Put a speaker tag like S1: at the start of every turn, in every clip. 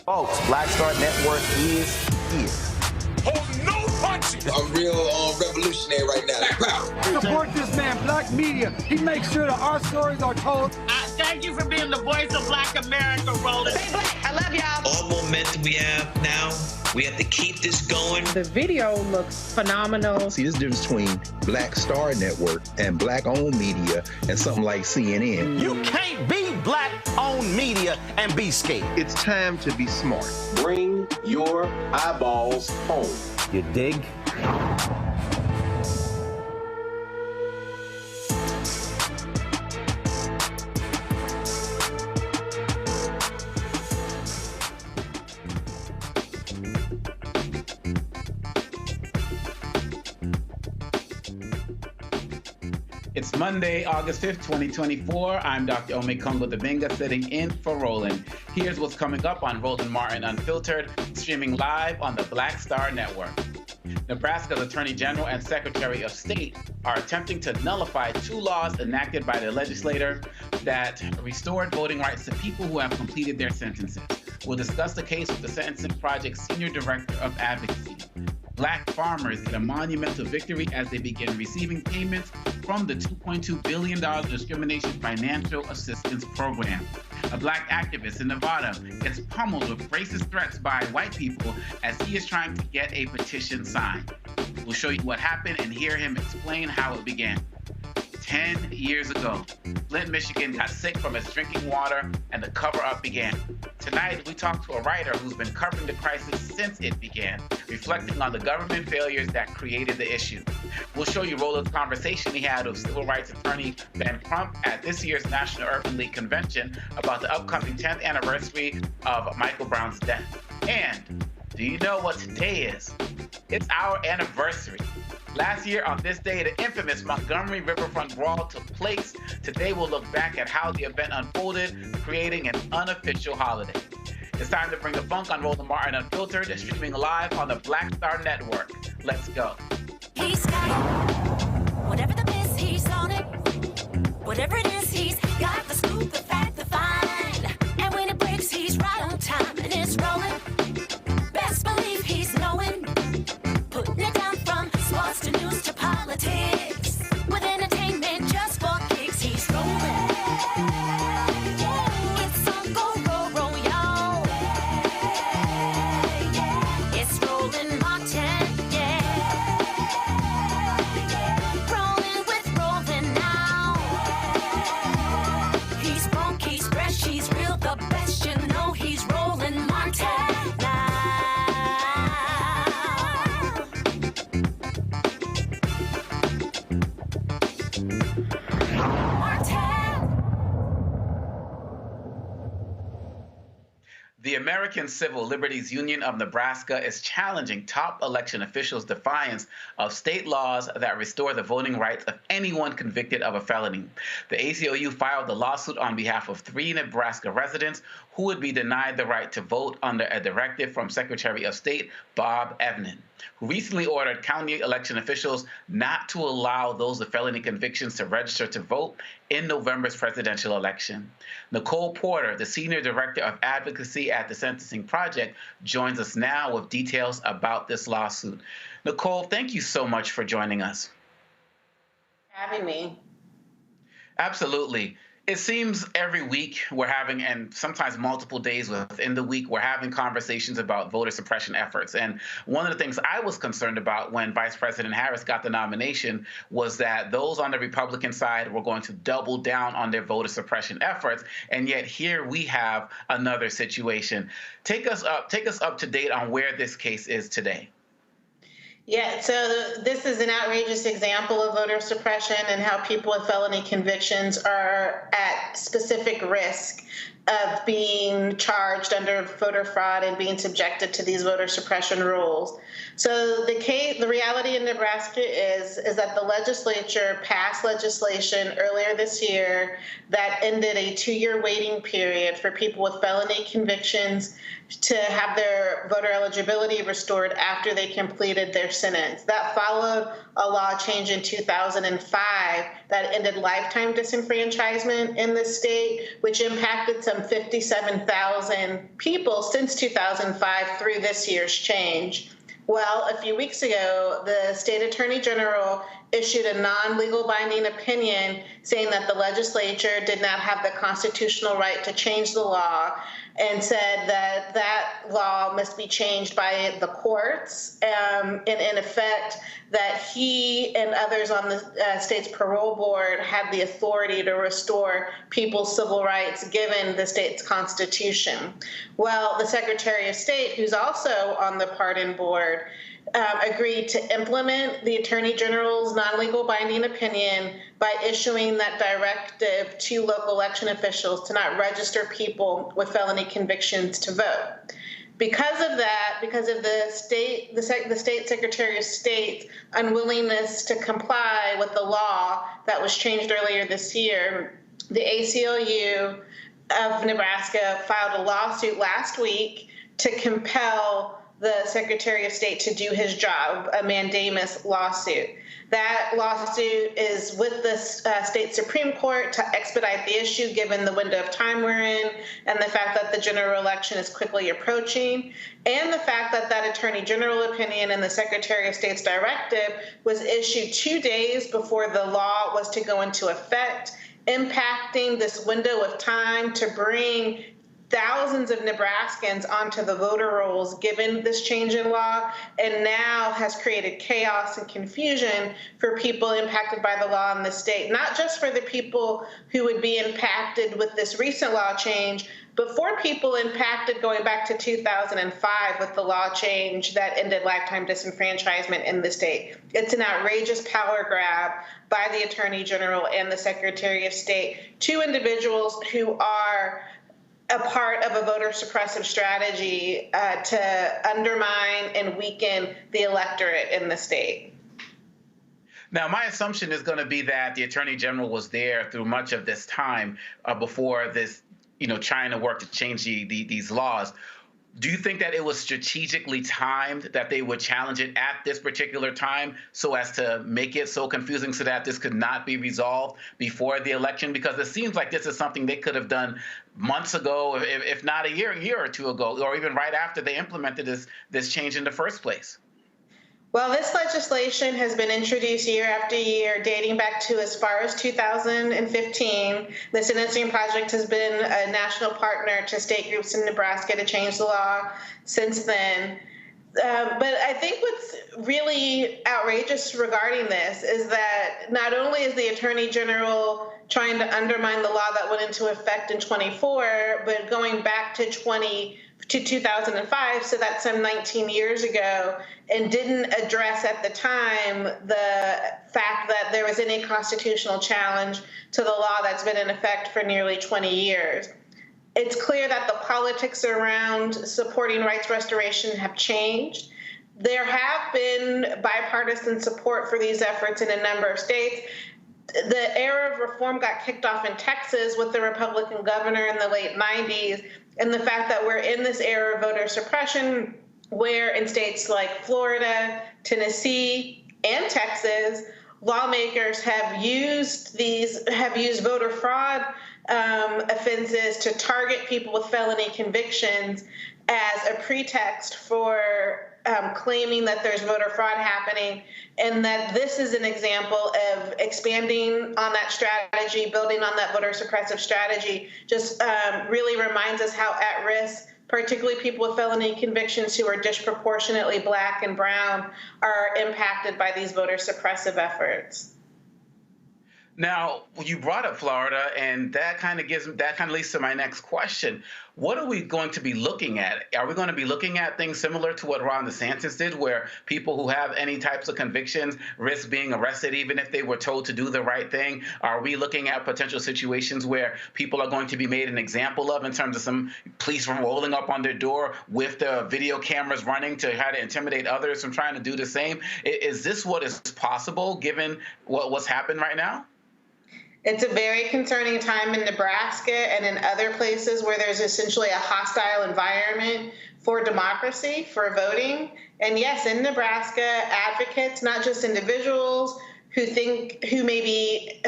S1: Folks, Black Star Network is here.
S2: Hold no punches!
S3: I'm real revolutionary right now. Black power.
S4: Support this man, Black media. He makes sure that our stories are told.
S5: Thank you for being the voice of Black America, Roland.
S6: Stay black. I love y'all.
S7: All momentum we have now, we have to keep this going.
S8: The video looks phenomenal.
S9: See, this difference between Black Star Network and Black-owned media and something like CNN.
S1: You can't be Black-owned media and be scared.
S10: It's time to be smart.
S11: Bring your eyeballs home.
S1: You dig?
S12: It's Monday, August 5th, 2024. I'm Dr. Ome Kongo Davinga sitting in for Roland. Here's what's coming up on Roland Martin Unfiltered, streaming live on the Black Star Network. Nebraska's Attorney General and Secretary of State are attempting to nullify two laws enacted by the legislature that restored voting rights to people who have completed their sentences. We'll discuss the case with the Sentencing Project's Senior Director of Advocacy. Black farmers get a monumental victory as they begin receiving payments from the $2.2 billion Discrimination Financial Assistance Program. A Black activist in Nevada gets pummeled with racist threats by white people as he is trying to get a petition signed. We'll show you what happened and hear him explain how it began. 10 years ago, Flint, Michigan got sick from its drinking water and the cover-up began. Tonight, we talk to a writer who's been covering the crisis since it began, reflecting on the government failures that created the issue. We'll show you Roland's conversation he had with civil rights attorney Ben Crump at this year's National Urban League Convention about the upcoming 10th anniversary of Michael Brown's death. And do you know what today is? It's our anniversary. Last year on this day, the infamous Montgomery Riverfront Brawl took place. Today, we'll look back at how the event unfolded, creating an unofficial holiday. It's time to bring the funk on Roland Martin Unfiltered, streaming live on the Black Star Network. Let's go.
S13: He's got it. Whatever the miss, he's on it. Whatever it is, he's got the scoop, the fact, the find. And when it breaks, he's right on time and it's rolling. Best believe he's knowing. Putting it down from sports to news to politics. With entertainment just for kicks, he's rolling. It's on go, roll, roll, y'all. It's Roland Martin, yeah. Rolling with Roland now. He's funk, he's fresh, he's real, the best, you know he's Roland Martin.
S12: The American Civil Liberties Union of Nebraska is challenging top election officials' defiance of state laws that restore the voting rights of anyone convicted of a felony. The ACLU filed the lawsuit on behalf of 3 Nebraska residents who would be denied the right to vote under a directive from Secretary of State Bob Evnen, who recently ordered county election officials not to allow those with felony convictions to register to vote in November's presidential election. Nicole Porter, the Senior Director of Advocacy at the Sentencing Project, joins us now with details about this lawsuit. Nicole, thank you so much for joining us.
S14: Having me.
S12: Absolutely. It seems every week we're having, and sometimes multiple days within the week, we're having conversations about voter suppression efforts. And one of the things I was concerned about when Vice President Harris got the nomination was that those on the Republican side were going to double down on their voter suppression efforts. And yet here we have another situation. Take us up to date on where this case is today.
S14: Yeah, so this is an outrageous example of voter suppression and how people with felony convictions are at specific risk of being charged under voter fraud and being subjected to these voter suppression rules. So the reality in Nebraska is that the legislature passed legislation earlier this year that ended a 2-year waiting period for people with felony convictions to have their voter eligibility restored after they completed their sentence. That followed a law change in 2005 that ended lifetime disenfranchisement in the state, which impacted some 57,000 people since 2005 through this year's change. Well, a few weeks ago, the state attorney general issued a non-legal binding opinion saying that the legislature did not have the constitutional right to change the law, and said that that law must be changed by the courts, and in effect that he and others on the state's parole board had the authority to restore people's civil rights given the state's constitution. Well, the Secretary of State, who's also on the pardon board, agreed to implement the Attorney General's non-legal binding opinion by issuing that directive to local election officials to not register people with felony convictions to vote. Because of that, because of the state Secretary of State's unwillingness to comply with the law that was changed earlier this year, the ACLU of Nebraska filed a lawsuit last week to compel the Secretary of State to do his job, a mandamus lawsuit. That lawsuit is with the state Supreme Court to expedite the issue given the window of time we're in and the fact that the general election is quickly approaching, and the fact that that Attorney General opinion and the Secretary of State's directive was issued 2 days before the law was to go into effect, impacting this window of time to bring thousands of Nebraskans onto the voter rolls given this change in law, and now has created chaos and confusion for people impacted by the law in the state, not just for the people who would be impacted with this recent law change, but for people impacted going back to 2005 with the law change that ended lifetime disenfranchisement in the state. It's an outrageous power grab by the Attorney General and the Secretary of State, two individuals who are a part of a voter suppressive strategy to undermine and weaken the electorate in the state.
S12: Now, my assumption is going to be that the Attorney General was there through much of this time before this, trying to work to change these laws. Do you think that it was strategically timed that they would challenge it at this particular time so as to make it so confusing so that this could not be resolved before the election? Because it seems like this is something they could have done months ago, if not a year or two ago, or even right after they implemented this change in the first place.
S14: Well, this legislation has been introduced year after year, dating back to as far as 2015. The Sentencing Project has been a national partner to state groups in Nebraska to change the law since then. But I think what's really outrageous regarding this is that not only is the Attorney General trying to undermine the law that went into effect in 24, but going back to 2005, so that's some 19 years ago, and didn't address at the time the fact that there was any constitutional challenge to the law that's been in effect for nearly 20 years. It's clear that the politics around supporting rights restoration have changed. There have been bipartisan support for these efforts in a number of states. The era of reform got kicked off in Texas with the Republican governor in the late 90s, and the fact that we're in this era of voter suppression where in states like Florida, Tennessee, and Texas, lawmakers have used voter fraud offenses to target people with felony convictions as a pretext for claiming that there's voter fraud happening, and that this is an example of expanding on that strategy, building on that voter suppressive strategy, just really reminds us how at risk, particularly people with felony convictions who are disproportionately Black and brown, are impacted by these voter suppressive efforts.
S12: Now, you brought up Florida, and that kind of leads to my next question. What are we going to be looking at? Are we going to be looking at things similar to what Ron DeSantis did, where people who have any types of convictions risk being arrested even if they were told to do the right thing? Are we looking at potential situations where people are going to be made an example of in terms of some police rolling up on their door with the video cameras running to try to intimidate others from trying to do the same? Is this what is possible given what's happened right now?
S14: It's a very concerning time in Nebraska and in other places where there's essentially a hostile environment for democracy, for voting. And yes, in Nebraska, advocates, not just individuals who may be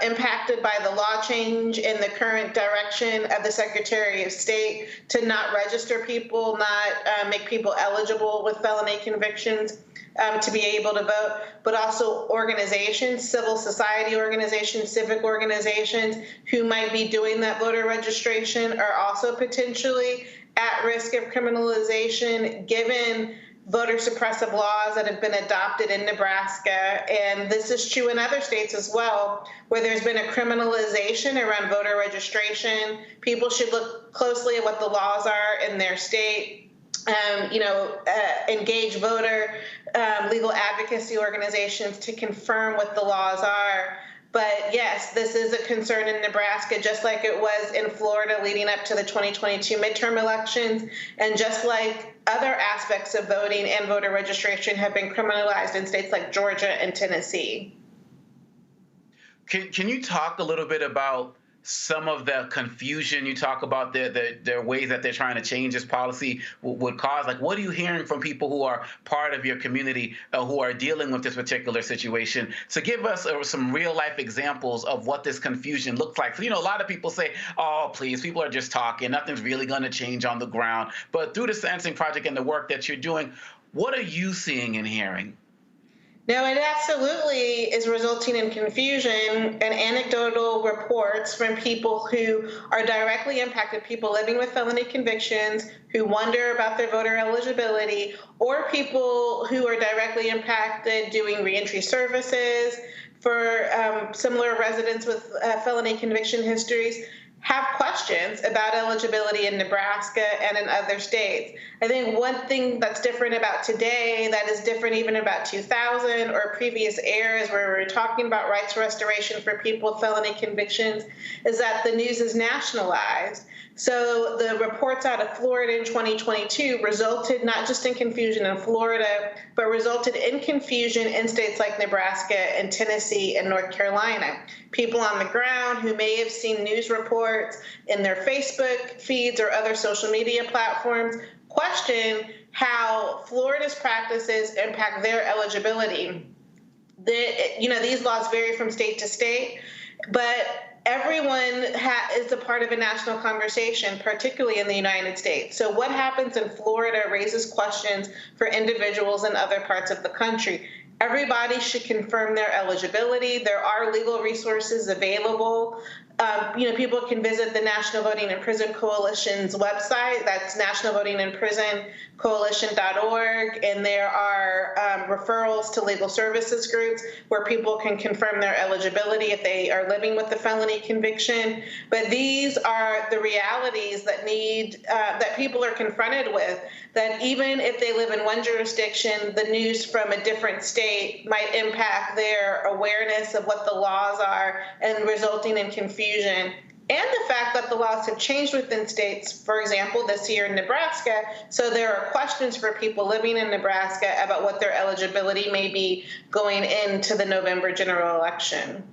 S14: impacted by the law change and the current direction of the Secretary of State to not register people, not make people eligible with felony convictions to be able to vote, but also organizations, civil society organizations, civic organizations who might be doing that voter registration are also potentially at risk of criminalization given voter suppressive laws that have been adopted in Nebraska. And this is true in other states as well, where there's been a criminalization around voter registration. People should look closely at what the laws are in their state. Engage voter legal advocacy organizations to confirm what the laws are. But yes, this is a concern in Nebraska, just like it was in Florida leading up to the 2022 midterm elections, and just like other aspects of voting and voter registration have been criminalized in states like Georgia and Tennessee.
S12: Can you talk a little bit about some of the confusion you talk about, their ways that they're trying to change this policy would cause? Like, what are you hearing from people who are part of your community who are dealing with this particular situation? So give us some real life examples of what this confusion looks like. So, a lot of people say, oh, please, people are just talking. Nothing's really going to change on the ground. But through the Sentencing Project and the work that you're doing, what are you seeing and hearing?
S14: No, it absolutely is resulting in confusion and anecdotal reports from people who are directly impacted, people living with felony convictions who wonder about their voter eligibility, or people who are directly impacted doing reentry services for similar residents with felony conviction histories, have questions about eligibility in Nebraska and in other states. I think one thing that's different about today that is different even about 2000 or previous eras where we were talking about rights restoration for people with felony convictions is that the news is nationalized. So the reports out of Florida in 2022 resulted not just in confusion in Florida, but resulted in confusion in states like Nebraska and Tennessee and North Carolina. People on the ground who may have seen news reports in their Facebook feeds or other social media platforms question how Florida's practices impact their eligibility. These laws vary from state to state, but everyone is a part of a national conversation, particularly in the United States. So what happens in Florida raises questions for individuals in other parts of the country. Everybody should confirm their eligibility. There are legal resources available. People can visit the National Voting in Prison Coalition's website. That's nationalvotingin-prisoncoalition.org. And there are referrals to legal services groups where people can confirm their eligibility if they are living with the felony conviction. But these are the realities that that people are confronted with, that even if they live in one jurisdiction, the news from a different state might impact their awareness of what the laws are and resulting in confusion. And the fact that the laws have changed within states, for example, this year in Nebraska, so there are questions for people living in Nebraska about what their eligibility may be going into the November general election.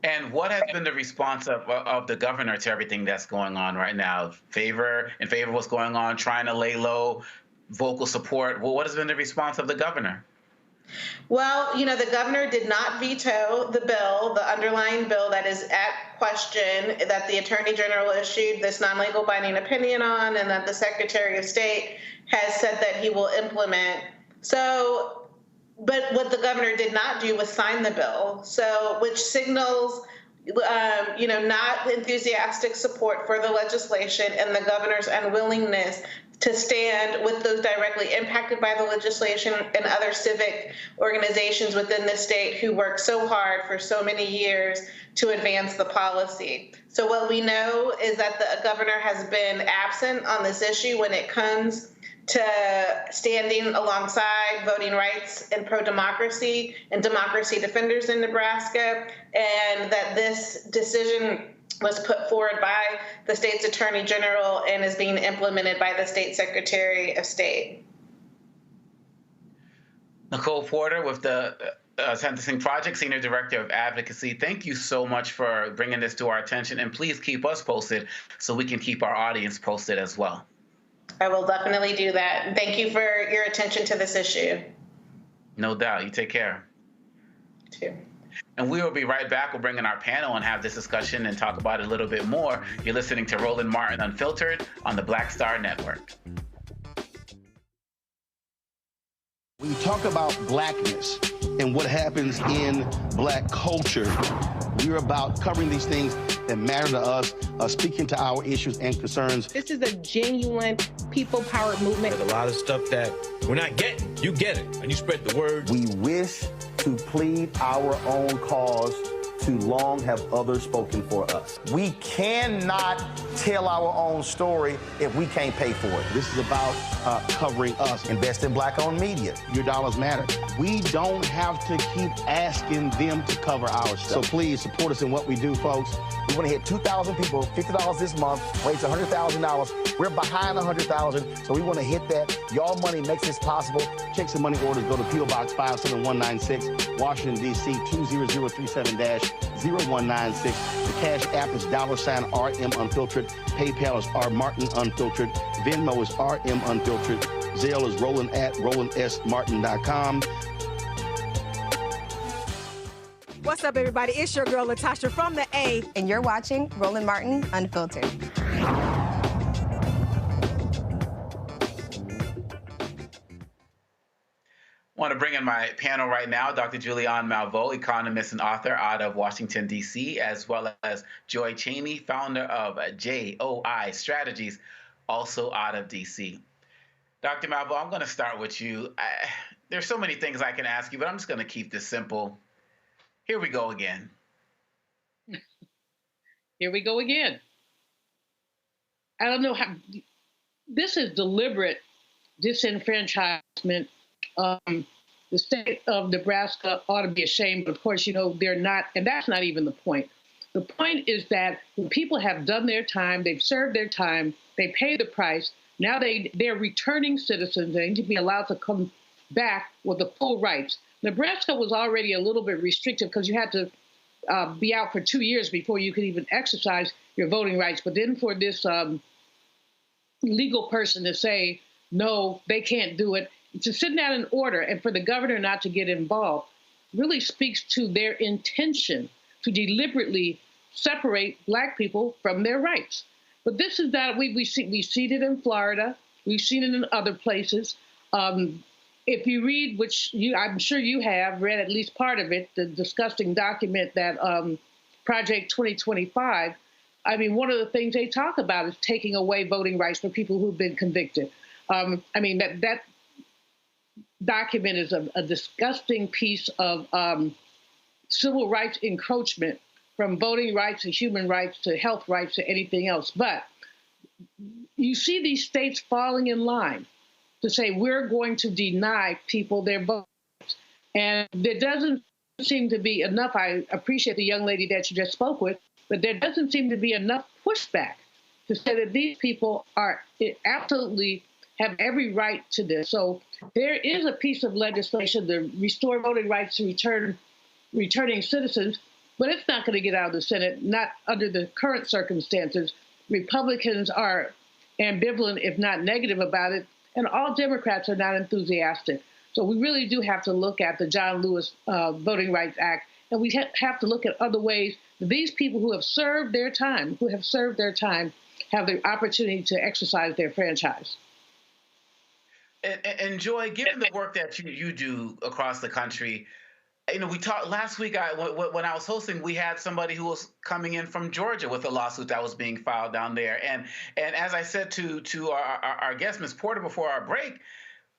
S12: And what has been the response of the governor to everything that's going on right now? In favor of what's going on, trying to lay low, vocal support. Well, what has been the response of the governor?
S14: Well, the governor did not veto the bill, the underlying bill that is at question, that the Attorney General issued this non-legal binding opinion on, and that the Secretary of State has said that he will implement. But what the governor did not do was sign the bill, which signals, not enthusiastic support for the legislation and the governor's unwillingness to stand with those directly impacted by the legislation and other civic organizations within the state who worked so hard for so many years to advance the policy. So what we know is that the governor has been absent on this issue when it comes to standing alongside voting rights and pro-democracy and democracy defenders in Nebraska, and that this decision was put forward by the state's attorney general and is being implemented by the state secretary of state.
S12: Nicole Porter with the Sentencing Project, Senior Director of Advocacy. Thank you so much for bringing this to our attention, and please keep us posted so we can keep our audience posted as well.
S14: I will definitely do that. Thank you for your attention to this issue.
S12: No doubt. You take care.
S14: You too.
S12: And we will be right back. We'll bring in our panel and have this discussion and talk about it a little bit more. You're listening to Roland Martin Unfiltered on the Black Star Network.
S1: When you talk about blackness and what happens in black culture, we're about covering these things that matter to us, speaking to our issues and concerns.
S8: This is a genuine people-powered movement.
S2: There's a lot of stuff that we're not getting. You get it, and you spread the word.
S1: We wish to plead our own cause. Too long have others spoken for us. We cannot tell our own story if we can't pay for it. This is about covering us. Invest in black-owned media. Your dollars matter. We don't have to keep asking them to cover our stuff. So please support us in what we do, folks. We want to hit 2,000 people, $50 this month, raise $100,000. We're behind 100,000, so we want to hit that. Y'all money makes this possible. Checks and money orders go to P.O. Box 57196, Washington, D.C. 20037-0196. The Cash App is $RM Unfiltered. PayPal is R Martin Unfiltered. Venmo is RM Unfiltered. Zelle is Roland at RolandSMartin.com.
S6: What's up, everybody? It's your girl, Latasha from the A.
S10: And you're watching Roland Martin Unfiltered.
S12: I want to bring in my panel right now, Dr. Julianne Malveaux, economist and author out of Washington, D.C., as well as Joy Cheney, founder of JOI Strategies, also out of D.C. Dr. Malveaux, I'm going to start with you. There's so many things I can ask you, but I'm just going to keep this simple. Here we go again.
S5: Here we go again. I don't know how. This is deliberate disenfranchisement. The state of Nebraska ought to be ashamed, but of course, you know, they're not, and that's not even the point. The point is that when people have done their time, they've served their time, they pay the price, now they're returning citizens, they need to be allowed to come back with the full rights. Nebraska was already a little bit restrictive because you had to be out for 2 years before you could even exercise your voting rights. But then for this legal person to say, no, they can't do it, to send out an order and for the governor not to get involved really speaks to their intention to deliberately separate Black people from their rights. But this is that we've seen it in Florida. We've seen it in other places. If you read, which I'm sure you have read at least part of it, the disgusting document that Project 2025, I mean, one of the things they talk about is taking away voting rights for people who've been convicted. I mean, that document is a disgusting piece of civil rights encroachment, from voting rights to human rights to health rights to anything else. But you see these states falling in line to say we're going to deny people their votes. And there doesn't seem to be enough. I appreciate the young lady that you just spoke with, but there doesn't seem to be enough pushback to say that these people are absolutely have every right to this. So there is a piece of legislation to restore voting rights to returning citizens, but it's not going to get out of the Senate, not under the current circumstances. Republicans are ambivalent, if not negative about it, and all Democrats are not enthusiastic. So we really do have to look at the John Lewis Voting Rights Act, and we have to look at other ways that these people who have served their time, have the opportunity to exercise their franchise.
S12: And Joy, given the work that you do across the country, you know, we talked last week. When I was hosting, we had somebody who was coming in from Georgia with a lawsuit that was being filed down there. And as I said to our guest, Ms. Porter, before our break,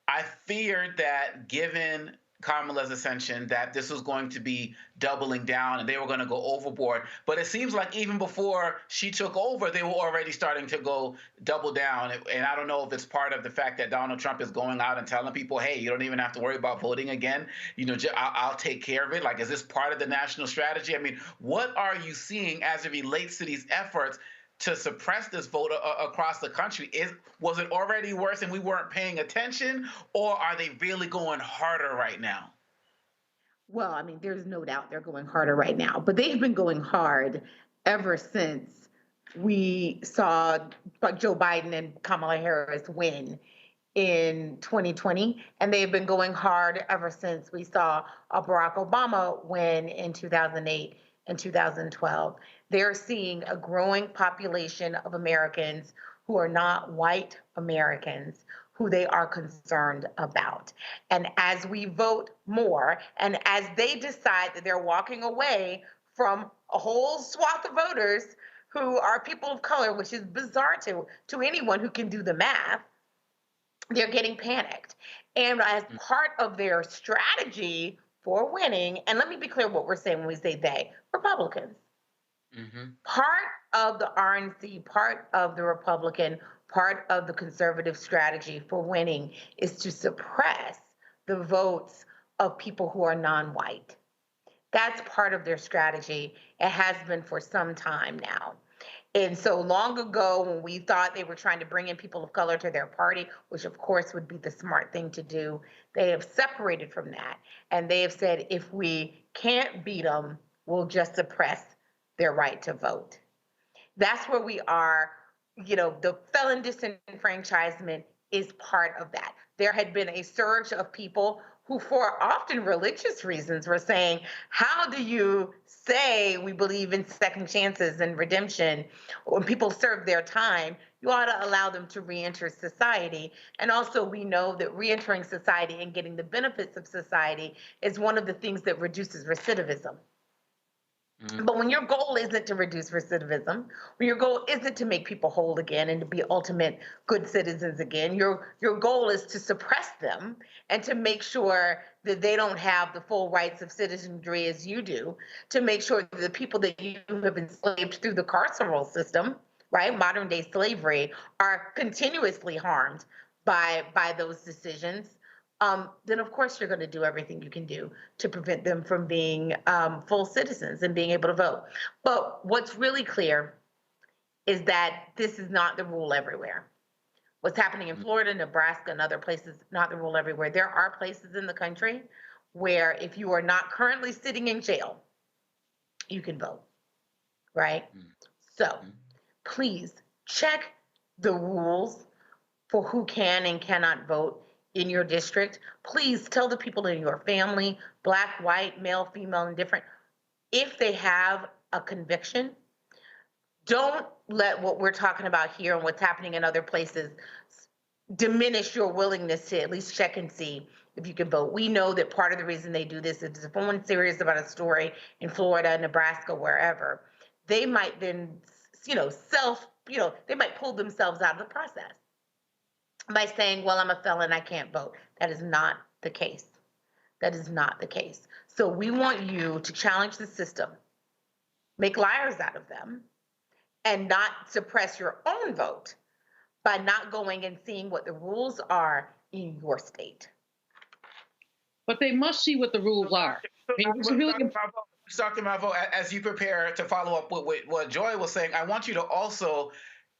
S12: I feared that given Kamala's ascension, that this was going to be doubling down and they were going to go overboard. But it seems like even before she took over, they were already starting to go double down. And I don't know if it's part of the fact that Donald Trump is going out and telling people, hey, you don't even have to worry about voting again. You know, I'll take care of it. Like, is this part of the national strategy? I mean, what are you seeing as it relates to these efforts to suppress this vote across the country? Was it already worse and we weren't paying attention, or are they really going harder right now?
S8: Well, I mean, there's no doubt they're going harder right now, but they've been going hard ever since we saw Joe Biden and Kamala Harris win in 2020, and they've been going hard ever since we saw Barack Obama win in 2008 and 2012. They're seeing a growing population of Americans who are not white Americans who they are concerned about. And as we vote more, and as they decide that they're walking away from a whole swath of voters who are people of color, which is bizarre to anyone who can do the math, they're getting panicked. And as part of their strategy for winning, and let me be clear what we're saying when we say they, Republicans. Part of the RNC, part of the Republican, part of the conservative strategy for winning is to suppress the votes of people who are non-white. That's part of their strategy. It has been for some time now. And so long ago, when we thought they were trying to bring in people of color to their party, which of course would be the smart thing to do, they have separated from that. And they have said, if we can't beat them, we'll just suppress their right to vote. That's where we are. You know, the felon disenfranchisement is part of that. There had been a surge of people who, for often religious reasons, were saying, how do you say we believe in second chances and redemption when people serve their time? You ought to allow them to reenter society. And also, we know that reentering society and getting the benefits of society is one of the things that reduces recidivism. But when your goal isn't to reduce recidivism, when your goal isn't to make people whole again and to be ultimate good citizens again, your goal is to suppress them and to make sure that they don't have the full rights of citizenry as you do, to make sure that the people that you have enslaved through the carceral system, right, modern day slavery, are continuously harmed by those decisions. Then of course you're going to do everything you can do to prevent them from being full citizens and being able to vote. But what's really clear is that this is not the rule everywhere. What's happening in Florida, Nebraska, and other places, not the rule everywhere. There are places in the country where if you are not currently sitting in jail, you can vote, right? So please check the rules for who can and cannot vote in your district. Please tell the people in your family, black, white, male, female, indifferent, if they have a conviction, don't let what we're talking about here and what's happening in other places diminish your willingness to at least check and see if you can vote. We know that part of the reason they do this is if someone's serious about a story in Florida, Nebraska, wherever, they might then, they might pull themselves out of the process by saying, well, I'm a felon, I can't vote. That is not the case. That is not the case. So we want you to challenge the system, make liars out of them, and not suppress your own vote by not going and seeing what the rules are in your state.
S5: But they must see what the rules are.
S12: Dr. Malvo, as you prepare to follow up with what Joy was saying, I want you to also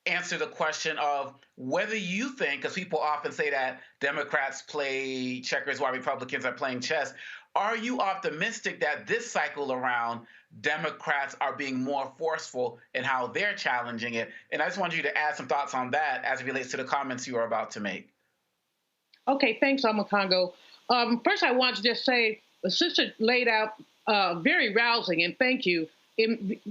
S12: answer the question of whether you think, because people often say that Democrats play checkers while Republicans are playing chess, are you optimistic that this cycle around Democrats are being more forceful in how they're challenging it? And I just want you to add some thoughts on that as it relates to the comments you are about to make.
S5: Okay, thanks, Amakongo. First, I want to just say the sister laid out very rousing, and thank you,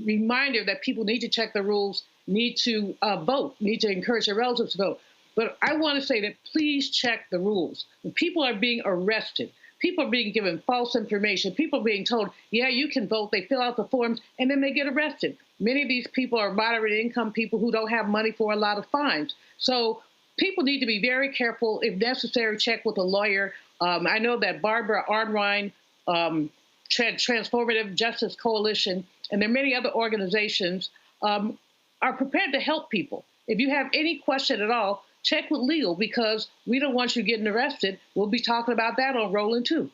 S5: reminder that people need to check the rules, need to vote, need to encourage their relatives to vote. But I want to say that please check the rules. When people are being arrested, people are being given false information, people are being told, yeah, you can vote, they fill out the forms, and then they get arrested. Many of these people are moderate income people who don't have money for a lot of fines. So people need to be very careful. If necessary, check with a lawyer. I know that Barbara Arnrine, Transformative Justice Coalition, and there are many other organizations are prepared to help people. If you have any question at all, check with legal, because we don't want you getting arrested. We'll be talking about that on Roland too.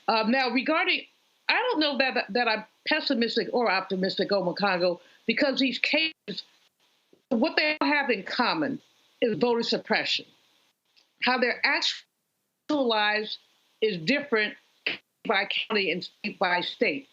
S5: Now, regarding, I don't know that I'm pessimistic or optimistic, Omakongo, because these cases, what they have in common is voter suppression. How they're actualized is different by county and state by state.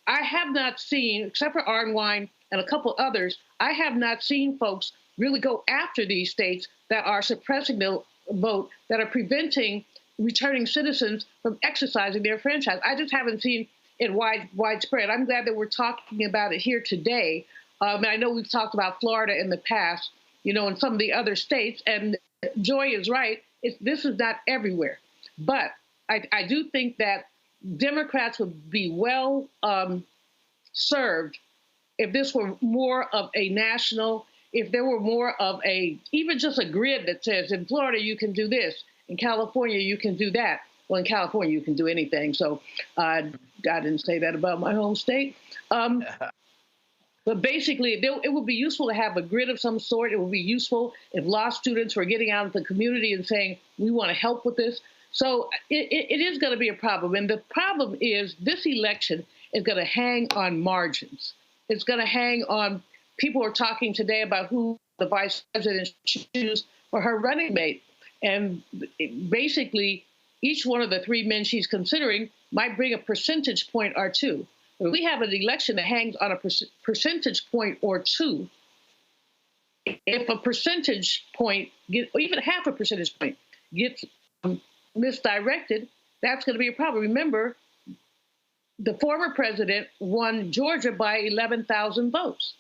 S5: I have not seen, except for Arnwine and a couple others, I have not seen folks really go after these states that are suppressing the vote, that are preventing returning citizens from exercising their franchise. I just haven't seen it widespread. I'm glad that we're talking about it here today. And I know we've talked about Florida in the past, and some of the other states. And Joy is right. This is not everywhere. But I do think that Democrats would be well served if this were more of a national, if there were more of even just a grid that says in Florida you can do this, in California you can do that. Well, in California you can do anything. So I didn't say that about my home state. But basically, it would be useful to have a grid of some sort. It would be useful if law students were getting out into the community and saying, we want to help with this. So it is going to be a problem. And the problem is this election is going to hang on margins. It's going to hang on, people are talking today about who the vice president should choose for her running mate. And basically, each one of the three men she's considering might bring a percentage point or two. If we have an election that hangs on a percentage point or two, if a percentage point, or even half a percentage point, gets misdirected, that's going to be a problem. Remember, the former president won Georgia by 11,000 votes.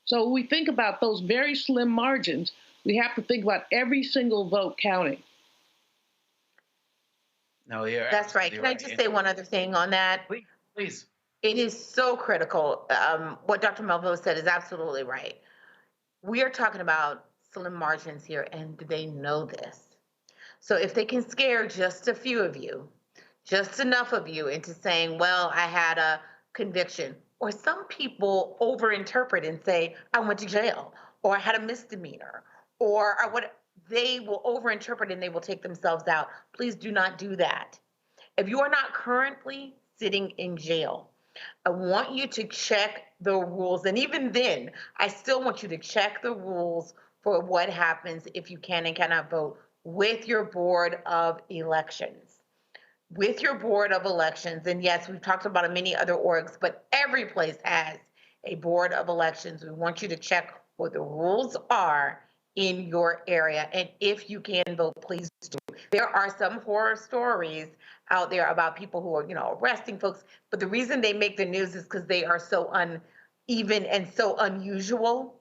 S5: So when we think about those very slim margins, we have to think about every single vote counting.
S12: No, you're
S8: That's right. Can I just say one other thing on that?
S12: Please.
S8: It is so critical. What Dr. Melville said is absolutely right. We are talking about slim margins here, and they know this. So if they can scare just a few of you, just enough of you into saying, well, I had a conviction, or some people overinterpret and say, I went to jail, or I had a misdemeanor, or what, they will overinterpret and they will take themselves out. Please do not do that. If you are not currently sitting in jail, I want you to check the rules. And even then, I still want you to check the rules for what happens if you can and cannot vote with your board of elections. With your board of elections. And yes, we've talked about many other orgs, but every place has a board of elections. We want you to check what the rules are in your area. And if you can vote, please do. There are some horror stories out there about people who are, arresting folks. But the reason they make the news is because they are so uneven and so unusual.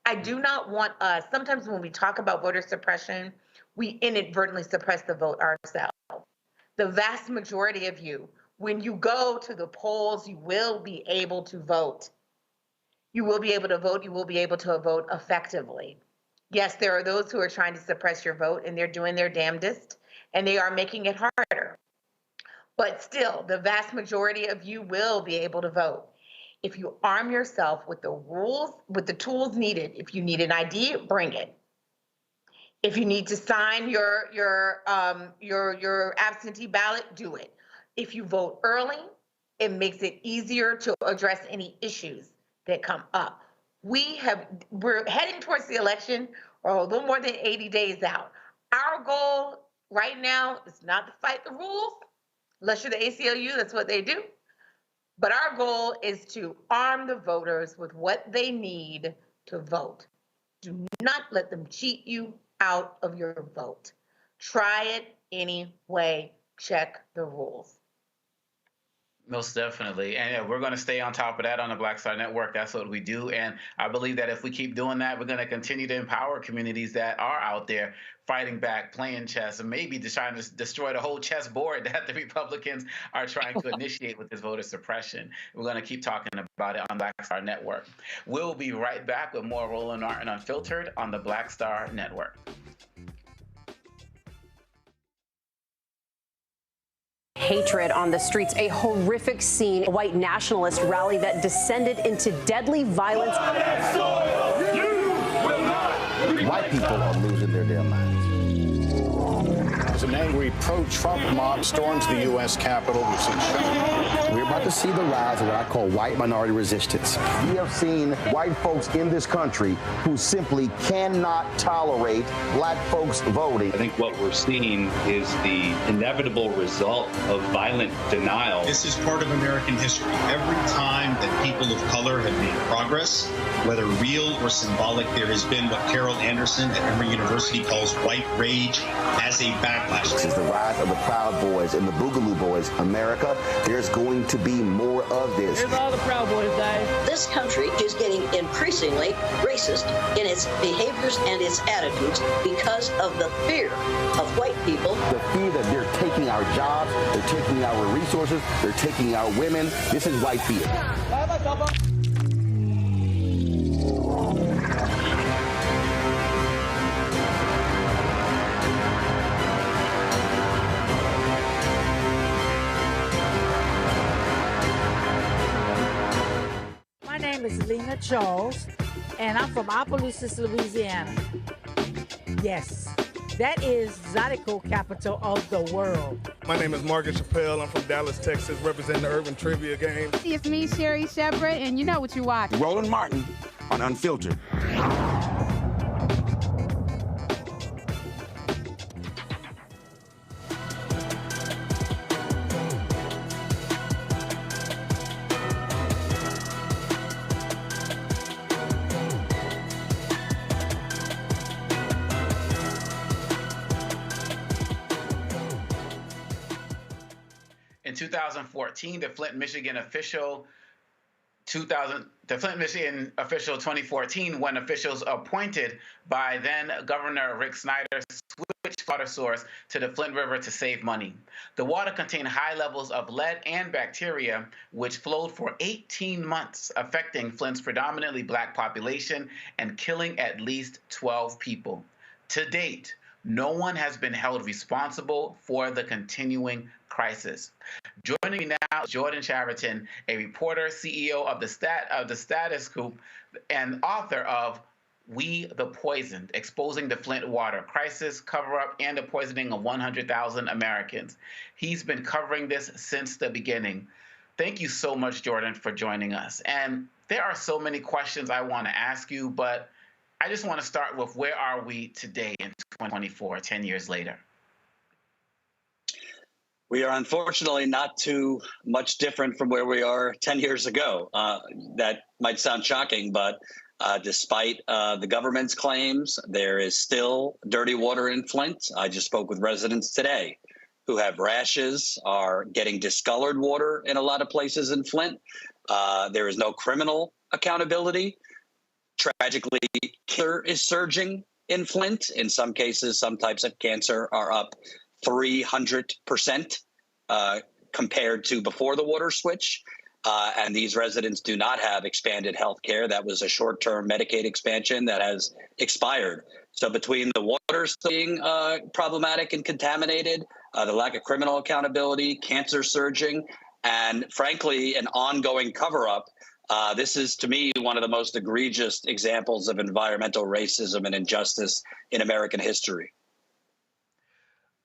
S8: I do not want us, sometimes when we talk about voter suppression, we inadvertently suppress the vote ourselves. The vast majority of you, when you go to the polls, you will be able to vote. You will be able to vote. You will be able to vote effectively. Yes, there are those who are trying to suppress your vote, and they're doing their damnedest, and they are making it harder. But still, the vast majority of you will be able to vote. If you arm yourself with the rules, with the tools needed, if you need an ID, bring it. If you need to sign your absentee ballot, do it. If you vote early, it makes it easier to address any issues that come up. We're heading towards the election, or a little more than 80 days out. Our goal right now is not to fight the rules, unless you're the ACLU, that's what they do. But our goal is to arm the voters with what they need to vote. Do not let them cheat you out of your vote. Try it anyway. Check the rules.
S12: Most definitely. And yeah, we're going to stay on top of that on the Black Star Network. That's what we do. And I believe that if we keep doing that, we're going to continue to empower communities that are out there fighting back, playing chess, and maybe just trying to destroy the whole chessboard that the Republicans are trying to initiate with this voter suppression. We're going to keep talking about it on Black Star Network. We'll be right back with more Roland Martin Unfiltered on the Black Star Network.
S15: Hatred on the streets, a horrific scene, a white nationalist rally that descended into deadly violence.
S1: White people are losing their damn minds.
S16: as an angry pro-Trump mob storms the U.S. Capitol. We've seen
S1: We're about to see the rise of what I call white minority resistance. We have seen white folks in this country who simply cannot tolerate black folks voting.
S17: I think what we're seeing is the inevitable result of violent denial.
S18: This is part of American history. Every time that people of color have made progress, whether real or symbolic, there has been what Carol Anderson at Emory University calls white rage as a backlash.
S1: This is the rise of the Proud Boys and the Boogaloo Boys. America, there's going to be more of this.
S19: Here's all the Proud Boys, guys.
S20: This country is getting increasingly racist in its behaviors and its attitudes because of the fear of white people.
S1: The fear that they're taking our jobs, they're taking our resources, they're taking our women. This is white fear.
S19: My name is Lena Charles, and I'm from Opelousas, Louisiana. Yes, that is Zydeco capital of the world.
S21: My name is Margaret Chappelle. I'm from Dallas, Texas, representing the Urban Trivia Game.
S22: It's me, Sherry Shepard, and you know what you watch.
S23: Roland Martin on Unfiltered.
S12: In 2014, the Flint, Michigan official 2014, when officials appointed by then Governor Rick Snyder switched water source to the Flint River to save money. The water contained high levels of lead and bacteria, which flowed for 18 months, affecting Flint's predominantly black population and killing at least 12 people. To date, no one has been held responsible for the continuing crisis. Joining me now is Jordan Chariton, a reporter, CEO of the Status Group, and author of We the Poisoned, Exposing the Flint Water Crisis, Cover-Up, and the Poisoning of 100,000 Americans. He's been covering this since the beginning. Thank you so much, Jordan, for joining us. And there are so many questions I want to ask you, but I just want to start with where are we today in 2024, 10 years later?
S24: We are unfortunately not too much different from where we are 10 years ago. That might sound shocking, but despite the government's claims, there is still dirty water in Flint. I just spoke with residents today who have rashes, are getting discolored water in a lot of places in Flint. There is no criminal accountability. Tragically, cancer is surging in Flint. In some cases, some types of cancer are up 300% compared to before the water switch. And these residents do not have expanded health care. That was a short-term Medicaid expansion that has expired. So between the water being problematic and contaminated, the lack of criminal accountability, cancer surging, and frankly, an ongoing cover-up, this is, to me, one of the most egregious examples of environmental racism and injustice in American history.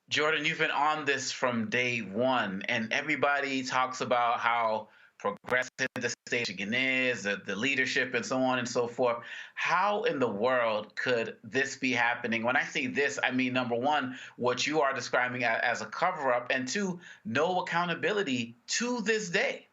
S12: Jordan, you've been on this from day one, and everybody talks about how progressive the state of Michigan is, the leadership, and so on and so forth. How in the world could this be happening? When I say this, I mean, number one, what you are describing as a cover-up, and two, no accountability to this day.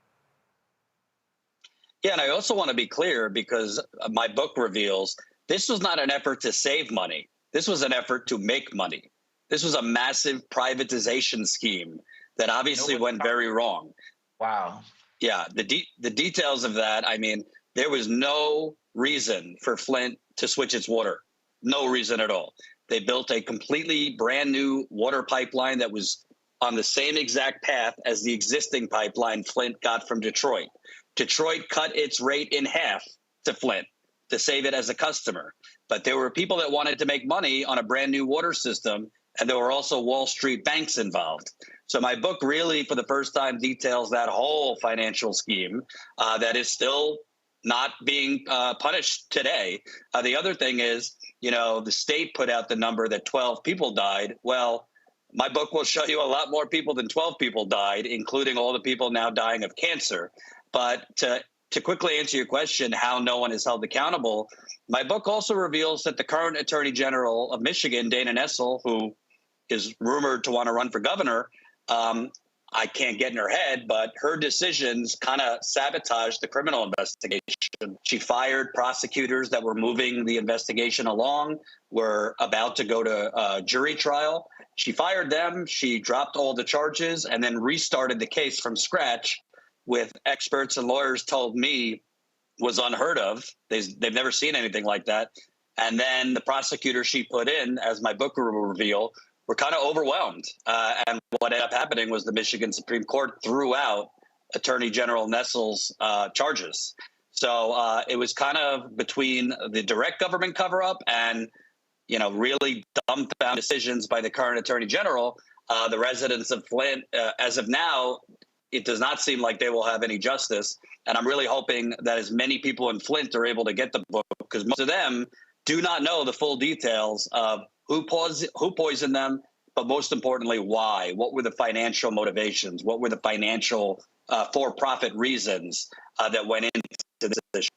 S24: Yeah, and I also want to be clear, because my book reveals this was not an effort to save money. This was an effort to make money. This was a massive privatization scheme that obviously went very wrong.
S12: Wow.
S24: Yeah, the details of that, I mean, there was no reason for Flint to switch its water. No reason at all. They built a completely brand new water pipeline that was on the same exact path as the existing pipeline Flint got from Detroit. Detroit cut its rate in half to Flint to save it as a customer. But there were people that wanted to make money on a brand new water system, and there were also Wall Street banks involved. So my book really, for the first time, details that whole financial scheme that is still not being punished today. The other thing is, you know, the state put out the number that 12 people died. Well, my book will show you a lot more people than 12 people died, including all the people now dying of cancer. But to quickly answer your question, how no one is held accountable, my book also reveals that the current Attorney General of Michigan, Dana Nessel, who is rumored to want to run for governor, I can't get in her head, but her decisions kind of sabotaged the criminal investigation. She fired prosecutors that were moving the investigation along, were about to go to jury trial. She fired them, she dropped all the charges, and then restarted the case from scratch with experts and lawyers told me was unheard of. They've never seen anything like that. And then the prosecutors she put in, as my book will reveal, were kind of overwhelmed. And what ended up happening was the Michigan Supreme Court threw out Attorney General Nessel's charges. So it was kind of between the direct government cover-up and, really dumbfounded decisions by the current Attorney General. The residents of Flint, as of now, it does not seem like they will have any justice. And I'm really hoping that as many people in Flint are able to get the book, because most of them do not know the full details of who poisoned them, but most importantly, why? What were the financial motivations? What were the financial for-profit reasons that went into this issue?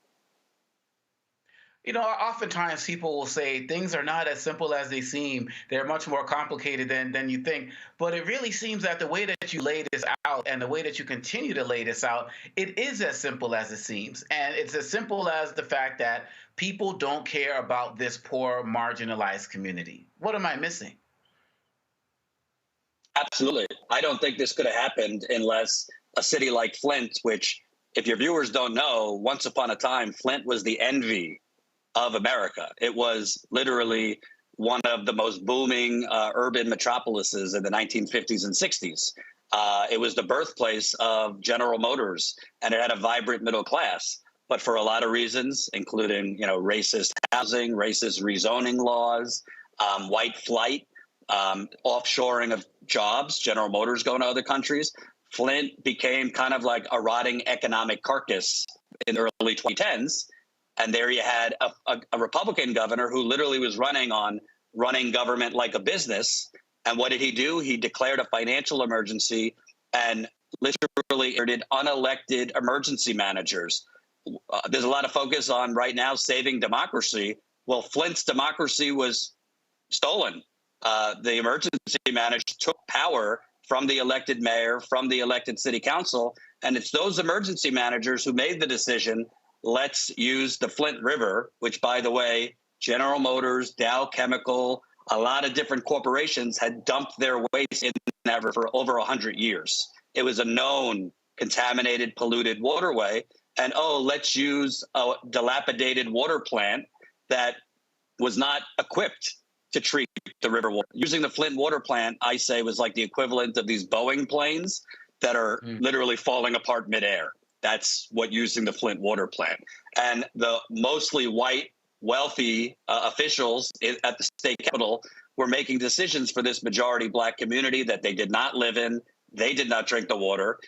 S12: Oftentimes people will say things are not as simple as they seem. They're much more complicated than you think. But it really seems that the way that you lay this out and the way that you continue to lay this out, it is as simple as it seems. And it's as simple as the fact that people don't care about this poor, marginalized community. What am I missing?
S24: Absolutely. I don't think this could have happened unless a city like Flint, which, if your viewers don't know, once upon a time, Flint was the envy of America. It was literally one of the most booming urban metropolises in the 1950s and 60s. It was the birthplace of General Motors, and it had a vibrant middle class. But for a lot of reasons, including racist housing, racist rezoning laws, white flight, offshoring of jobs, General Motors going to other countries, Flint became kind of like a rotting economic carcass in the early 2010s. And there you had a Republican governor who literally was running on running government like a business. And what did he do? He declared a financial emergency and literally did unelected emergency managers. There's a lot of focus on right now saving democracy. Well, Flint's democracy was stolen. The emergency manager took power from the elected mayor, from the elected city council. And it's those emergency managers who made the decision, let's use the Flint River, which, by the way, General Motors, Dow Chemical, a lot of different corporations had dumped their waste in that river for over 100 years. It was a known contaminated, polluted waterway. And, let's use a dilapidated water plant that was not equipped to treat the river water. Using the Flint water plant, I say, was like the equivalent of these Boeing planes that are literally falling apart midair. That's what using the Flint water plant. And the mostly white, wealthy officials at the state capitol were making decisions for this majority black community that they did not live in. They did not drink the water.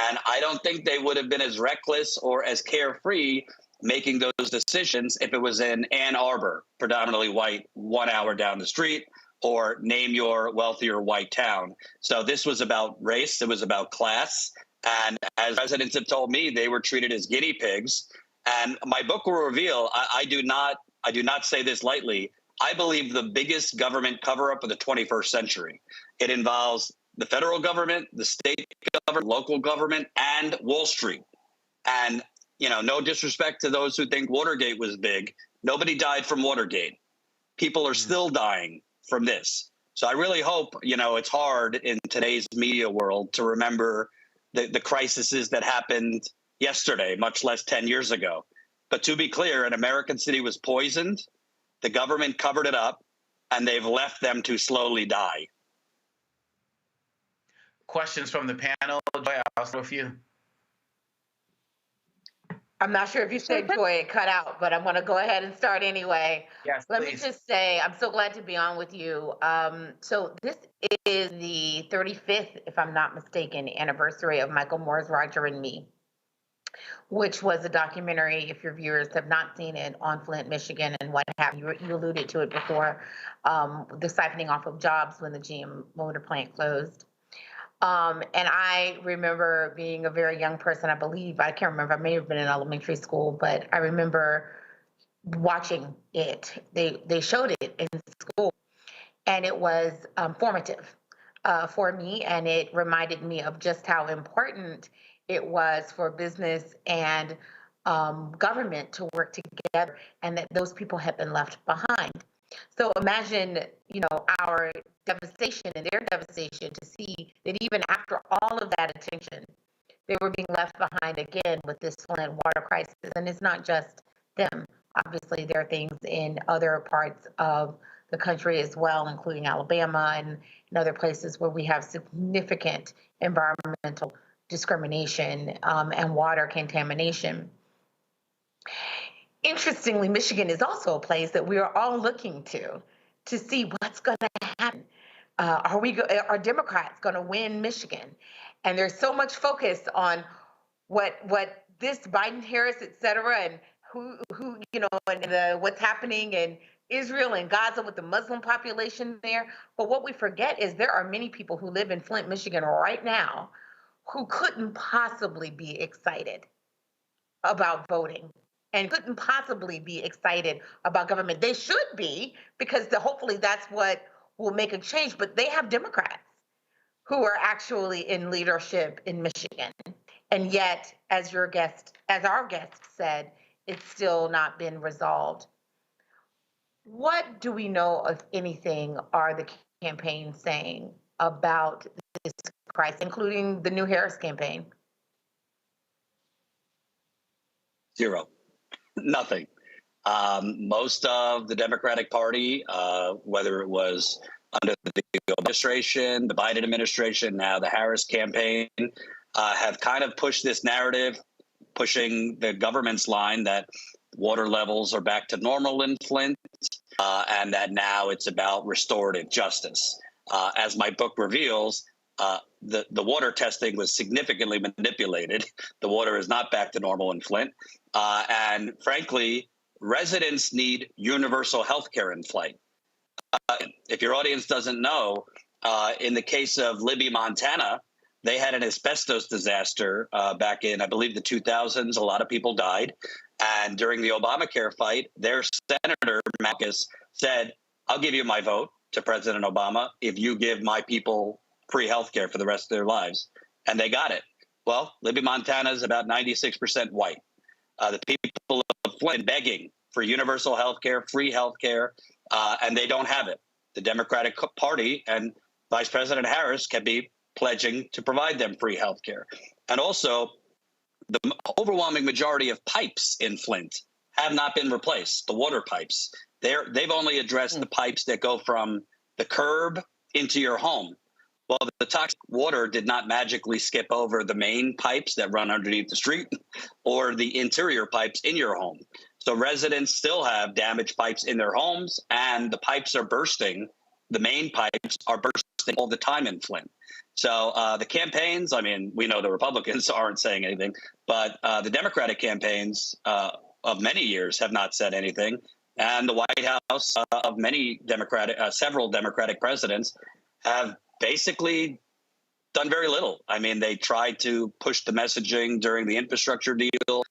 S24: And I don't think they would have been as reckless or as carefree making those decisions if it was in Ann Arbor, predominantly white, 1 hour down the street, or name your wealthier white town. So this was about race. It was about class. And as residents have told me, they were treated as guinea pigs. And my book will reveal, I do not say this lightly, I believe the biggest government cover-up of the 21st century. It involves the federal government, the state government, local government, and Wall Street. And, no disrespect to those who think Watergate was big. Nobody died from Watergate. People are still dying from this. So I really hope, it's hard in today's media world to remember the crises that happened yesterday, much less 10 years ago. But to be clear, an American city was poisoned, the government covered it up, and they've left them to slowly die.
S12: Questions from the panel? Joy, I'll start with you.
S8: I'm not sure if you said Joy, it cut out, but I'm going to go ahead and start anyway.
S12: Yes,
S8: Let
S12: please.
S8: me just say, I'm so glad to be on with you. So this is the 35th, if I'm not mistaken, anniversary of Michael Moore's Roger and Me. which was a documentary, if your viewers have not seen it, on Flint, Michigan, and what happened. You alluded to it before, the siphoning off of jobs when the GM motor plant closed. And I remember being a very young person, I believe, I can't remember, I may have been in elementary school, but I remember watching it. They showed it in school, and it was formative for me, and it reminded me of just how important it was for business and government to work together, and that those people had been left behind. So imagine, our devastation and their devastation to see that even after all of that attention, they were being left behind again with this Flint water crisis. And it's not just them. Obviously, there are things in other parts of the country as well, including Alabama and other places where we have significant environmental discrimination and water contamination. Interestingly, Michigan is also a place that we are all looking to see what's going to happen. Are Democrats going to win Michigan? And there's so much focus on what this Biden, Harris, et cetera, and who and what's happening in Israel and Gaza with the Muslim population there. But what we forget is there are many people who live in Flint, Michigan right now who couldn't possibly be excited about voting and couldn't possibly be excited about government. They should be, because hopefully that's what will make a change. But they have Democrats who are actually in leadership in Michigan. And yet, as our guest said, it's still not been resolved. What do we know, if anything, are the campaigns saying about this crisis, including the new Harris campaign?
S24: Zero. Nothing. Most of the Democratic Party, whether it was under the administration, the Biden administration, now the Harris campaign, have kind of pushed this narrative, pushing the government's line that water levels are back to normal in Flint, and that now it's about restorative justice. As my book reveals, the water testing was significantly manipulated. The water is not back to normal in Flint. And frankly, residents need universal health care in Flint. If your audience doesn't know, in the case of Libby, Montana, they had an asbestos disaster back in, I believe, the 2000s. A lot of people died. And during the Obamacare fight, their Senator Marcus said, I'll give you my vote to President Obama if you give my people free health care for the rest of their lives. And they got it. Well, Libby, Montana is about 96% white. The people of Flint begging for universal health care, free health care, and they don't have it. The Democratic Party and Vice President Harris can be pledging to provide them free health care. And also, the overwhelming majority of pipes in Flint have not been replaced, the water pipes. They've only addressed the pipes that go from the curb into your home. Well, the toxic water did not magically skip over the main pipes that run underneath the street or the interior pipes in your home. So residents still have damaged pipes in their homes, and the pipes are bursting. The main pipes are bursting all the time in Flint. So the campaigns, I mean, we know the Republicans aren't saying anything, but the Democratic campaigns of many years have not said anything. And the White House of several Democratic presidents have basically done very little. I mean, they tried to push the messaging during the infrastructure deal.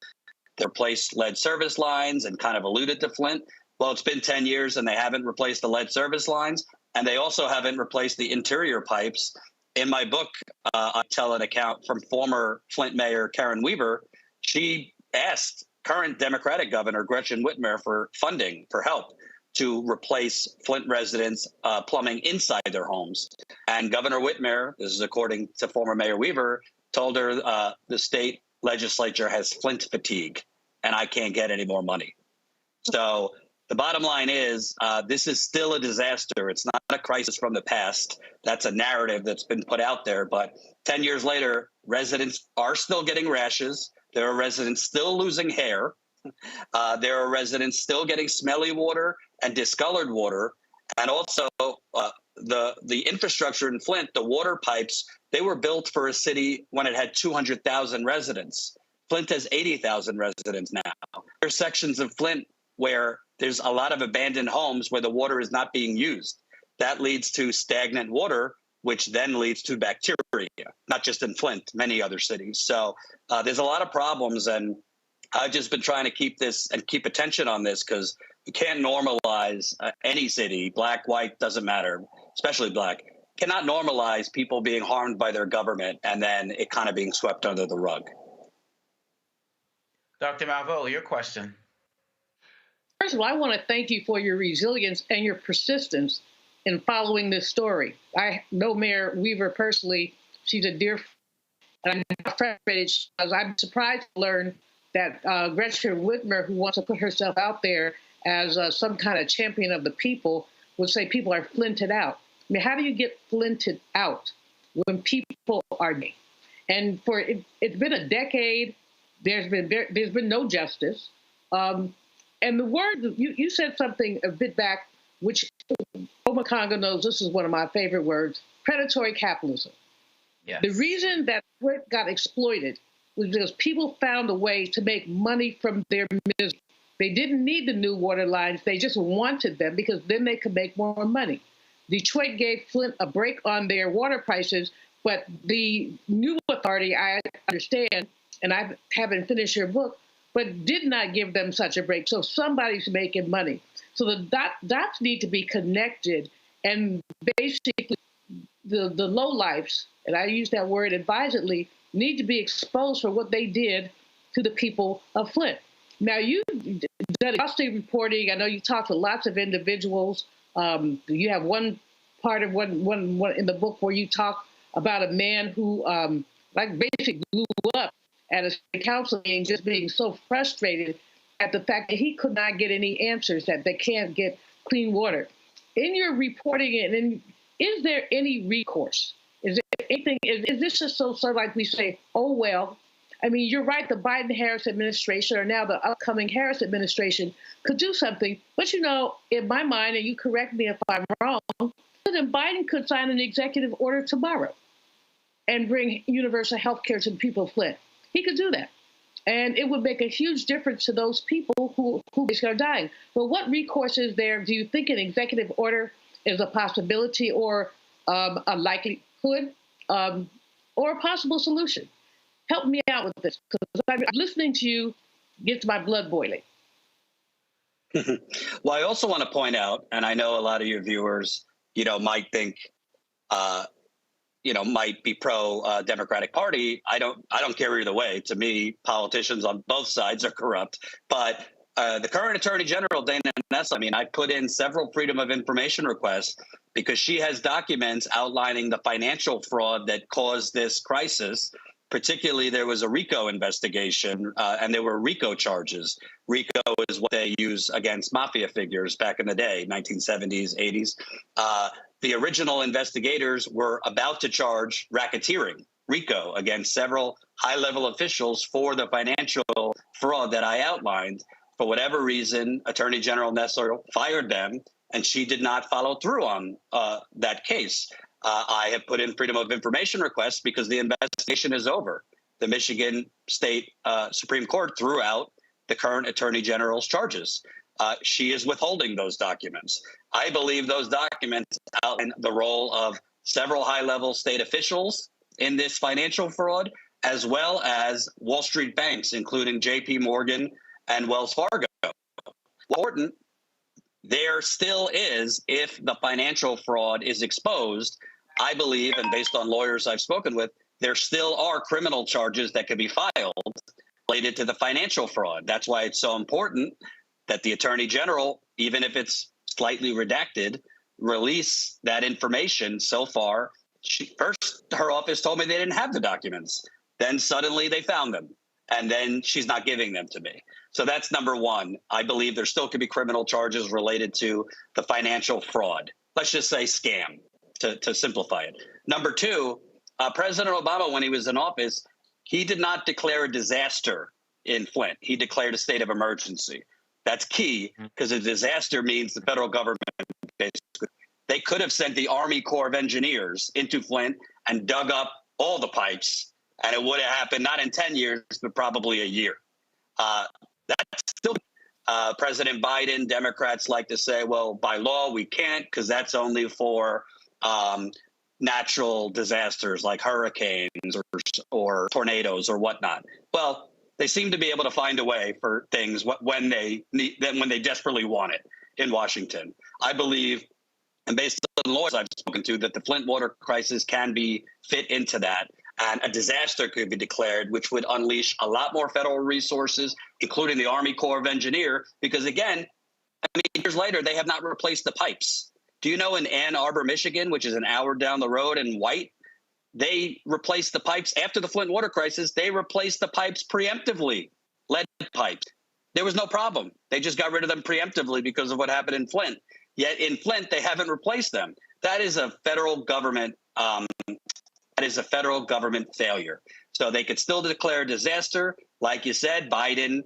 S24: They replaced lead service lines and kind of alluded to Flint. Well, it's been 10 years and they haven't replaced the lead service lines. And they also haven't replaced the interior pipes. In my book, I tell an account from former Flint Mayor Karen Weaver. She asked current Democratic Governor Gretchen Whitmer for funding, for help to replace Flint residents' plumbing inside their homes. And Governor Whitmer, this is according to former Mayor Weaver, told her the state legislature has Flint fatigue and I can't get any more money. So the bottom line is this is still a disaster. It's not a crisis from the past. That's a narrative that's been put out there. But 10 years later, residents are still getting rashes. There are residents still losing hair. There are residents still getting smelly water and discolored water. And also the infrastructure in Flint, the water pipes, they were built for a city when it had 200,000 residents. Flint has 80,000 residents now. There's sections of Flint where there's a lot of abandoned homes where the water is not being used. That leads to stagnant water, which then leads to bacteria, not just in Flint, many other cities. So there's a lot of problems, and I've just been trying to keep this and keep attention on this because you can't normalize any city, black, white, doesn't matter, especially black, cannot normalize people being harmed by their government and then it kind of being swept under the rug.
S12: Dr. Malveaux, your question.
S5: First of all, I want to thank you for your resilience and your persistence in following this story. I know Mayor Weaver personally. She's a dear friend. I'm frustrated because I'm surprised to learn that Gretchen Whitmer, who wants to put herself out there as some kind of champion of the people, would say people are flinted out. I mean, how do you get flinted out when people are gay? And for it's been a decade. There's been no justice. And the word, you said something a bit back, which Omakonga knows this is one of my favorite words, predatory capitalism.
S12: Yes.
S5: The reason that Flint got exploited was because people found a way to make money from their misery. They didn't need the new water lines. They just wanted them because then they could make more money. Detroit gave Flint a break on their water prices, but the new authority, I understand, and I haven't finished your book, but did not give them such a break. So somebody's making money. So the dots need to be connected, and basically the lowlifes, and I use that word advisedly, need to be exposed for what they did to the people of Flint. Now, you've done exhaustive reporting. I know you talked to lots of individuals. You have one part of one in the book where you talk about a man who basically blew up at a city council meeting, just being so frustrated at the fact that he could not get any answers, that they can't get clean water. In your reporting, is there any recourse? Is there anything? Is this just so like we say, oh, well? I mean, you're right, the Biden-Harris administration, or now the upcoming Harris administration, could do something. But, in my mind, and you correct me if I'm wrong, President Biden could sign an executive order tomorrow and bring universal health care to the people of Flint. He could do that. And it would make a huge difference to those people who are dying. But what recourse is there? Do you think an executive order is a possibility or a likelihood or a possible solution? Help me out with this, because I'm listening to you gets my blood boiling.
S24: Well, I also want to point out, and I know a lot of your viewers, might think, might be pro Democratic Party. I don't care either way. To me, politicians on both sides are corrupt. But the current Attorney General, Dana Nessel, I put in several Freedom of Information requests because she has documents outlining the financial fraud that caused this crisis. Particularly, there was a RICO investigation, and there were RICO charges. RICO is what they use against mafia figures back in the day, 1970s, 80s. The original investigators were about to charge racketeering, RICO, against several high-level officials for the financial fraud that I outlined. For whatever reason, Attorney General Nessel fired them, and she did not follow through on that case. I have put in Freedom of Information requests because the investigation is over. The Michigan State Supreme Court threw out the current Attorney General's charges. She is withholding those documents. I believe those documents outline the role of several high-level state officials in this financial fraud, as well as Wall Street banks, including J.P. Morgan and Wells Fargo. Important, there still is, if the financial fraud is exposed, I believe, and based on lawyers I've spoken with, there still are criminal charges that could be filed related to the financial fraud. That's why it's so important that the Attorney General, even if it's slightly redacted, release that information. So far, first, her office told me they didn't have the documents. Then suddenly they found them. And then she's not giving them to me. So that's number one. I believe there still could be criminal charges related to the financial fraud. Let's just say scam, to simplify it. Number two, President Obama, when he was in office, he did not declare a disaster in Flint. He declared a state of emergency. That's key, because a disaster means the federal government, basically, they could have sent the Army Corps of Engineers into Flint and dug up all the pipes And it would have happened not in 10 years, but probably a year. That's still President Biden. Democrats like to say, well, by law, we can't because that's only for natural disasters like hurricanes or tornadoes or whatnot. Well, they seem to be able to find a way for things when they desperately want it in Washington. I believe, and based on lawyers I've spoken to, that the Flint water crisis can be fit into that. And a disaster could be declared, which would unleash a lot more federal resources, including the Army Corps of Engineers, because, again, years later, they have not replaced the pipes. Do you know in Ann Arbor, Michigan, which is an hour down the road in White, they replaced the pipes after the Flint water crisis. They replaced the pipes preemptively, lead pipes. There was no problem. They just got rid of them preemptively because of what happened in Flint. Yet in Flint, they haven't replaced them. That is a federal government failure. So they could still declare a disaster. Like you said, Biden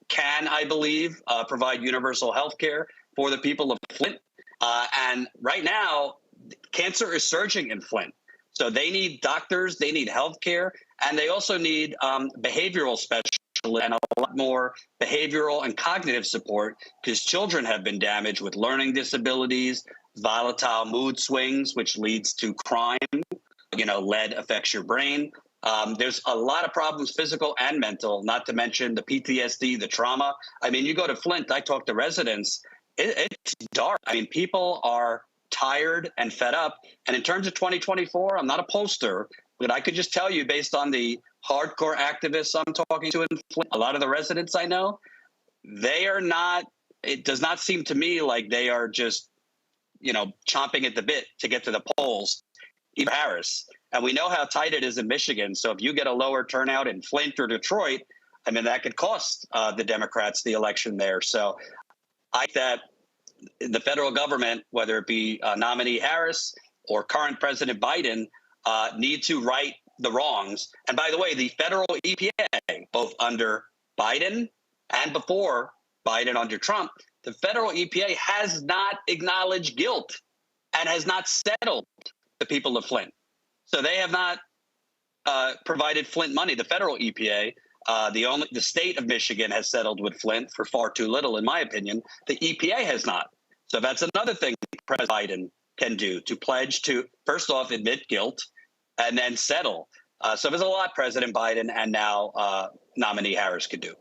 S24: can, I believe, provide universal health care for the people of Flint. And right now, cancer is surging in Flint. So they need doctors, they need health care, and they also need behavioral specialists and a lot more behavioral and cognitive support because children have been damaged with learning disabilities, volatile mood swings, which leads to crime. Lead affects your brain. There's a lot of problems, physical and mental, not to mention the PTSD, the trauma. You go to Flint, I talk to residents, it's dark. People are tired and fed up. And in terms of 2024, I'm not a pollster, but I could just tell you based on the hardcore activists I'm talking to in Flint, a lot of the residents I know, they are not, it does not seem to me like they are just, chomping at the bit to get to the polls. Even Harris. And we know how tight it is in Michigan. So if you get a lower turnout in Flint or Detroit, that could cost the Democrats the election there. So I think that the federal government, whether it be nominee Harris or current President Biden, need to right the wrongs. And by the way, the federal EPA, both under Biden and before Biden under Trump, the federal EPA has not acknowledged guilt and has not settled the people of Flint. So they have not provided Flint money. The federal EPA, the state of Michigan has settled with Flint for far too little, in my opinion. The EPA has not. So that's another thing President Biden can do, to pledge to, first off, admit guilt and then settle. So there's a lot President Biden and now nominee Harris could do.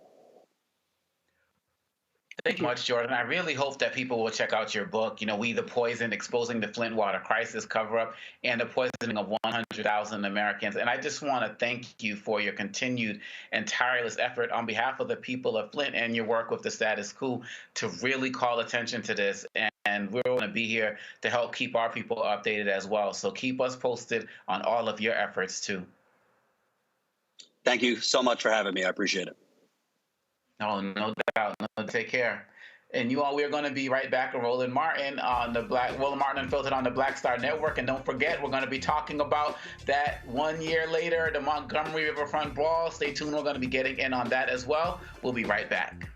S12: Thank you much, Jordan. I really hope that people will check out your book, We the Poison, Exposing the Flint Water Crisis Cover-Up and the Poisoning of 100,000 Americans. And I just want to thank you for your continued and tireless effort on behalf of the people of Flint and your work with the status quo to really call attention to this. And we're going to be here to help keep our people updated as well. So keep us posted on all of your efforts, too.
S24: Thank you so much for having me. I appreciate it.
S12: Oh, no doubt. No, take care. And you all, we're going to be right back with Roland Martin on the Roland Martin Unfiltered on the Black Star Network. And don't forget, we're going to be talking about that 1 year later, the Montgomery Riverfront Brawl. Stay tuned. We're going to be getting in on that as well. We'll be right back.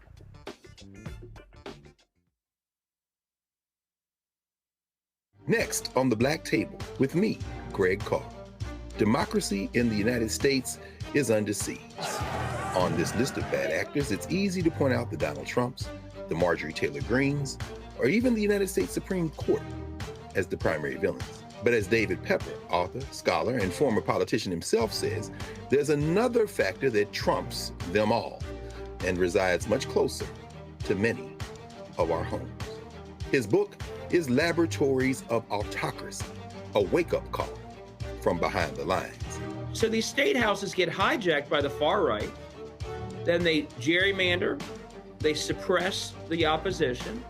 S3: Next on the Black Table with me, Greg Carr. Democracy in the United States is under siege. On this list of bad actors, it's easy to point out the Donald Trumps, the Marjorie Taylor Greenes, or even the United States Supreme Court as the primary villains. But as David Pepper, author, scholar, and former politician himself says, there's another factor that trumps them all and resides much closer to many of our homes. His book is Laboratories of Autocracy, a wake-up call from behind the lines.
S4: So these state houses get hijacked by the far right, then they gerrymander, they suppress the opposition,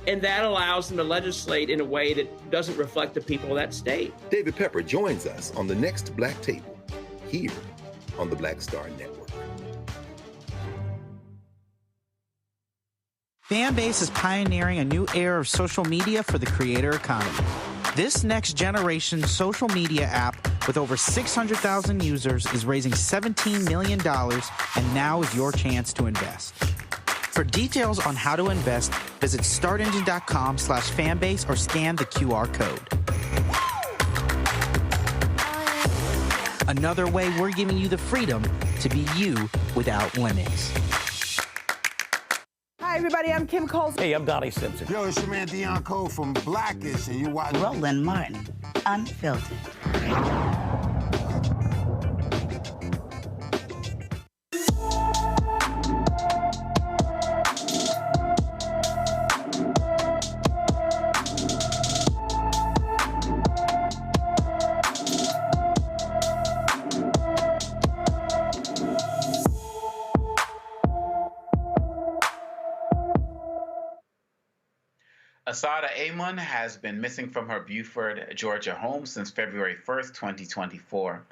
S4: and that allows them to legislate in a way that doesn't reflect the people of that state.
S3: David Pepper joins us on the next Black Table, here on the Black Star Network.
S7: Fanbase is pioneering a new era of social media for the creator economy. This next generation social media app with over 600,000 users is raising $17 million, and now is your chance to invest. For details on how to invest, visit startengine.com/fanbase or scan the QR code. Another way we're giving you the freedom to be you without limits.
S6: Hi, everybody. I'm Kim Coles.
S9: Hey, I'm Donnie Simpson.
S11: Yo, it's your man Dion Cole from Blackish, and you watch
S13: Roland Martin, Unfiltered.
S12: Asada Amon has been missing from her Beaufort, Georgia home since February 1st, 2024.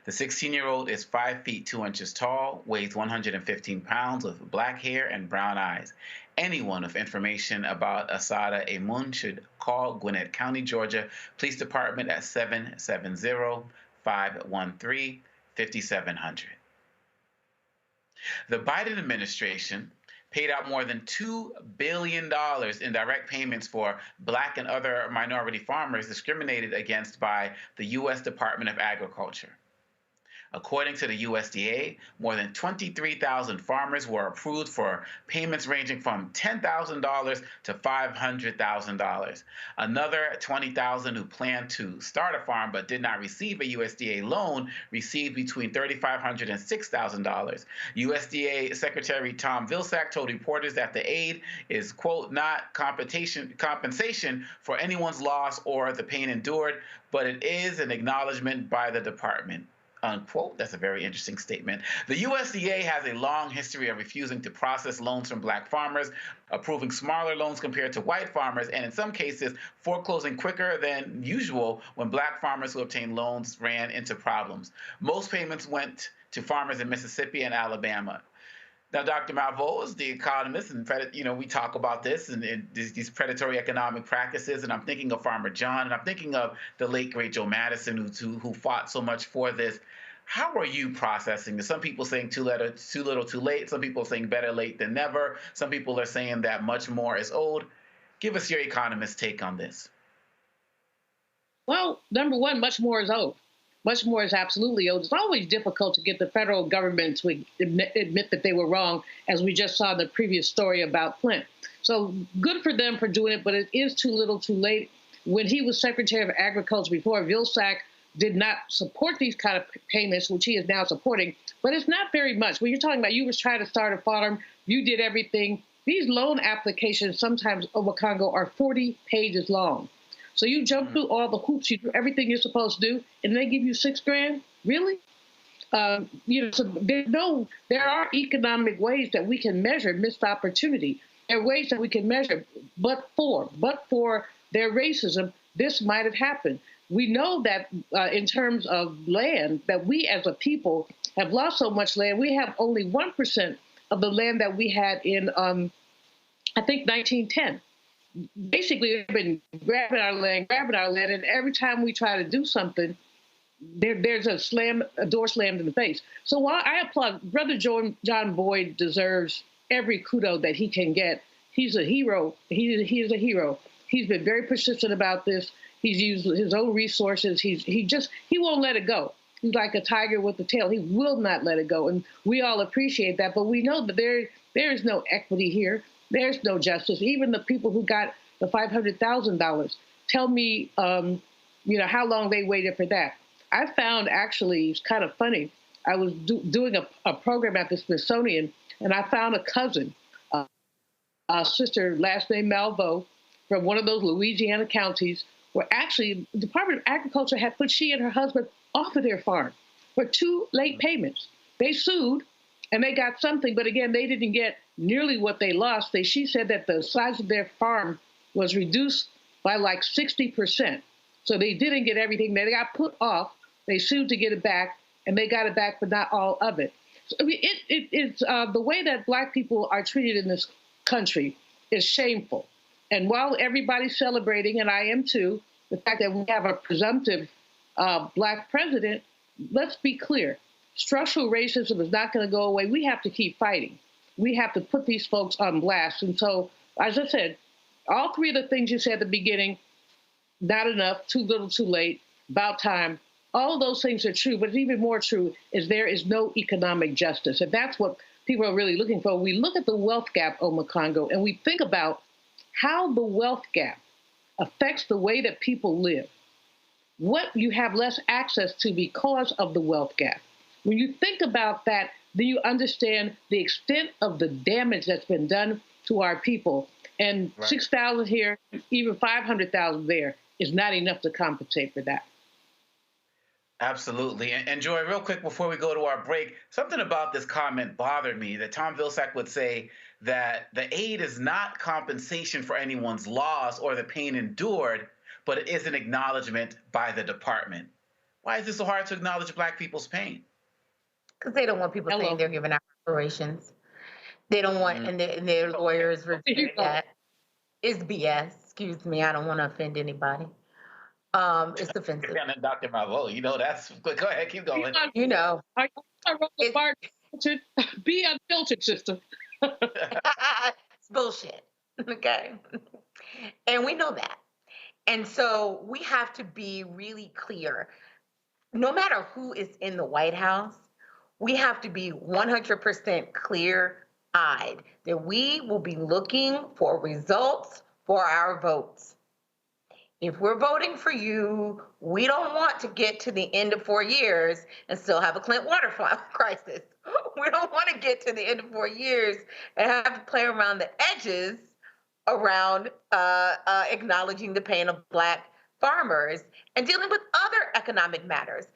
S12: The 16-year-old is 5 feet 2 inches tall, weighs 115 pounds, with black hair and brown eyes. Anyone with information about Asada Amon should call Gwinnett County, Georgia Police Department at 770-513-5700. The Biden administration paid out more than $2 billion in direct payments for Black and other minority farmers discriminated against by the U.S. Department of Agriculture. According to the USDA, more than 23,000 farmers were approved for payments ranging from $10,000 to $500,000. Another 20,000 who planned to start a farm but did not receive a USDA loan received between $3,500 and $6,000. USDA Secretary Tom Vilsack told reporters that the aid is, quote, not compensation for anyone's loss or the pain endured, but it is an acknowledgement by the department. Unquote. That's a very interesting statement. The USDA has a long history of refusing to process loans from Black farmers, approving smaller loans compared to white farmers, and in some cases, foreclosing quicker than usual when Black farmers who obtained loans ran into problems. Most payments went to farmers in Mississippi and Alabama. Now, Dr. Malveaux is the economist, and we talk about this and these predatory economic practices, and I'm thinking of Farmer John, and I'm thinking of the late, great Joe Madison, who fought so much for this. How are you processing this? Some people saying too little, too late. Some people saying better late than never. Some people are saying that much more is owed. Give us your economist take on this.
S5: Well, number one, much more is owed. Much more is absolutely owed. It's always difficult to get the federal government to admit that they were wrong, as we just saw in the previous story about Flint. So good for them for doing it, but it is too little too late. When he was Secretary of Agriculture before, Vilsack did not support these kind of payments, which he is now supporting, but it's not very much. When you're talking about you was trying to start a farm, you did everything. These loan applications sometimes over Congo are 40 pages long. So you jump through all the hoops, you do everything you're supposed to do, and they give you $6,000? Really? So there are economic ways that we can measure missed opportunity. There are ways that we can measure, but for their racism, this might have happened. We know that in terms of land, that we as a people have lost so much land. We have only 1% of the land that we had in, I think, 1910. Basically, they've been grabbing our land, and every time we try to do something, there's a door slammed in the face. So while I applaud, Brother John Boyd deserves every kudo that he can get. He's a hero. He is a hero. He's been very persistent about this. He's used his own resources. He won't let it go. He's like a tiger with a tail. He will not let it go. And we all appreciate that. But we know that there is no equity here. There's no justice. Even the people who got the $500,000, tell me, how long they waited for that. I found, actually, it's kind of funny. I was doing a program at the Smithsonian, and I found a cousin, a sister, last name Malveaux, from one of those Louisiana counties, where actually the Department of Agriculture had put she and her husband off of their farm for 2 late payments. They sued, and they got something, but again, they didn't get nearly what they lost. She said that the size of their farm was reduced by like 60%. So they didn't get everything. They got put off. They sued to get it back, and they got it back, but not all of it. So, I mean, it's the way that Black people are treated in this country is shameful. And while everybody's celebrating, and I am too, the fact that we have a presumptive Black president, let's be clear. Structural racism is not going to go away. We have to keep fighting. We have to put these folks on blast. And so, as I said, all 3 of the things you said at the beginning, not enough, too little, too late, about time. All of those things are true, but even more true is there is no economic justice. And that's what people are really looking for. We look at the wealth gap, Omekongo, and we think about how the wealth gap affects the way that people live, what you have less access to because of the wealth gap. When you think about that, then you understand the extent of the damage that's been done to our people. And 6,000 here, even 500,000 there is not enough to compensate for that.
S12: Absolutely. And Joy, real quick before we go to our break, something about this comment bothered me, that Tom Vilsack would say that the aid is not compensation for anyone's loss or the pain endured, but it is an acknowledgement by the department. Why is it so hard to acknowledge Black people's pain?
S8: Because they don't want people saying they're giving out reparations. They don't want, and their lawyers review that. It's BS. Excuse me, I don't want to offend anybody. It's offensive.
S12: Dr. Malvo, you know, that's, go ahead, keep going.
S8: You know.
S5: I wrote the part, be unfiltered, sister.
S8: It's bullshit, okay? And we know that. And so we have to be really clear. No matter who is in the White House, we have to be 100% clear-eyed that we will be looking for results for our votes. If we're voting for you, we don't want to get to the end of 4 years and still have a Flint water crisis. We don't want to get to the end of 4 years and have to play around the edges around acknowledging the pain of Black farmers and dealing with other economic matters.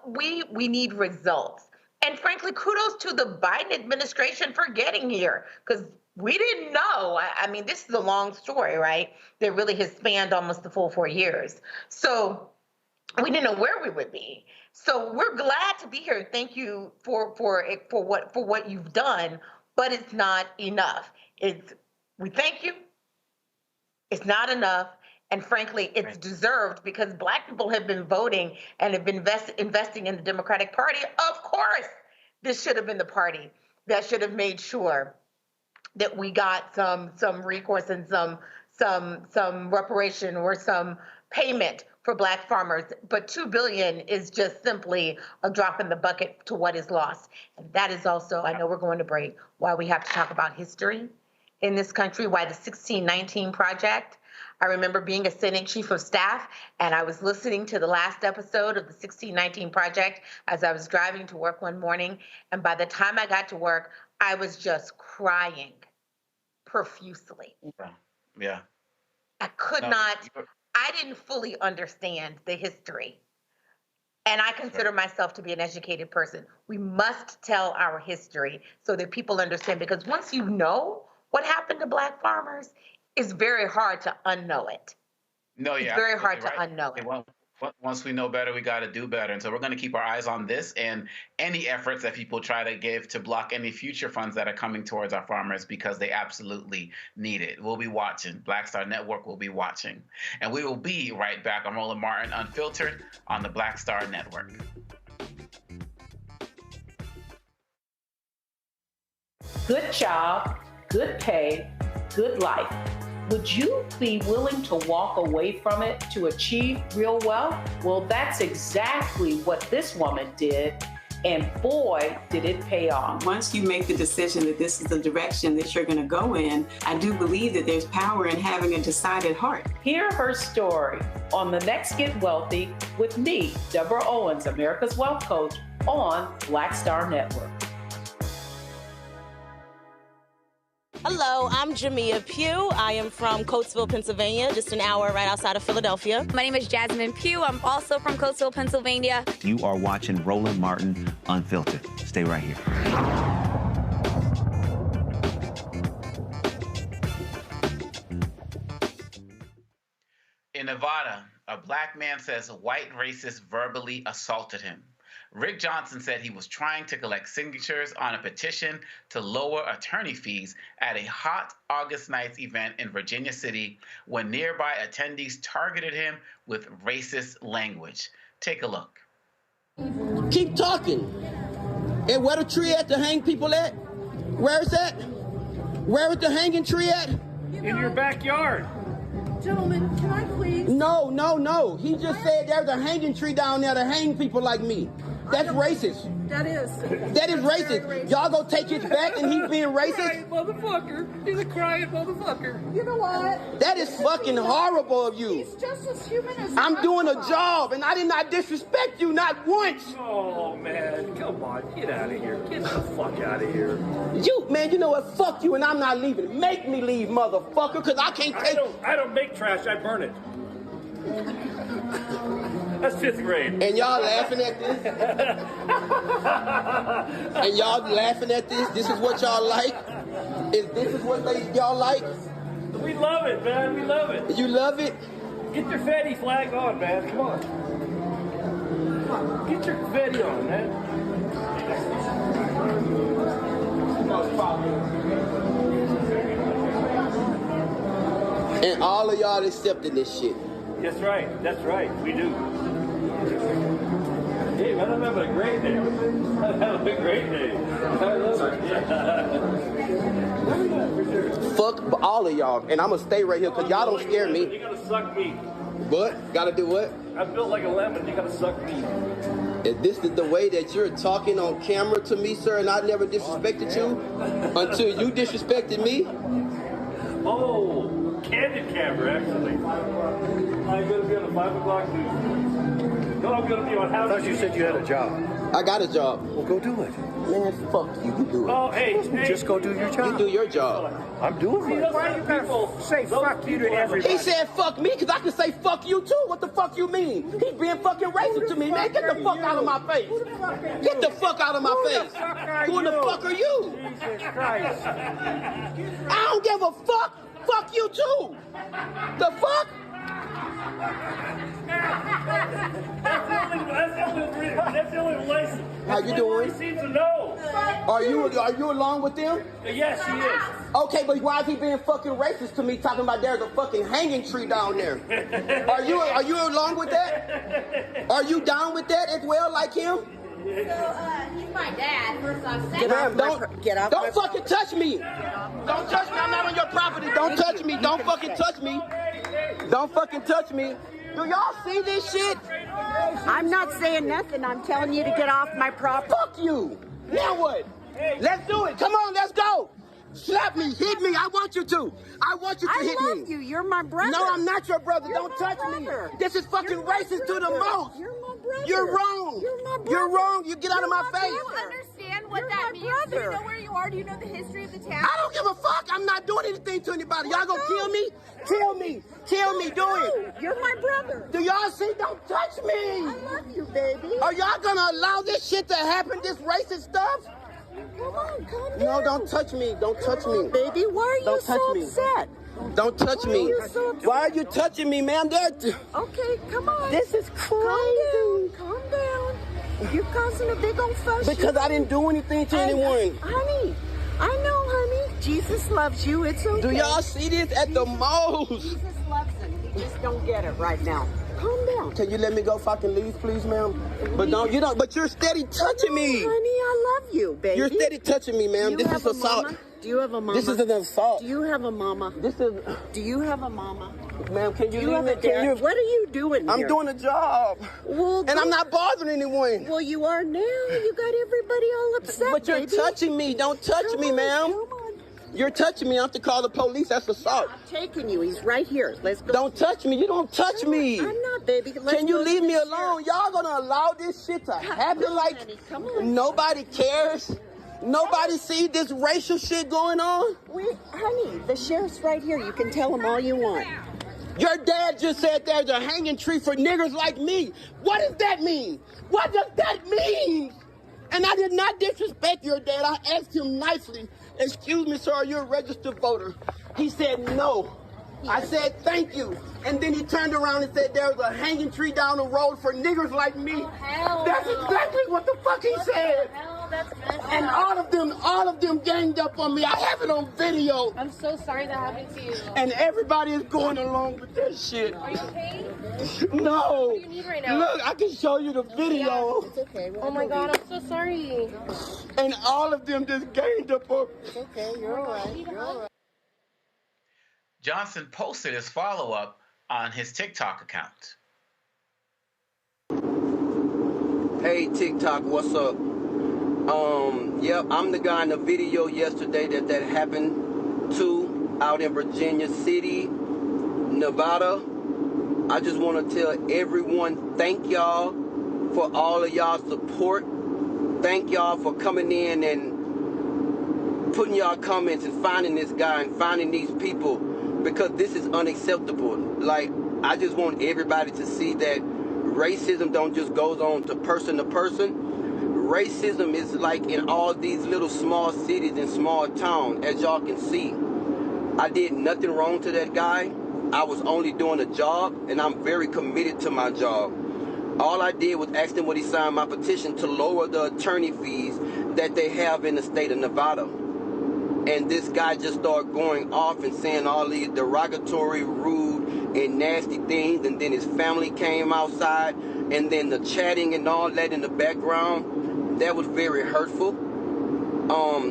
S8: We need results. And frankly, kudos to the Biden administration for getting here, because we didn't know. I mean, this is a long story, right? That really has spanned almost the full 4 years. So we didn't know where we would be. So we're glad to be here. Thank you for what you've done, but it's not enough. We thank you. It's not enough. And frankly, it's deserved because Black people have been voting and have been investing in the Democratic Party. Of course, this should have been the party that should have made sure that we got some recourse and some reparation or some payment for Black farmers. But $2 billion is just simply a drop in the bucket to what is lost. And that is also, I know we're going to break, why we have to talk about history in this country, why the 1619 Project. I remember being a Senate Chief of Staff, and I was listening to the last episode of the 1619 Project as I was driving to work one morning. And by the time I got to work, I was just crying profusely.
S12: Yeah.
S8: I didn't fully understand the history. And I consider myself to be an educated person. We must tell our history so that people understand, because once you know what happened to Black farmers, it's very hard to unknow it.
S12: No, yeah.
S8: It's very hard to unknow it.
S12: Once we know better, we got to do better. And so we're going to keep our eyes on this and any efforts that people try to give to block any future funds that are coming towards our farmers, because they absolutely need it. We'll be watching. Black Star Network will be watching. And we will be right back. I'm Roland Martin, Unfiltered, on the Black Star Network.
S2: Good job, good pay, good life. Would you be willing to walk away from it to achieve real wealth? Well, that's exactly what this woman did. And boy, did it pay off.
S9: Once you make the decision that this is the direction that you're going to go in, I do believe that there's power in having a decided heart.
S2: Hear her story on The Next Get Wealthy with me, Deborah Owens, America's Wealth Coach, on Black Star Network.
S10: Hello, I'm Jamia Pugh. I am from Coatesville, Pennsylvania, just an hour right outside of Philadelphia.
S14: My name is Jasmine Pugh. I'm also from Coatesville, Pennsylvania.
S23: You are watching Roland Martin Unfiltered. Stay right here.
S12: In Nevada, a Black man says a white racist verbally assaulted him. Rick Johnson said he was trying to collect signatures on a petition to lower attorney fees at a hot August night event in Virginia City when nearby attendees targeted him with racist language. Take a look.
S25: Keep talking. And where the tree at to hang people at? Where is that? Where is the hanging tree at?
S26: In your backyard.
S15: Gentlemen, can I please?
S25: No, no, no. He just said there's a hanging tree down there to hang people like me. That's racist.
S15: That is.
S25: That is racist. Y'all go take his back and he's being racist?
S15: Crying motherfucker. He's a crying motherfucker. You know what?
S25: That is fucking horrible of you.
S15: He's just as human as
S25: I'm doing a job and I did not disrespect you, not once.
S16: Oh, man. Come on. Get out of here. Get the fuck out of here.
S25: You, man, you know what? Fuck you and I'm not leaving. Make me leave, motherfucker, because I can't take...
S16: I don't make trash. I burn it. That's 5th grade.
S25: And y'all laughing at this? And y'all laughing at this? This is what y'all like? This is what y'all like?
S16: We love it, man. We love it.
S25: You love it?
S16: Get your fatty flag on, man. Come on. Get your fatty on, man.
S25: And all of y'all accepting this shit.
S16: That's right. That's right. We do. Hey, man, I'm having a great day. I'm having a great day. I love it.
S25: Fuck all of y'all. And I'm going to stay right here because y'all don't scare me.
S16: You got to suck me.
S25: What? Got to do what?
S16: I'm built like a lemon. You got to suck me.
S25: If this is the way that you're talking on camera to me, sir, and I never disrespected you until you disrespected me.
S16: Oh, candid camera, actually. I'm going to be on the 5 o'clock news. No, I'm going to be on How. I thought you said you had a job.
S25: I got a job.
S16: Well, go do it.
S25: Man, fuck you. You do it.
S16: Oh, hey. Just go do your job.
S25: You do your job.
S16: I'm doing mine. Why you gotta say fuck you to everybody?
S25: He said fuck me because I can say fuck you too. What the fuck you mean? He's being fucking racist to me, man. Get the fuck out of my face. Get the fuck out of my face. Who the fuck are you?
S16: Jesus Christ.
S25: I don't give a fuck. Fuck you too. The fuck?
S16: That's the only relation.
S25: How you doing?
S16: He seems to know.
S25: Are you along with them?
S16: Yes, he is.
S25: Okay, but why is he being fucking racist to me, talking about there's a fucking hanging tree down there? Are you along with that? Are you down with that as well, like him?
S14: So, he's my dad, first off.
S25: Don't fucking touch me. Don't touch me. I'm not on your property. Don't touch me. Don't fucking touch me. Don't fucking touch me. Do y'all see this shit?
S17: I'm not saying nothing. I'm telling you to get off my property.
S25: Fuck you. Now what? Let's do it. Come on, let's go. Slap me, hit me. I want you to. I want you to hit me.
S17: I love you. You're my brother.
S25: No, I'm not your brother. Don't touch me. This is fucking racist to the most.
S17: You're my brother.
S25: You're wrong.
S17: You're my brother.
S25: You're wrong. You get out of my face.
S14: Do you understand what that means? Do you know where you are? Do you know the history of the town?
S25: I don't give a fuck. I'm not doing anything to anybody. Y'all gonna kill me? Kill me. Kill me. Do it.
S17: You're my brother.
S25: Do y'all see? Don't touch me.
S17: I love you, baby.
S25: Are y'all gonna allow this shit to happen? This racist stuff?
S17: Come on, come down.
S25: No, don't touch me. Don't touch me.
S17: Baby, why are you so upset?
S25: Don't touch me. Why are you touching me, man?
S17: Okay, come on.
S25: This is crazy.
S17: Calm down. You're causing a big old fuss.
S25: Because I didn't do anything to anyone.
S17: Honey, I know, honey. Jesus loves you. It's okay.
S25: Do y'all see this at the most?
S17: Jesus loves him. He just don't get it right now. Calm down.
S25: Can you let me go if I can leave, please, ma'am? But but you're steady touching me.
S17: Honey, I love you, baby.
S25: You're steady touching me, ma'am. This is assault.
S17: Do you have a mama?
S25: This is an assault.
S17: Do you have a mama? Do you have a mama?
S25: Ma'am, can you leave me?
S17: What are you doing here?
S25: I'm doing a job.
S17: Well,
S25: and I'm not bothering anyone.
S17: Well, you are now. You got everybody all upset,
S25: But you're touching me. Don't touch me, ma'am.
S17: Come on.
S25: You're touching me. I have to call the police. That's assault.
S17: I'm taking you. He's right here. Let's go.
S25: Don't touch me. You don't touch me.
S17: I'm not, baby.
S25: Can you leave me alone? Y'all gonna allow this shit to happen like nobody cares? Nobody see this racial shit going on?
S17: Honey, the sheriff's right here. You can tell him all you want.
S25: Your dad just said there's a hanging tree for niggers like me. What does that mean? What does that mean? And I did not disrespect your dad. I asked him nicely, excuse me, sir, are you a registered voter? He said no. I said thank you. And then he turned around and said there's a hanging tree down the road for niggers like me. That's exactly what the fuck he said. And all of them ganged up on me. I have it on video.
S14: I'm so sorry that happened to you.
S25: And everybody is going along with that shit.
S14: Are you okay?
S25: No.
S14: What do you need right now?
S25: Look, I can show you the video.
S17: It's okay.
S14: Oh my God, I'm so sorry.
S25: And all of them just ganged up on me.
S17: It's okay. You're all right. You're all right.
S12: Johnson posted his follow-up on his TikTok account.
S1: Hey TikTok, what's up? Yep, I'm the guy in the video yesterday that happened to out in Virginia City, Nevada. I just want to tell everyone, thank y'all for all of y'all support. Thank y'all for coming in and putting y'all comments and finding this guy and finding these people, because this is unacceptable. Like, I just want everybody to see that racism don't just goes on to person. Racism is like in all these little small cities and small towns, as y'all can see. I did nothing wrong to that guy. I was only doing a job, and I'm very committed to my job. All I did was ask him would he sign my petition to lower the attorney fees that they have in the state of Nevada. And this guy just started going off and saying all these derogatory, rude, and nasty things, and then his family came outside, and then the chatting and all that in the background, that was very hurtful.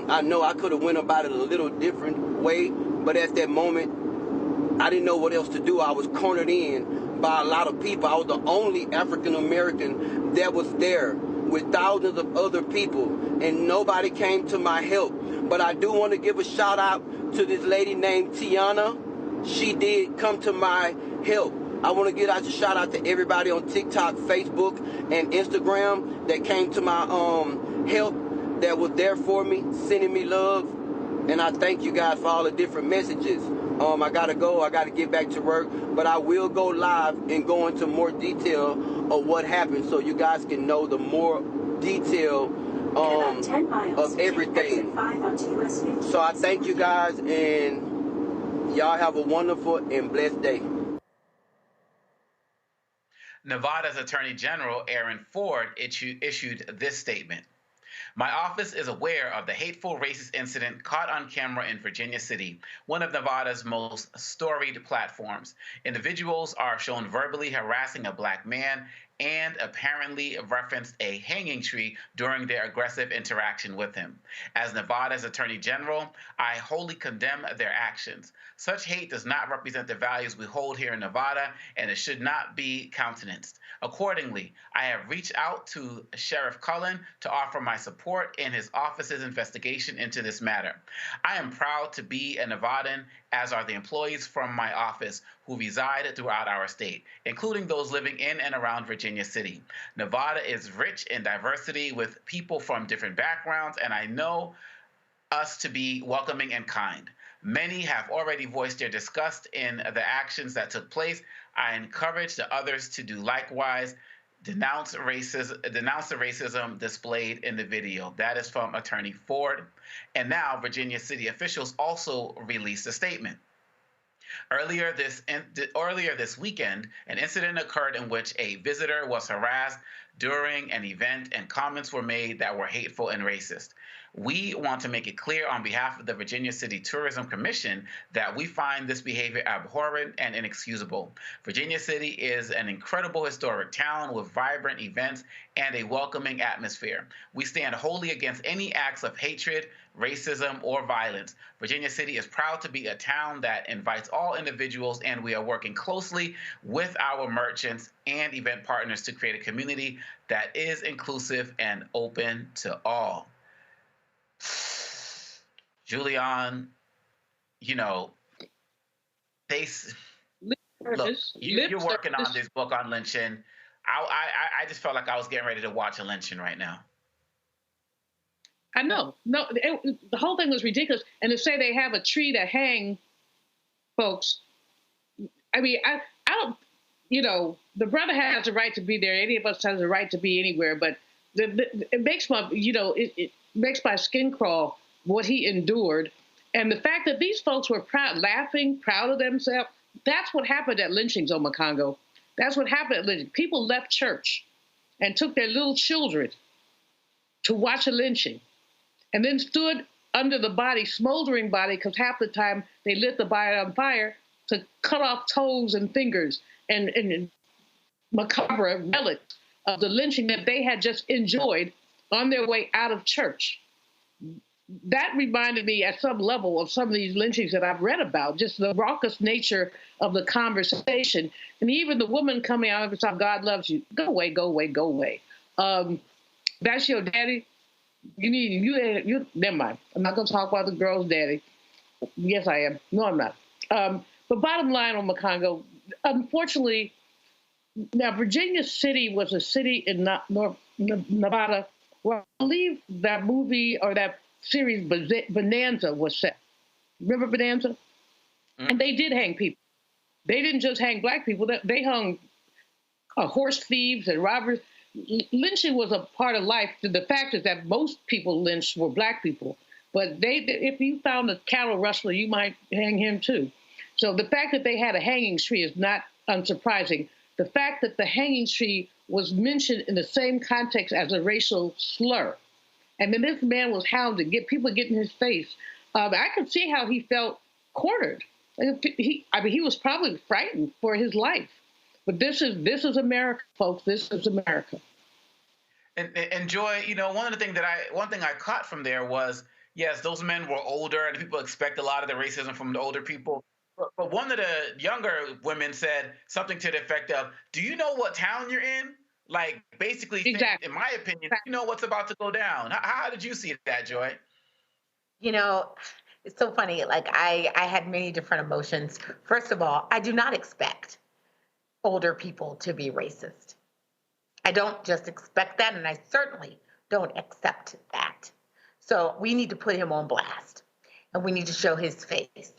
S1: I know I could have went about it a little different way, but at that moment, I didn't know what else to do. I was cornered in by a lot of people. I was the only African American that was there with thousands of other people, and nobody came to my help. But I do want to give a shout out to this lady named Tiana. She did come to my help. I want to give a shout out to everybody on TikTok, Facebook, and Instagram that came to my help, that was there for me, sending me love. And I thank you guys for all the different messages. I gotta go, I gotta get back to work, but I will go live and go into more detail of what happened, so you guys can know the more detail of everything. So I thank you guys, and y'all have a wonderful and blessed day.
S12: Nevada's Attorney General Aaron Ford issued this statement. My office is aware of the hateful racist incident caught on camera in Virginia City, one of Nevada's most storied platforms. Individuals are shown verbally harassing a black man and apparently referenced a hanging tree during their aggressive interaction with him. As Nevada's Attorney General, I wholly condemn their actions. Such hate does not represent the values we hold here in Nevada, and it should not be countenanced. Accordingly, I have reached out to Sheriff Cullen to offer my support in his office's investigation into this matter. I am proud to be a Nevadan, as are the employees from my office who reside throughout our state, including those living in and around Virginia City. Nevada is rich in diversity with people from different backgrounds, and I know us to be welcoming and kind. Many have already voiced their disgust in the actions that took place. I encourage the others to do likewise. Denounce the racism displayed in the video. That is from Attorney Ford. And now Virginia City officials also released a statement. Earlier this weekend, an incident occurred in which a visitor was harassed during an event, and comments were made that were hateful and racist. We want to make it clear on behalf of the Virginia City Tourism Commission that we find this behavior abhorrent and inexcusable. Virginia City is an incredible historic town with vibrant events and a welcoming atmosphere. We stand wholly against any acts of hatred, racism, or violence. Virginia City is proud to be a town that invites all individuals, and we are working closely with our merchants and event partners to create a community that is inclusive and open to all. Julian, you know, you're working on this book on lynching. I just felt like I was getting ready to watch a lynching right now.
S5: I know. No, the whole thing was ridiculous. And to say they have a tree to hang folks, I mean, I don't, you know, the brother has a right to be there. Any of us has a right to be anywhere. But it makes my, you know, it makes my skin crawl what he endured. And the fact that these folks were proud, laughing, proud of themselves, that's what happened at lynchings, Omakongo. That's what happened at lynching. People left church and took their little children to watch a lynching, and then stood under the body, smoldering body, because half the time they lit the body on fire, to cut off toes and fingers and macabre relics of the lynching that they had just enjoyed on their way out of church. that reminded me at some level of some of these lynchings that I've read about, just the raucous nature of the conversation. And even the woman coming out and saying, God loves you. Go away, go away, go away. That's your daddy. You never mind. I'm not going to talk about the girl's daddy. Yes, I am. No, I'm not. But bottom line on Mokongo, unfortunately, now Virginia City was a city in Nevada where I believe that movie or that series Bonanza was set. Remember Bonanza? Mm-hmm. And they did hang people. They didn't just hang black people. They hung horse thieves and robbers. Lynching was a part of life. The fact is that most people lynched were black people. But if you found a cattle rustler, you might hang him too. So the fact that they had a hanging tree is not unsurprising. The fact that the hanging tree was mentioned in the same context as a racial slur. And then this man was hounded, people get in his face. I could see how he felt cornered. He was probably frightened for his life. But this is America, folks. This is America.
S12: And Joy, one thing I caught from there was, yes, those men were older, and people expect a lot of the racism from the older people. But one of the younger women said something to the effect of, "Do you know what town you're in?" Like, basically,
S5: exactly.
S12: In my opinion, you know what's about to go down. How did you see that, Joy?
S8: It's so funny. Like, I had many different emotions. First of all, I do not expect older people to be racist. I don't just expect that, and I certainly don't accept that. So we need to put him on blast, and we need to show his face.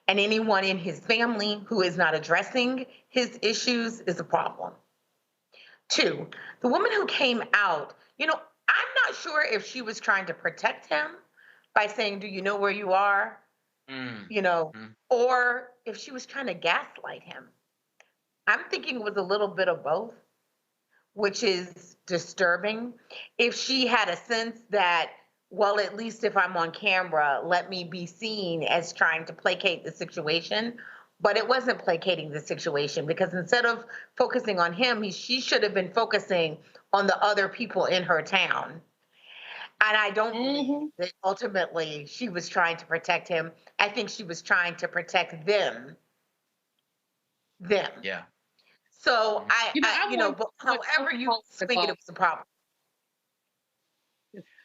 S8: And anyone in his family who is not addressing his issues is a problem. 2, the woman who came out, I'm not sure if she was trying to protect him by saying, "Do you know where you are?" Or if she was trying to gaslight him. I'm thinking it was a little bit of both, which is disturbing. If she had a sense that, well, at least if I'm on camera, let me be seen as trying to placate the situation. But it wasn't placating the situation, because instead of focusing on him, she should have been focusing on the other people in her town. And I don't believe that ultimately she was trying to protect him. I think she was trying to protect them. Yeah. So but however you swing it, it was a problem.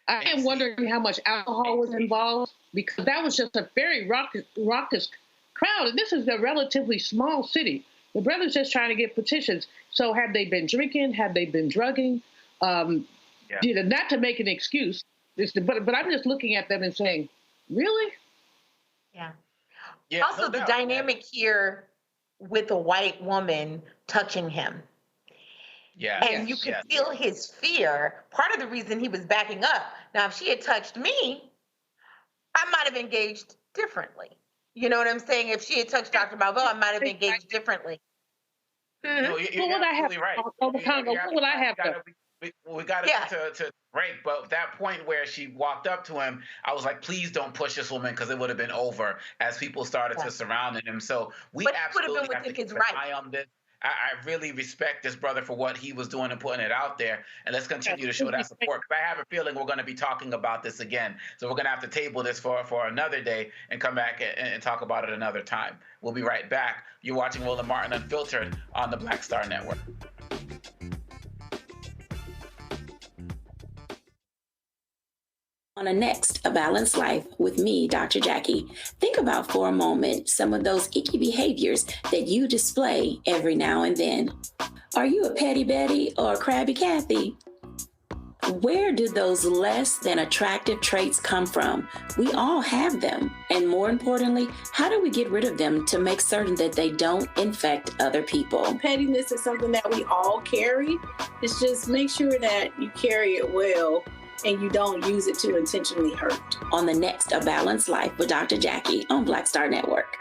S5: I am wondering how much alcohol was involved, because that was just a very raucous crowd. And this is a relatively small city. The brother's just trying to get petitions. So have they been drinking? Have they been drugging? Not to make an excuse, but I'm just looking at them and saying, really?
S8: Yeah. Also, the dynamic here with a white woman touching him. Yeah. And you could feel his fear. Part of the reason he was backing up. Now, if she had touched me, I might have engaged differently. You know what I'm saying? If she had touched Dr. Malveaux, I might have engaged differently.
S12: No, you're absolutely right.
S5: What would I have done?
S12: We got to break, but that point where she walked up to him, I was like, please don't push this woman, because it would have been over as people started to surround him. So we absolutely have to keep an eye on this. I really respect this brother for what he was doing and putting it out there. And let's continue to show that support. But I have a feeling we're going to be talking about this again. So we're going to have to table this for another day and come back and talk about it another time. We'll be right back. You're watching Roland Martin Unfiltered on the Black Star Network.
S18: On the next A Balanced Life with me, Dr. Jackie, think about for a moment some of those icky behaviors that you display every now and then. Are you a petty Betty or a crabby Kathy? Where do those less than attractive traits come from? We all have them. And more importantly, how do we get rid of them to make certain that they don't infect other people?
S19: Pettiness is something that we all carry. It's just make sure that you carry it well and you don't use it to intentionally hurt.
S18: On the next A Balanced Life with Dr. Jackie on Black Star Network.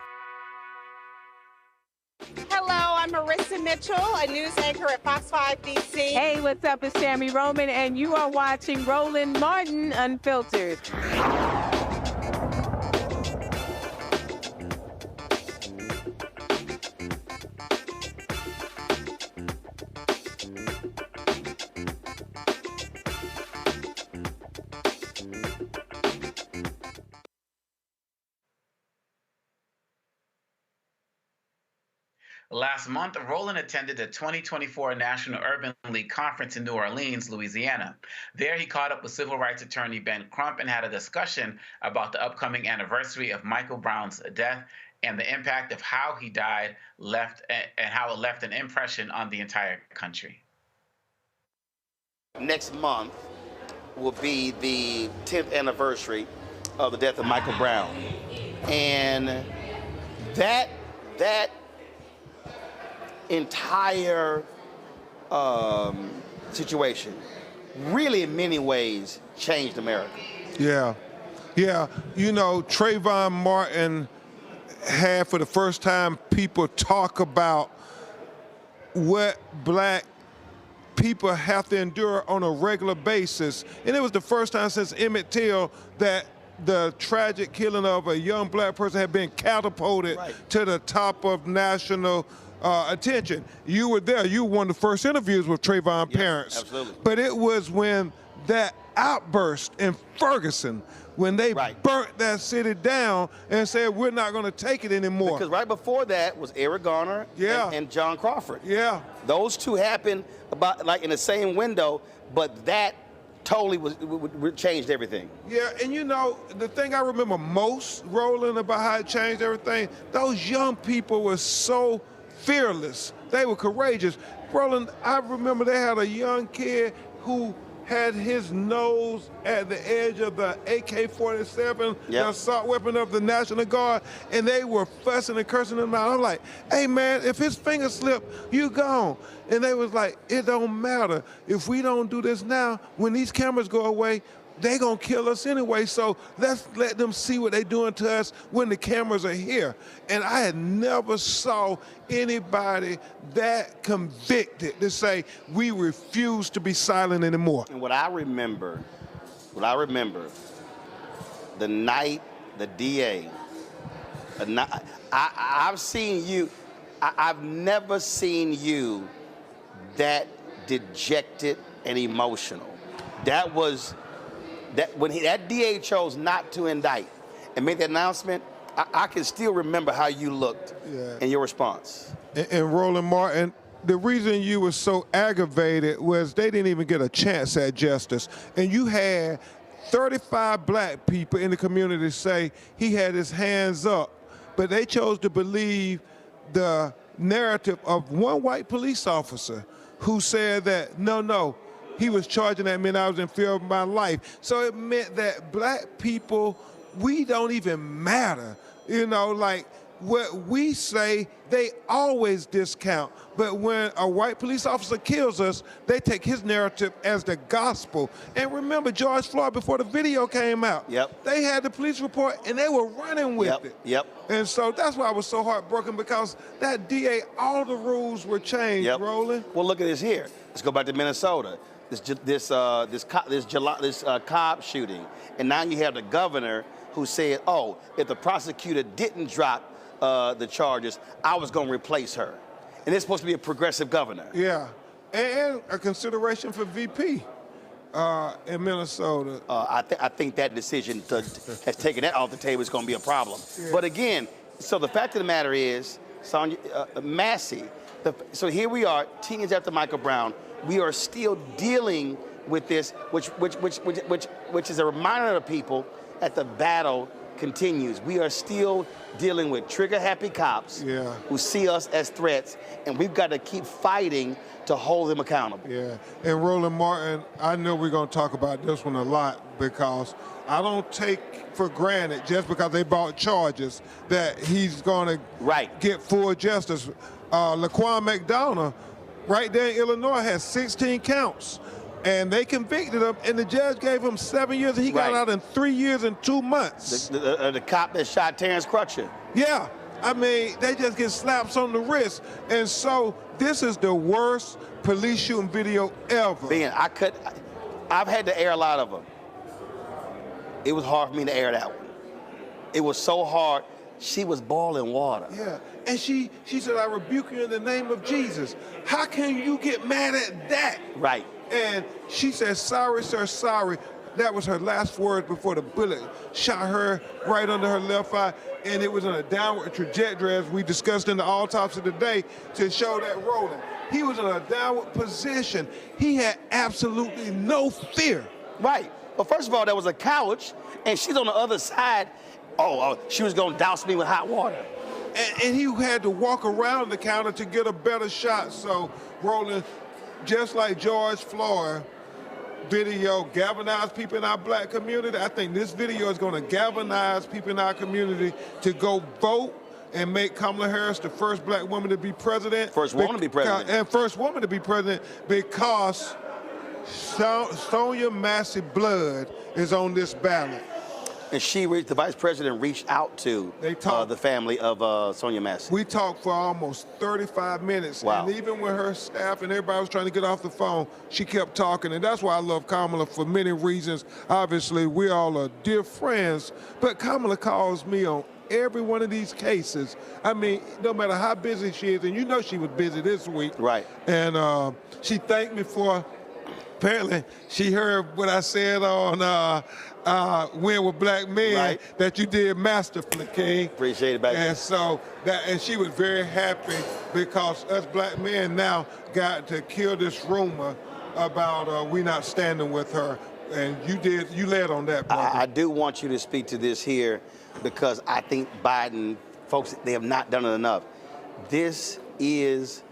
S20: Hello, I'm Marissa Mitchell, a news anchor at Fox 5 DC.
S21: Hey, what's up? It's Tammy Roman, and you are watching Roland Martin Unfiltered.
S12: Last month, Roland attended the 2024 National Urban League Conference in New Orleans, Louisiana. There, he caught up with civil rights attorney Ben Crump and had a discussion about the upcoming anniversary of Michael Brown's death and the impact of how he died and how it left an impression on the entire country.
S3: Next month will be the 10th anniversary of the death of Michael Brown. And that entire situation really in many ways changed America.
S4: Yeah. You know, Trayvon Martin had for the first time people talk about what black people have to endure on a regular basis. And it was the first time since Emmett Till that the tragic killing of a young black person had been catapulted to the top of national attention. You were there. You were one of the first interviews with Trayvon's parents.
S3: Absolutely.
S4: But it was when that outburst in Ferguson, when they burnt that city down and said, we're not going to take it anymore.
S3: Because right before that was Eric Garner and John Crawford.
S4: Yeah.
S3: Those two happened about like in the same window, but that totally changed everything.
S4: Yeah, and you know, the thing I remember most, Roland, about how it changed everything, those young people were so fearless. They were courageous. Roland, I remember they had a young kid who had his nose at the edge of the AK-47, the assault weapon of the National Guard, and they were fussing and cursing him out. I'm like, hey man, if his finger slip, you gone. And they was like, it don't matter. If we don't do this now, when these cameras go away, they gonna kill us anyway, so let's let them see what they doing to us when the cameras are here. And I had never saw anybody that convicted to say, we refuse to be silent anymore.
S3: And what I remember, the night the DA, I've seen you, I've never seen you that dejected and emotional. That was, when that DA chose not to indict and made that announcement, I can still remember how you looked in your response.
S4: And Roland Martin, the reason you were so aggravated was they didn't even get a chance at justice. And you had 35 black people in the community say he had his hands up, but they chose to believe the narrative of one white police officer who said that, no, he was charging that meant I was in fear of my life. So it meant that black people, we don't even matter. You know, like what we say, they always discount. But when a white police officer kills us, they take his narrative as the gospel. And remember George Floyd, before the video came out, they had the police report and they were running with it. And so that's why I was so heartbroken, because that DA, all the rules were changed, Roland.
S3: Well, look at this here. Let's go back to Minnesota. This Cobb shooting, and now you have the governor who said, "Oh, if the prosecutor didn't drop the charges, I was going to replace her," and it's supposed to be a progressive governor.
S4: Yeah, and a consideration for VP in Minnesota.
S3: I think that decision has taken that off the table. It's going to be a problem. But again, so the fact of the matter is, Sonia, Massey. So here we are, 10 years after Michael Brown. We are still dealing with this, which is a reminder to people that the battle continues. We are still dealing with trigger-happy cops who see us as threats, and we've got to keep fighting to hold them accountable.
S4: Yeah, and Roland Martin, I know we're going to talk about this one a lot, because I don't take for granted, just because they brought charges, that he's going to get full justice. Laquan McDonough, right there in Illinois, has 16 counts, and they convicted him, and the judge gave him 7 years, and he got out in 3 years and 2 months.
S3: The cop that shot Terrence Crutcher.
S4: Yeah, I mean, they just get slaps on the wrist, and so this is the worst police shooting video ever.
S3: Ben, I've had to air a lot of them. It was hard for me to air that one. It was so hard. She was boiling water.
S4: Yeah, and she said, I rebuke you in the name of Jesus. How can you get mad at that?
S3: Right.
S4: And she said, sorry, sir, sorry. That was her last word before the bullet shot her right under her left eye. and it was in a downward trajectory, as we discussed in the autopsy today, to show that Roland. He was in a downward position. He had absolutely no fear.
S3: Right. Well, first of all, there was a couch, and she's on the other side. Oh, she was going to douse me with hot water.
S4: And he had to walk around the counter to get a better shot. So, Roland, just like George Floyd video galvanized people in our black community, I think this video is going to galvanize people in our community to go vote and make Kamala Harris the first black woman to be president.
S3: First woman to be president.
S4: And first woman to be president, because Sonia Massey blood is on this ballot.
S3: And the vice president reached out to the family of Sonia Massey.
S4: We talked for almost 35 minutes.
S3: Wow.
S4: And even when her staff and everybody was trying to get off the phone, she kept talking. And that's why I love Kamala for many reasons. Obviously, we all are dear friends. But Kamala calls me on every one of these cases. I mean, no matter how busy she is, and you know she was busy this week.
S3: Right.
S4: And she thanked me for, apparently, she heard what I said on Win with Black Men,
S3: right,
S4: that you did masterfully, King.
S3: Appreciate it, baby.
S4: And so and she was very happy, because us black men now got to kill this rumor about we not standing with her. And you led on that, brother.
S3: I do want you to speak to this here, because I think Biden, folks, they have not done it enough. This is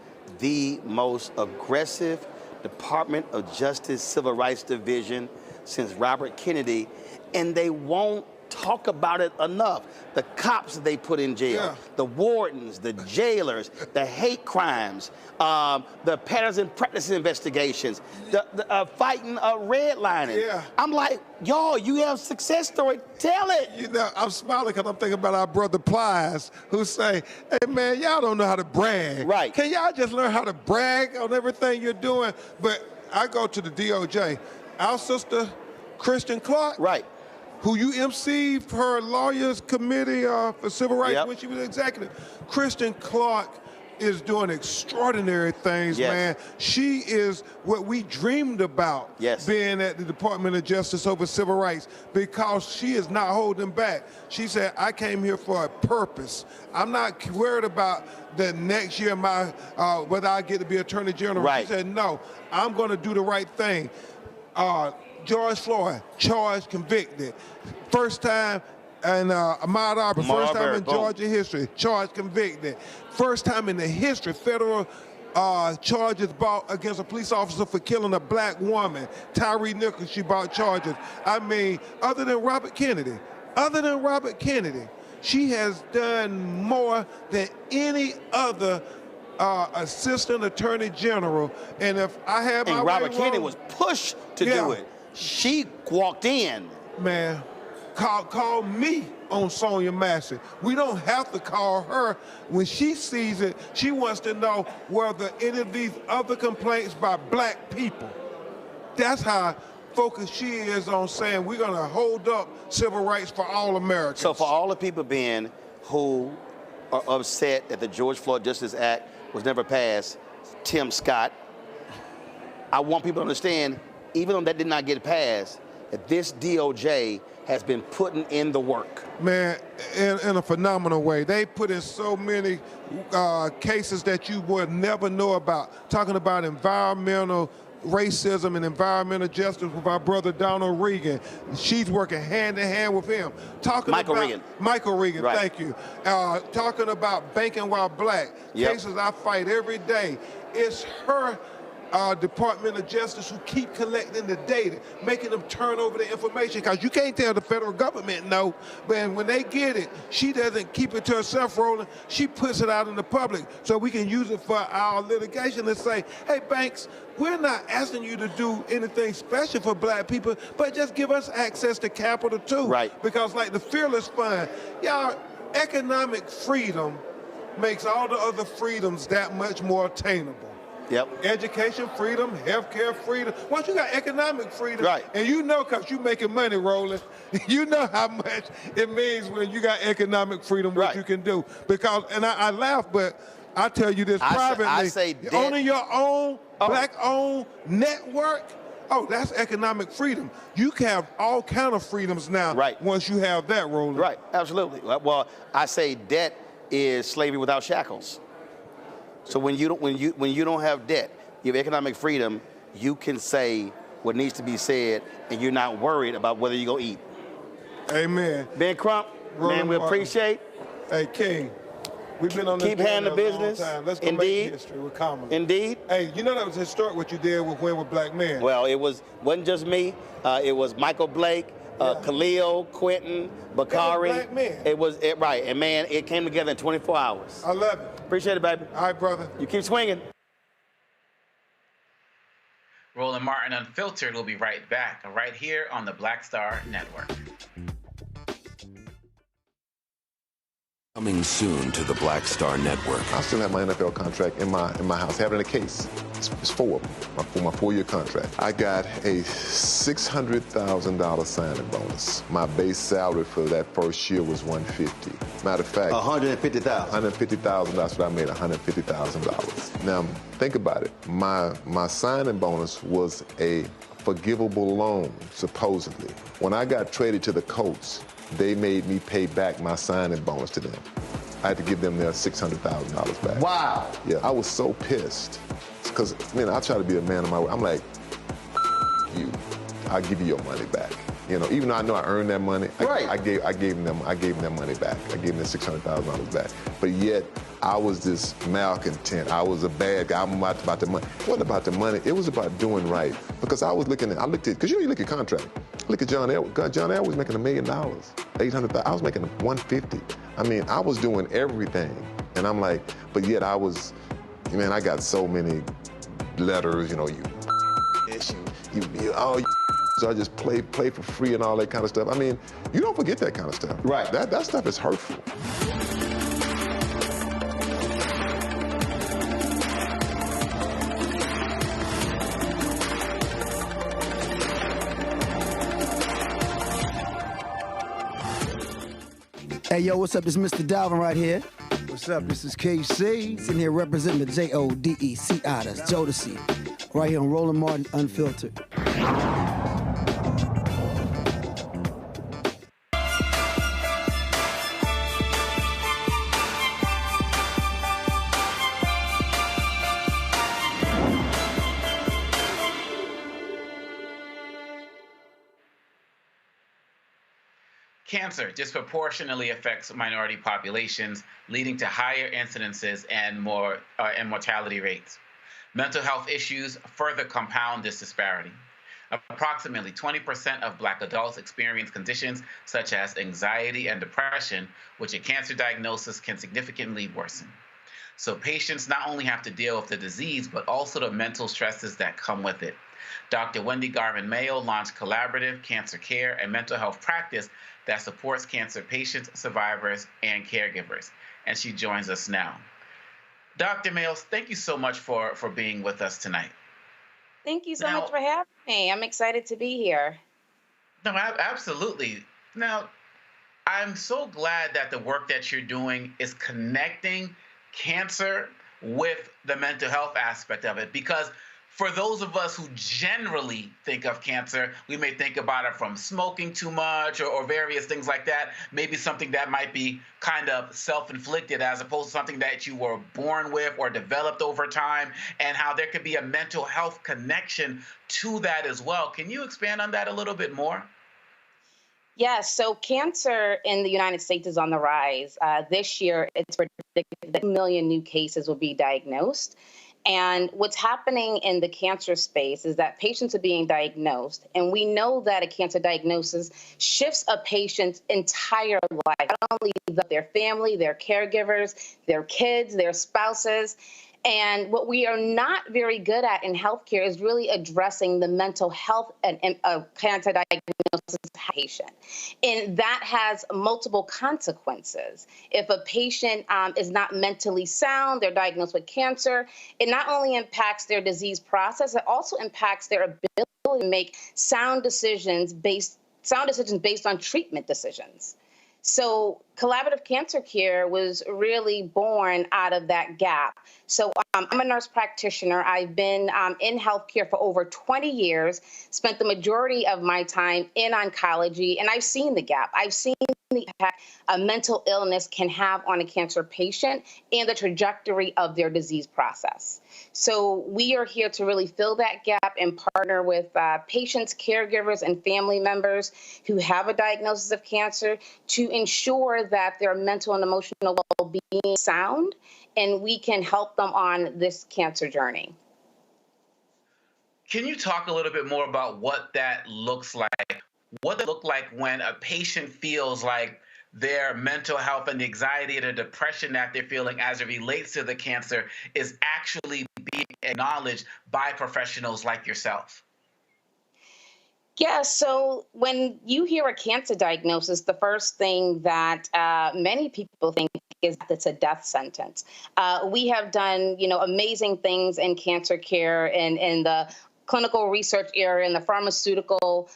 S3: the most aggressive Department of Justice Civil Rights Division since Robert Kennedy, and they won't talk about it enough. The cops that they put in jail, the wardens, the jailers, the hate crimes, the patterns and practice investigations, the fighting redlining.
S4: Yeah.
S3: I'm like, y'all, you have success story, tell it.
S4: You know, I'm smiling because I'm thinking about our brother Plies, who say, hey man, y'all don't know how to brag.
S3: Right.
S4: Can y'all just learn how to brag on everything you're doing? But I go to the DOJ. Our sister, Kristen Clark,
S3: right,
S4: who you emceed her lawyers committee for civil rights when she was executive. Kristen Clark is doing extraordinary things, man. She is what we dreamed about, being at the Department of Justice over civil rights, because she is not holding back. She said, I came here for a purpose. I'm not worried about the next year whether I get to be Attorney General.
S3: Right.
S4: She said, no, I'm going to do the right thing. George Floyd, charged, convicted. First time in Ahmaud Arbery, first time in Georgia history, charged, convicted. First time in the history, federal charges brought against a police officer for killing a black woman. Tyree Nichols, she brought charges. I mean, other than Robert Kennedy, she has done more than any other assistant attorney general. And if I had my way,
S3: Robert Kennedy was pushed to do it. She walked in.
S4: Man, call me on Sonia Massey. We don't have to call her. When she sees it, she wants to know whether any of these other complaints by black people. That's how focused she is on saying we're going to hold up civil rights for all Americans.
S3: So for all the people, Ben, who are upset that the George Floyd Justice Act was never passed, Tim Scott, I want people to understand, even though that did not get passed, that this DOJ has been putting in the work.
S4: Man, in a phenomenal way. They put in so many cases that you would never know about, talking about environmental racism and environmental justice with our brother Donald Regan. She's working hand in hand with him. Michael Regan,
S3: right.
S4: Thank you. Talking about banking while black. Cases I fight every day. It's her Department of Justice who keep collecting the data, making them turn over the information, because you can't tell the federal government no, but when they get it, she doesn't keep it to herself, Roland. She puts it out in the public so we can use it for our litigation and say, hey, banks, we're not asking you to do anything special for black people, but just give us access to capital too.
S3: Right.
S4: Because like the Fearless Fund, y'all, economic freedom makes all the other freedoms that much more attainable.
S3: Yep.
S4: Education freedom, healthcare freedom. Once you got economic freedom,
S3: right,
S4: and you know, because you making money, Roland, you know how much it means when you got economic freedom, what you can do. Because, and I laugh, but I tell you this privately,
S3: I say
S4: owning your own black-owned network Oh, that's economic freedom. You can have all kind of freedoms now.
S3: Right.
S4: Once you have that, Roland.
S3: Right. Absolutely. Well, I say debt is slavery without shackles. So when you don't have debt, you have economic freedom. You can say what needs to be said, and you're not worried about whether you're gonna eat.
S4: Amen.
S3: Ben Crump,
S4: Roland
S3: man, we
S4: Martin.
S3: appreciate.
S4: Hey, King. We've been on this
S3: Keep handling the business.
S4: Let's go
S3: Indeed.
S4: make history with Kamala.
S3: Indeed.
S4: Hey, you know that was historic what you did with Win with Black Men.
S3: Well, it wasn't just me. It was Michael Blake, Khalil, Quentin, Bakari.
S4: Black men.
S3: Right, and man, it came together in 24 hours.
S4: I love it.
S3: Appreciate it, baby.
S4: All right, brother.
S3: You keep swinging.
S12: Roland Martin Unfiltered will be right back, right here on the Black Star Network.
S6: Coming soon to the Black Star Network.
S7: I still have my NFL contract in my house. I have it in a case. It's 4 of them, for my 4-year contract. I got a $600,000 signing bonus. My base salary for that first year was $150,000. Matter of fact,
S6: $150,000.
S7: $150,000. That's what I made, $150,000. Now think about it. My signing bonus was a forgivable loan, supposedly. When I got traded to the Colts, they made me pay back my signing bonus to them. I had to give them their $600,000 back.
S6: Wow.
S7: Yeah, I was so pissed. Because, I try to be a man of my word. I'm like, you, I'll give you your money back. Even though I know I earned that money,
S6: right.
S7: I gave them their money back. I gave them their $600,000 back. But yet, I was this malcontent. I was a bad guy. I'm about the money. It wasn't about the money. It was about doing right. Because I looked at, because you look at contract. Look at John Elway. John Elway was making $1 million, $800,000. I was making $150,000. I was doing everything. And I'm like, but yet I got so many letters, so I just play for free and all that kind of stuff. You don't forget that kind of stuff.
S6: Right.
S7: That stuff is hurtful.
S11: Hey, yo, what's up? This is Mr. Dalvin right here. What's up? This is KC. Sitting here representing the JODECI, that's Jodeci. Right here on Roland Martin Unfiltered.
S12: Cancer disproportionately affects minority populations, leading to higher incidences and mortality rates. Mental health issues further compound this disparity. Approximately 20% of Black adults experience conditions such as anxiety and depression, which a cancer diagnosis can significantly worsen. So patients not only have to deal with the disease, but also the mental stresses that come with it. Dr. Wendy Garvin Mayo launched collaborative cancer care and mental health practice that supports cancer patients, survivors, and caregivers. And she joins us now. Dr. Mayo, thank you so much for being with us tonight.
S22: Thank you so much for having me. I'm excited to be here.
S12: No, absolutely. Now, I'm so glad that the work that you're doing is connecting cancer with the mental health aspect of it, because for those of us who generally think of cancer, we may think about it from smoking too much or various things like that, maybe something that might be kind of self-inflicted as opposed to something that you were born with or developed over time, and how there could be a mental health connection to that as well. Can you expand on that a little bit more?
S22: Yes, so cancer in the United States is on the rise. This year, it's predicted that 1 million new cases will be diagnosed. And what's happening in the cancer space is that patients are being diagnosed, and we know that a cancer diagnosis shifts a patient's entire life, not only their family, their caregivers, their kids, their spouses. And what we are not very good at in healthcare is really addressing the mental health and cancer diagnosis patient. And that has multiple consequences. If a patient is not mentally sound, they're diagnosed with cancer, it not only impacts their disease process, it also impacts their ability to make sound decisions based on treatment decisions. So Collaborative Cancer Care was really born out of that gap. So I'm a nurse practitioner. I've been in healthcare for over 20 years, spent the majority of my time in oncology, and I've seen the gap. I've seen the impact a mental illness can have on a cancer patient and the trajectory of their disease process. So we are here to really fill that gap and partner with patients, caregivers, and family members who have a diagnosis of cancer to ensure that their mental and emotional well-being is sound, and we can help them on this cancer journey.
S12: Can you talk a little bit more about what that looks like? What does it look like when a patient feels like their mental health and the anxiety and the depression that they're feeling as it relates to the cancer is actually being acknowledged by professionals like yourself?
S22: Yeah, so when you hear a cancer diagnosis, the first thing that many people think is that it's a death sentence. We have done, amazing things in cancer care and in the clinical research area, in the pharmaceutical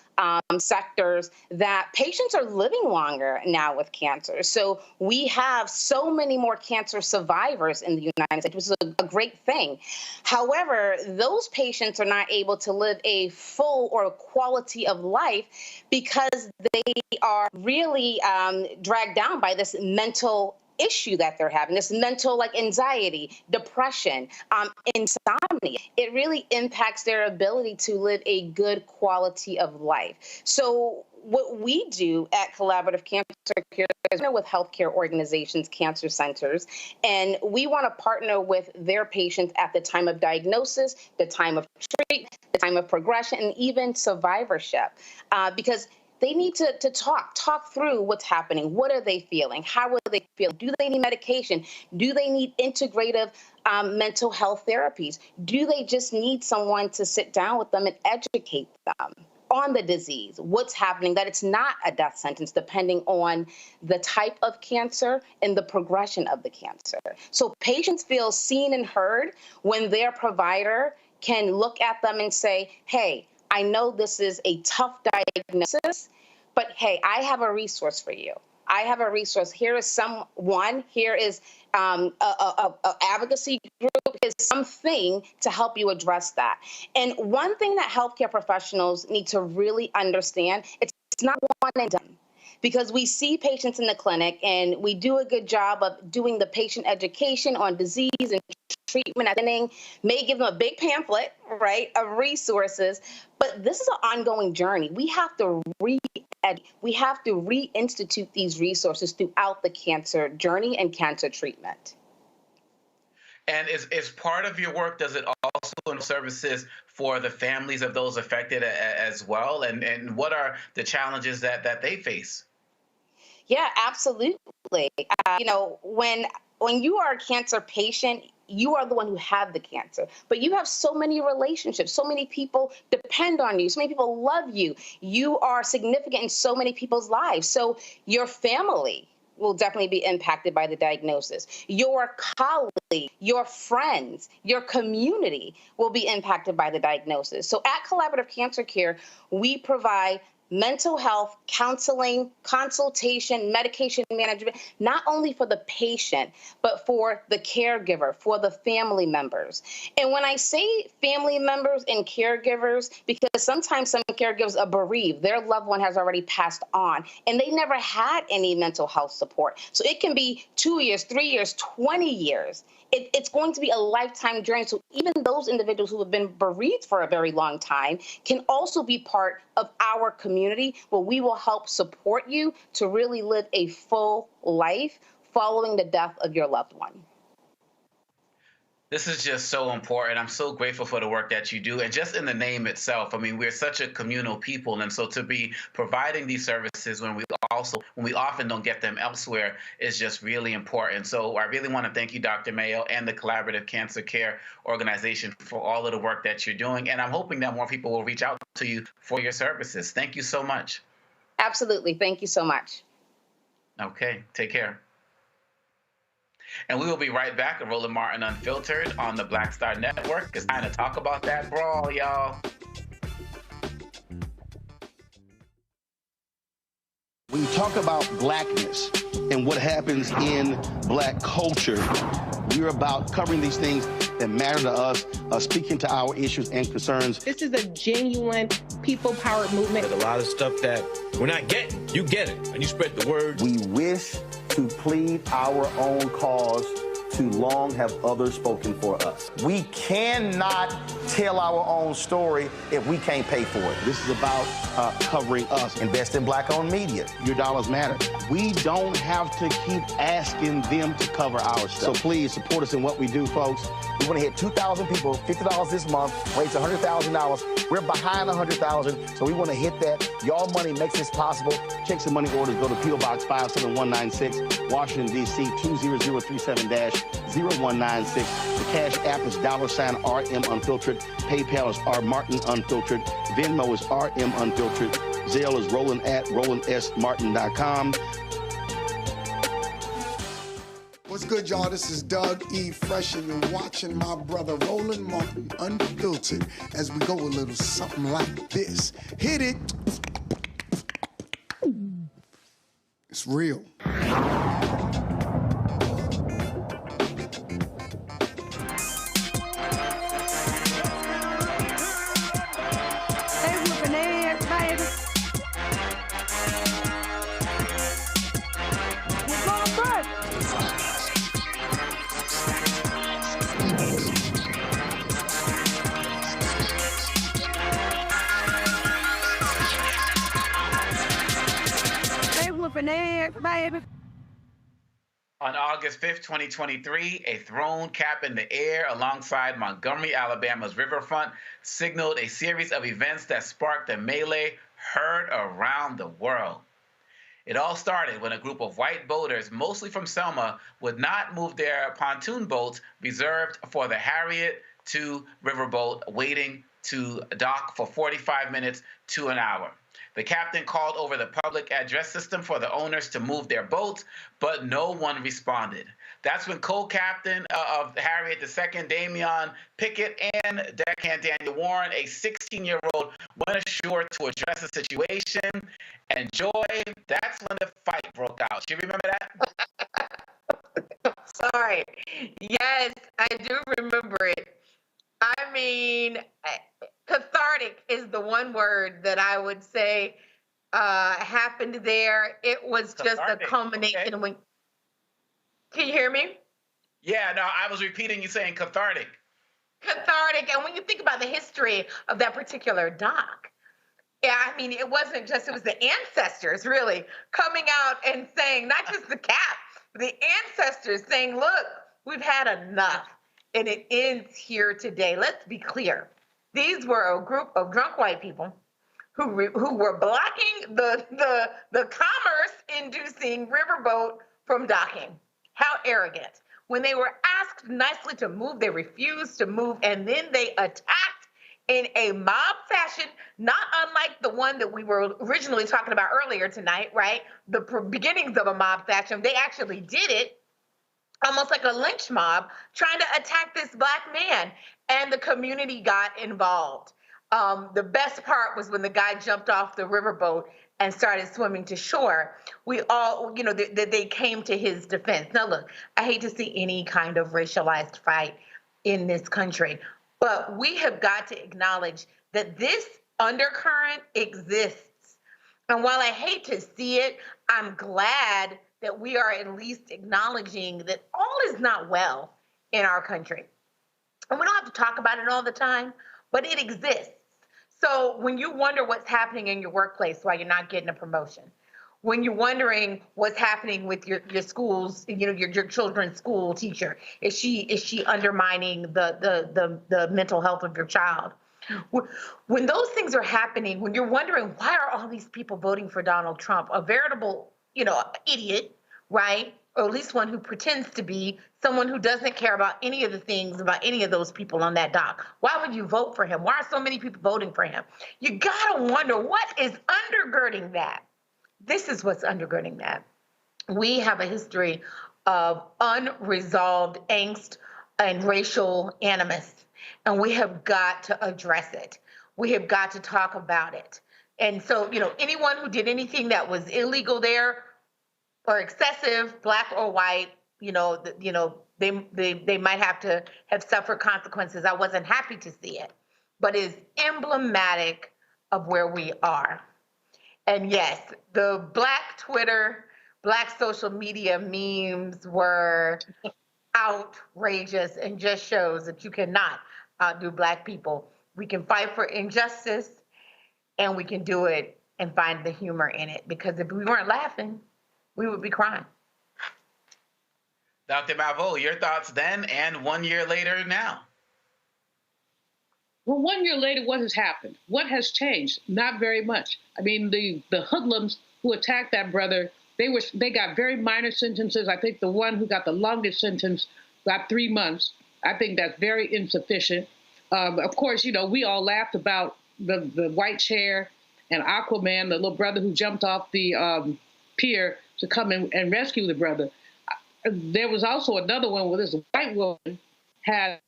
S22: sectors, that patients are living longer now with cancer. So we have so many more cancer survivors in the United States, which is a great thing. However, those patients are not able to live a full or quality of life because they are really dragged down by this mental issue that they're having, this mental anxiety, depression, insomnia. It really impacts their ability to live a good quality of life. So what we do at Collaborative Cancer Care is partner with healthcare organizations, cancer centers, and we want to partner with their patients at the time of diagnosis, the time of treatment, the time of progression, and even survivorship, because they need to talk through what's happening. What are they feeling? How are they feeling? Do they need medication? Do they need integrative mental health therapies? Do they just need someone to sit down with them and educate them on the disease, what's happening, that it's not a death sentence, depending on the type of cancer and the progression of the cancer. So patients feel seen and heard when their provider can look at them and say, hey, I know this is a tough diagnosis, but hey, I have a resource for you. I have a resource. Here is someone, here is a advocacy group, is something to help you address that. And one thing that healthcare professionals need to really understand, it's not one and done. Because we see patients in the clinic and we do a good job of doing the patient education on disease and treatment at the beginning, may give them a big pamphlet, right, of resources, but this is an ongoing journey. We have to reinstitute these resources throughout the cancer journey and cancer treatment.
S12: And is part of your work, does it also include services for the families of those affected as well? And what are the challenges that they face?
S22: Yeah, absolutely. When you are a cancer patient, you are the one who have the cancer, but you have so many relationships, so many people depend on you, so many people love you. You are significant in so many people's lives. So your family will definitely be impacted by the diagnosis. Your colleagues, your friends, your community will be impacted by the diagnosis. So at Collaborative Cancer Care, we provide mental health, counseling, consultation, medication management, not only for the patient, but for the caregiver, for the family members. And when I say family members and caregivers, because sometimes some caregivers are bereaved, their loved one has already passed on, and they never had any mental health support. So it can be 2 years, 3 years, 20 years. It's going to be a lifetime journey. So even those individuals who have been bereaved for a very long time can also be part of our community, where we will help support you to really live a full life following the death of your loved one.
S12: This is just so important. I'm so grateful for the work that you do. And just in the name itself, I mean, we're such a communal people. And so to be providing these services when we often don't get them elsewhere is just really important. So I really want to thank you, Dr. Mayo, and the Collaborative Cancer Care Organization for all of the work that you're doing. And I'm hoping that more people will reach out to you for your services. Thank you so much.
S22: Absolutely. Thank you so much.
S12: Okay. Take care. And we will be right back at Roland Martin Unfiltered on the Black Star Network. It's time to talk about that brawl, y'all.
S11: We talk
S3: talk about blackness and what happens in black culture, we're about covering these things that matter to us, speaking to our issues and concerns.
S20: This is a genuine people-powered movement.
S2: There's a lot of stuff that we're not getting. You get it, and you spread the word.
S9: We wish to plead our own cause. Too long have others spoken for us. We cannot tell our own story if we can't pay for it.
S3: This is about covering us.
S9: Invest in black-owned media.
S3: Your dollars matter. We don't have to keep asking them to cover our stuff. So please support us in what we do, folks.
S9: We want to hit 2,000 people, $50 this month, raise $100,000. We're behind 100,000, so we want to hit that. Y'all money makes this possible.
S3: Checks and money orders go to P.O. Box 57196, Washington, D.C. 20037-0196. The Cash App is $RM Unfiltered. PayPal is R Martin Unfiltered. Venmo is RM Unfiltered. Zelle is Roland at RolandSMartin.com.
S10: What's good, y'all? This is Doug E. Fresh, and you're watching my brother Roland Martin Unfiltered as we go a little something like this. Hit it. It's real.
S12: On August 5th, 2023, a throne cap in the air alongside Montgomery, Alabama's riverfront signaled a series of events that sparked a melee heard around the world. It all started when a group of white boaters, mostly from Selma, would not move their pontoon boats reserved for the Harriet II riverboat, waiting to dock for 45 minutes to an hour. The captain called over the public address system for the owners to move their boats, but no one responded. That's when co-captain of Harriet II, Damian Pickett, and deckhand Daniel Warren, a 16-year-old, went ashore to address the situation. And Joy, that's when the fight broke out. Do you remember that?
S8: Sorry. Yes, I do remember it. I mean, cathartic is the one word that I would say happened there. It was just a culmination. Okay. Can you hear me?
S12: Yeah, no, I was repeating you saying cathartic.
S8: Cathartic. And when you think about the history of that particular dock, yeah, I mean, it wasn't just, it was the ancestors really coming out and saying, not just the cap, the ancestors saying, look, we've had enough. And it ends here today. Let's be clear. These were a group of drunk white people who were blocking the commerce-inducing riverboat from docking. How arrogant. When they were asked nicely to move, they refused to move, and then they attacked in a mob fashion, not unlike the one that we were originally talking about earlier tonight, right? The beginnings of a mob fashion. They actually did it almost like a lynch mob, trying to attack this black man, and the community got involved. The best part was when the guy jumped off the riverboat and started swimming to shore. We all, you know, they came to his defense. Now look, I hate to see any kind of racialized fight in this country, but we have got to acknowledge that this undercurrent exists. And while I hate to see it, I'm glad that we are at least acknowledging that all is not well in our country. And we don't have to talk about it all the time, but it exists. So when you wonder what's happening in your workplace while you're not getting a promotion, when you're wondering what's happening with your schools, you know, your children's school teacher, is she undermining the mental health of your child? When those things are happening, when you're wondering why are all these people voting for Donald Trump, a veritable, you know, idiot, right? Or at least one who pretends to be someone who doesn't care about any of the things about any of those people on that dock. Why would you vote for him? Why are so many people voting for him? You gotta wonder what is undergirding that. This is what's undergirding that. We have a history of unresolved angst and racial animus, and we have got to address it. We have got to talk about it. And so, anyone who did anything that was illegal there or excessive, black or white, they might have to have suffered consequences. I wasn't happy to see it, but it's emblematic of where we are. And yes, the black Twitter, black social media memes were outrageous and just shows that you cannot outdo black people. We can fight for injustice and we can do it and find the humor in it, because if we weren't laughing, we would be crying.
S12: Dr. Malveaux, your thoughts then and 1 year later now?
S5: Well, 1 year later, what has happened? What has changed? Not very much. I mean, the hoodlums who attacked that brother, they got very minor sentences. I think the one who got the longest sentence got 3 months. I think that's very insufficient. Of course, we all laughed about the white chair and Aquaman, the little brother who jumped off the pier to come and rescue the brother. There was also another one where this white woman had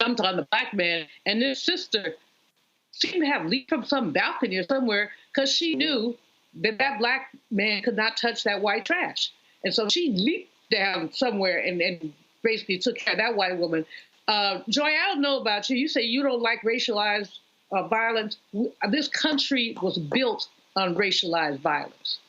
S5: jumped on the black man, and this sister seemed to have leaped from some balcony or somewhere because she knew that black man could not touch that white trash. And so she leaped down somewhere and basically took care of that white woman. Joy, I don't know about you. You say you don't like racialized violence. This country was built on racialized violence.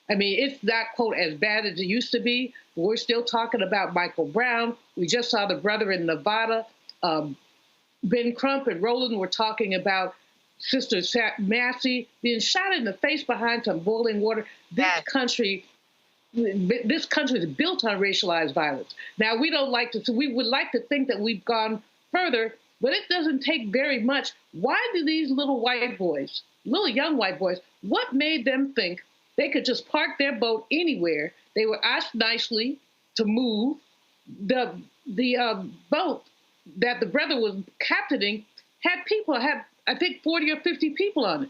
S5: I mean, it's not, quote, as bad as it used to be. We're still talking about Michael Brown. We just saw the brother in Nevada. Ben Crump and Roland were talking about Sister Massey being shot in the face behind some boiling water. This country is built on racialized violence. Now, we would like to think that we've gone further, but it doesn't take very much. Why do these little young white boys, what made them think they could just park their boat anywhere? They were asked nicely to move. The boat that the brother was captaining had I think 40 or 50 people on it.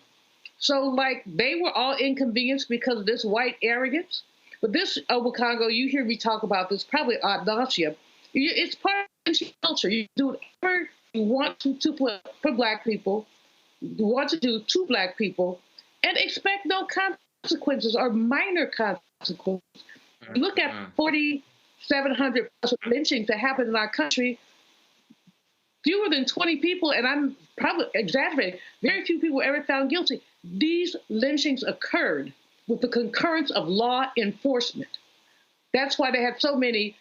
S5: So they were all inconvenienced because of this white arrogance. But this, Obakongo, you hear me talk about this probably ad nauseum. It's part of the culture. You do whatever you want to for black people, you want to do to black people, and expect no consequences or minor consequences. You look at 4,700 plus lynchings that happened in our country. Fewer than 20 people, and I'm probably exaggerating, very few people were ever found guilty. These lynchings occurred with the concurrence of law enforcement. That's why they had so many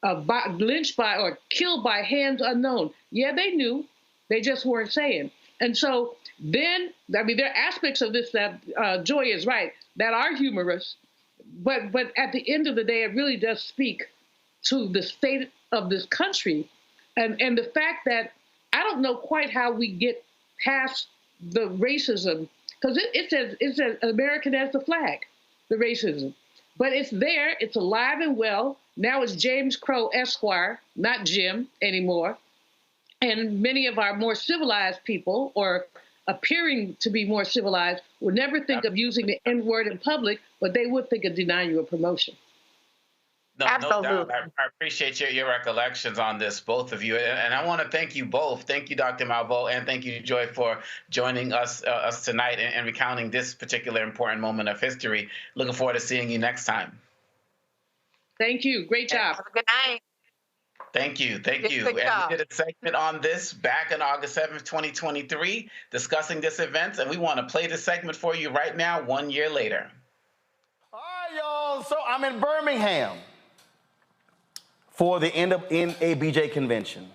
S5: lynched by or killed by hands unknown. Yeah, they knew, they just weren't saying. And so then, there are aspects of this that Joy is right, that are humorous, but at the end of the day, it really does speak to the state of this country. And the fact that I don't know quite how we get past the racism, because it says American as the flag, the racism. But it's there, it's alive and well. Now it's James Crow Esquire, not Jim anymore. And many of our more civilized people, or appearing to be more civilized, would never think of using the N-word in public, but they would think of denying you a promotion.
S12: No doubt. I appreciate your recollections on this, both of you. And I want to thank you both. Thank you, Dr. Malveaux, and thank you, Joy, for joining us tonight and recounting this particular important moment of history. Looking forward to seeing you next time.
S5: Thank you. Great job.
S8: Have a good night.
S12: Thank you. Thank you. And we did a segment on this back on August 7th, 2023, discussing this event. And we want to play the segment for you right now, 1 year later.
S9: All right, y'all. So I'm in Birmingham for the NABJ convention.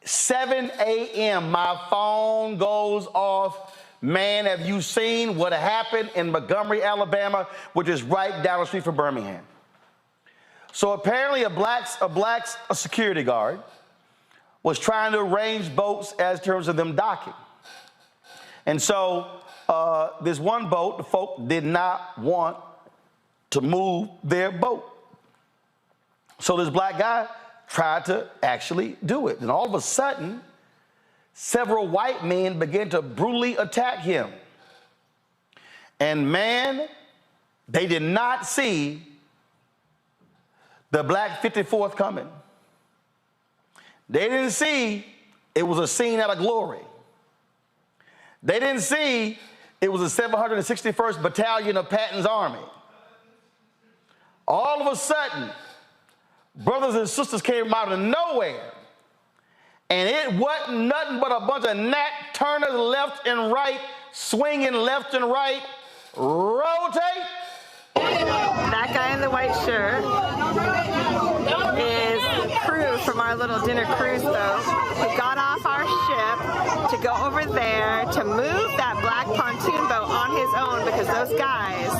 S9: 7 a.m., my phone goes off. Man, have you seen what happened in Montgomery, Alabama, which is right down the street from Birmingham? So apparently a security guard was trying to arrange boats as terms of them docking. And so this one boat, the folk did not want to move their boat. So this black guy tried to actually do it. And all of a sudden, several white men began to brutally attack him. And man, they did not see the black 54th coming. They didn't see it was a scene out of glory. They didn't see it was the 761st Battalion of Patton's Army. All of a sudden, brothers and sisters came out of nowhere, and it wasn't nothing but a bunch of Nat Turners left and right, swinging left and right. Rotate.
S13: That guy in the white shirt is crew from our little dinner cruise boat who got off our ship to go over there to move that black pontoon boat on his own because those guys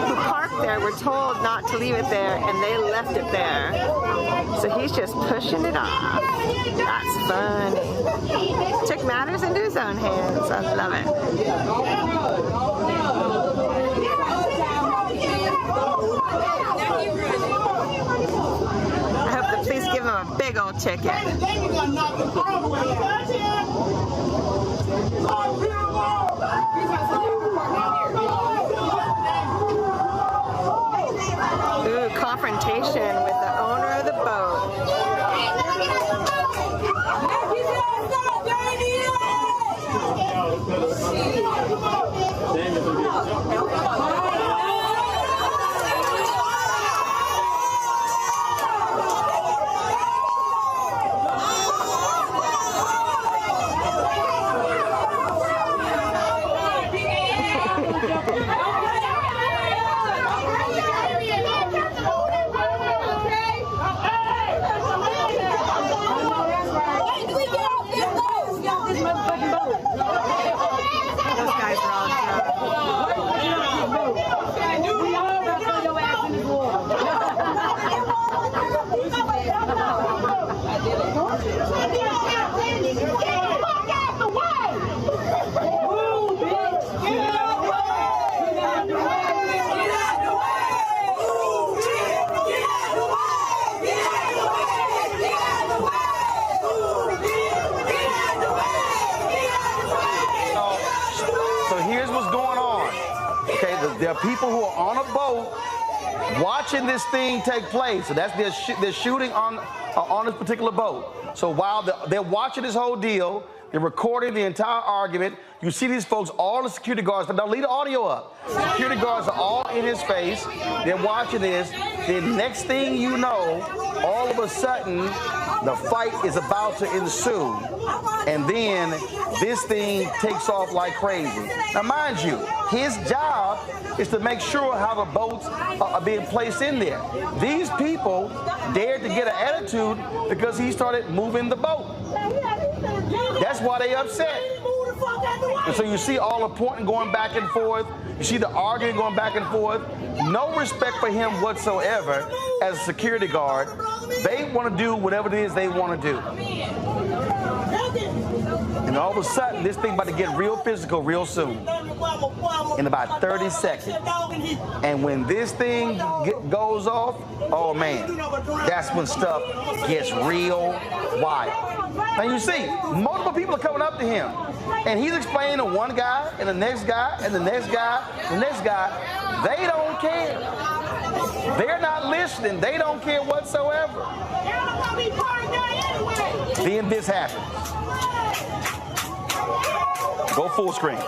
S13: who parked there were told not to leave it there and they left it there. So he's just pushing it off. That's funny. Took matters into his own hands. I love it. I hope the police give him a big old ticket. Ooh, confrontation with the owner of the boat.
S9: There are people who are on a boat watching this thing take place. So that's they're shooting on this particular boat. So while they're watching this whole deal, they're recording the entire argument. You see these folks, all the security guards, but don't leave the audio up. Security guards are all in his face. They're watching this. The next thing you know, all of a sudden, the fight is about to ensue. And then this thing takes off like crazy. Now, mind you, his job is to make sure how the boats are being placed in there. These people dared to get an attitude because he started moving the boat. That's why they upset. And so you see all the pointing going back and forth. You see the arguing going back and forth. No respect for him whatsoever as a security guard. They want to do whatever it is they want to do. And all of a sudden, this thing about to get real physical real soon. In about 30 seconds. And when this thing goes off, oh man, that's when stuff gets real wild. Now you see, multiple people are coming up to him. And he's explaining to one guy, and the next guy, and the next guy, and the next guy. They don't care. They're not listening. They don't care whatsoever. Then this happens. Go full screen.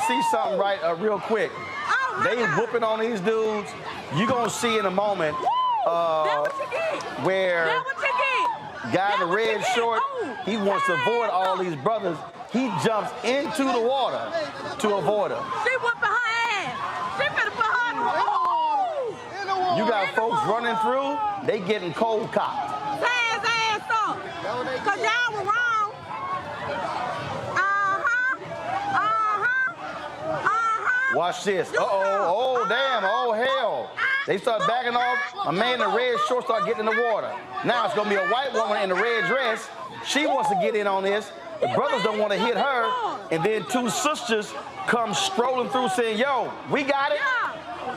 S9: see something right real quick. They whooping on these dudes. You gonna see in a moment where guy in the red short, he wants to avoid all these brothers. He jumps into the water to avoid them.
S14: She whooping her ass. She finna put her in the water.
S9: You got folks running through, they getting cold cocked.
S14: Tie his ass up. Cause y'all were wrong.
S9: Watch this. Oh, damn. Oh, hell. They start backing off. A man in the red short start getting in the water. Now it's going to be a white woman in the red dress. She wants to get in on this. The brothers don't want to hit her. And then two sisters come strolling through saying, yo, we got it.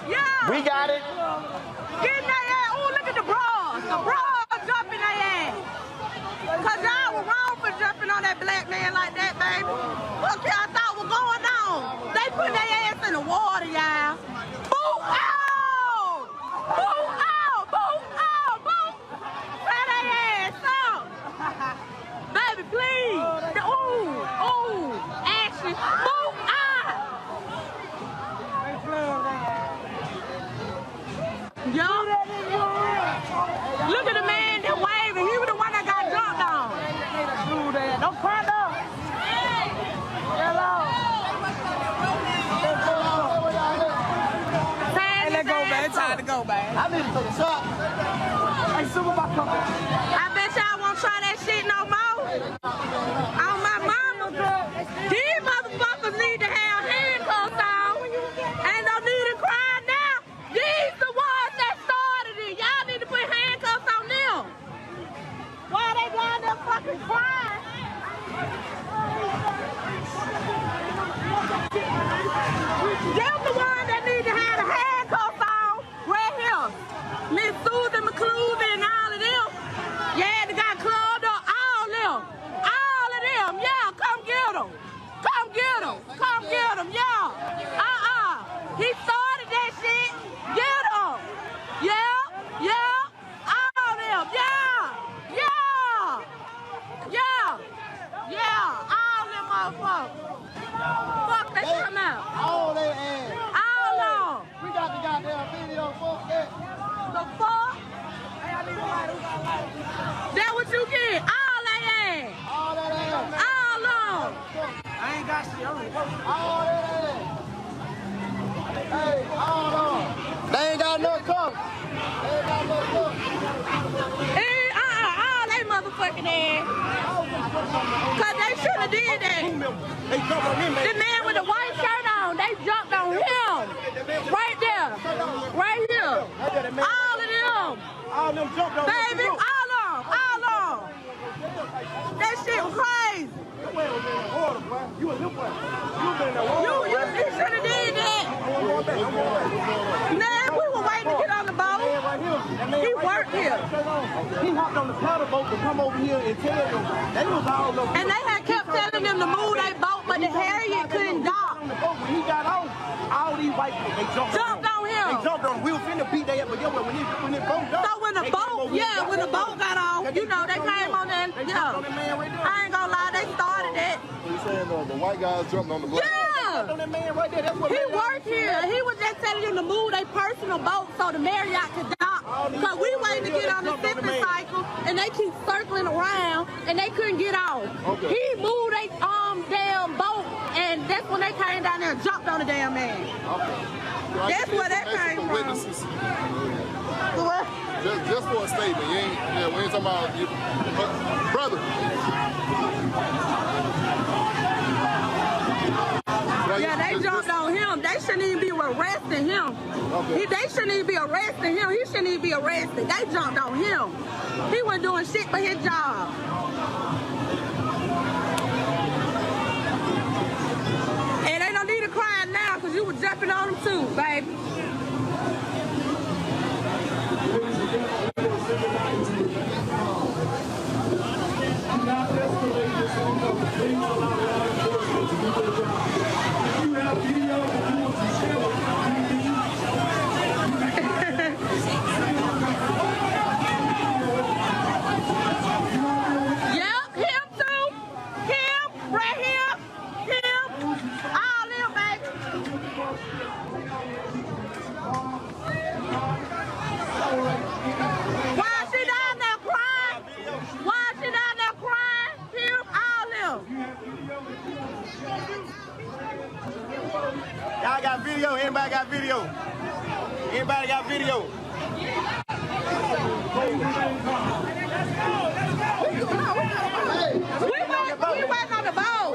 S14: Yeah.
S9: We got it.
S14: Get in their ass. Oh, look at the bras. The bras jumping their ass. Because y'all were wrong for jumping on that black man like that, baby. What y'all thought was going on? They put their ass in the water, y'all. Boo out! Boo out! Boo out! Boo! Tie their ass up. Baby, please. Ooh, action. Boo out! Yo, look at the man that waving. He was the one that got jumped on. Don't cry though. Hello.
S15: Let go, man. Time to go, man.
S25: I need to take a shot. Hey, Superbox, come on.
S14: I bet y'all won't try that shit no more. On my mama. These motherfuckers need to have handcuffs on. Ain't no need to cry now. These the ones that started it. Y'all need to put handcuffs on them. Why they down there fucking crying? Them the ones that need to have the handcuffs on right here. Miss Susan McCluby and all of them. Yeah, they got clubbed up. All of them. All of them. Yeah, come get them. Come get them. Come get them. Yeah. He started that shit. Get them. Yeah. Yeah. All of them. Yeah. Yeah. Yeah. Yeah. All them motherfuckers. Fuck, they come out.
S25: All they ass.
S14: All of them.
S25: We got the goddamn video, fuck that.
S14: The fuck? That what you get? All that ass.
S25: All that ass.
S14: All of them.
S15: I ain't got shit.
S25: All that ass. Hey, all of them. They ain't got no cover. They ain't got no cover.
S14: All they motherfucking ass. Cause they should have did that. The man with the white shirt on, they jumped on him. Right there. Right here. All of them.
S25: All of them jumped on
S14: baby, all of them. All of them. That shit was crazy.
S25: You a little boy.
S14: You should have did that. Man, we were waiting to get on the boat. He worked here.
S25: He hopped on the paddle boat to come over here and tell them. They was all over.
S14: And they had kept telling them to move their boat, but the Harriet couldn't dock.
S25: When he got off, all these white people, they jumped
S14: on him.
S25: They jumped on him. We were finna beat their ass, but when it boat got
S14: so when the boat got off, you know, they came on there. Yeah. I ain't gonna lie, they started it.
S7: You saying the white guys jumped on the black?
S14: Yeah.
S25: On that man right there. That's what
S14: he worked here. He was just telling them to move their personal boat so the Marriott could dock. Because we waiting to get on the sipping cycle, and they keep circling around, and they couldn't get off. Okay. He moved their damn boat, and that's when they came down there and jumped on the damn man. Okay. That's where that came from.
S7: Witnesses.
S14: What?
S7: Just for a statement. We ain't talking about you. Brother.
S14: Yeah, they jumped on him. They shouldn't even be arresting him. Okay. They shouldn't even be arresting him. He shouldn't even be arrested. They jumped on him. He wasn't doing shit for his job. And they don't need to cry now because you were jumping on him too, baby. Yep, him too. Him, right here. Him. All them, baby.
S3: video? Anybody got video?
S14: We waiting on the ball.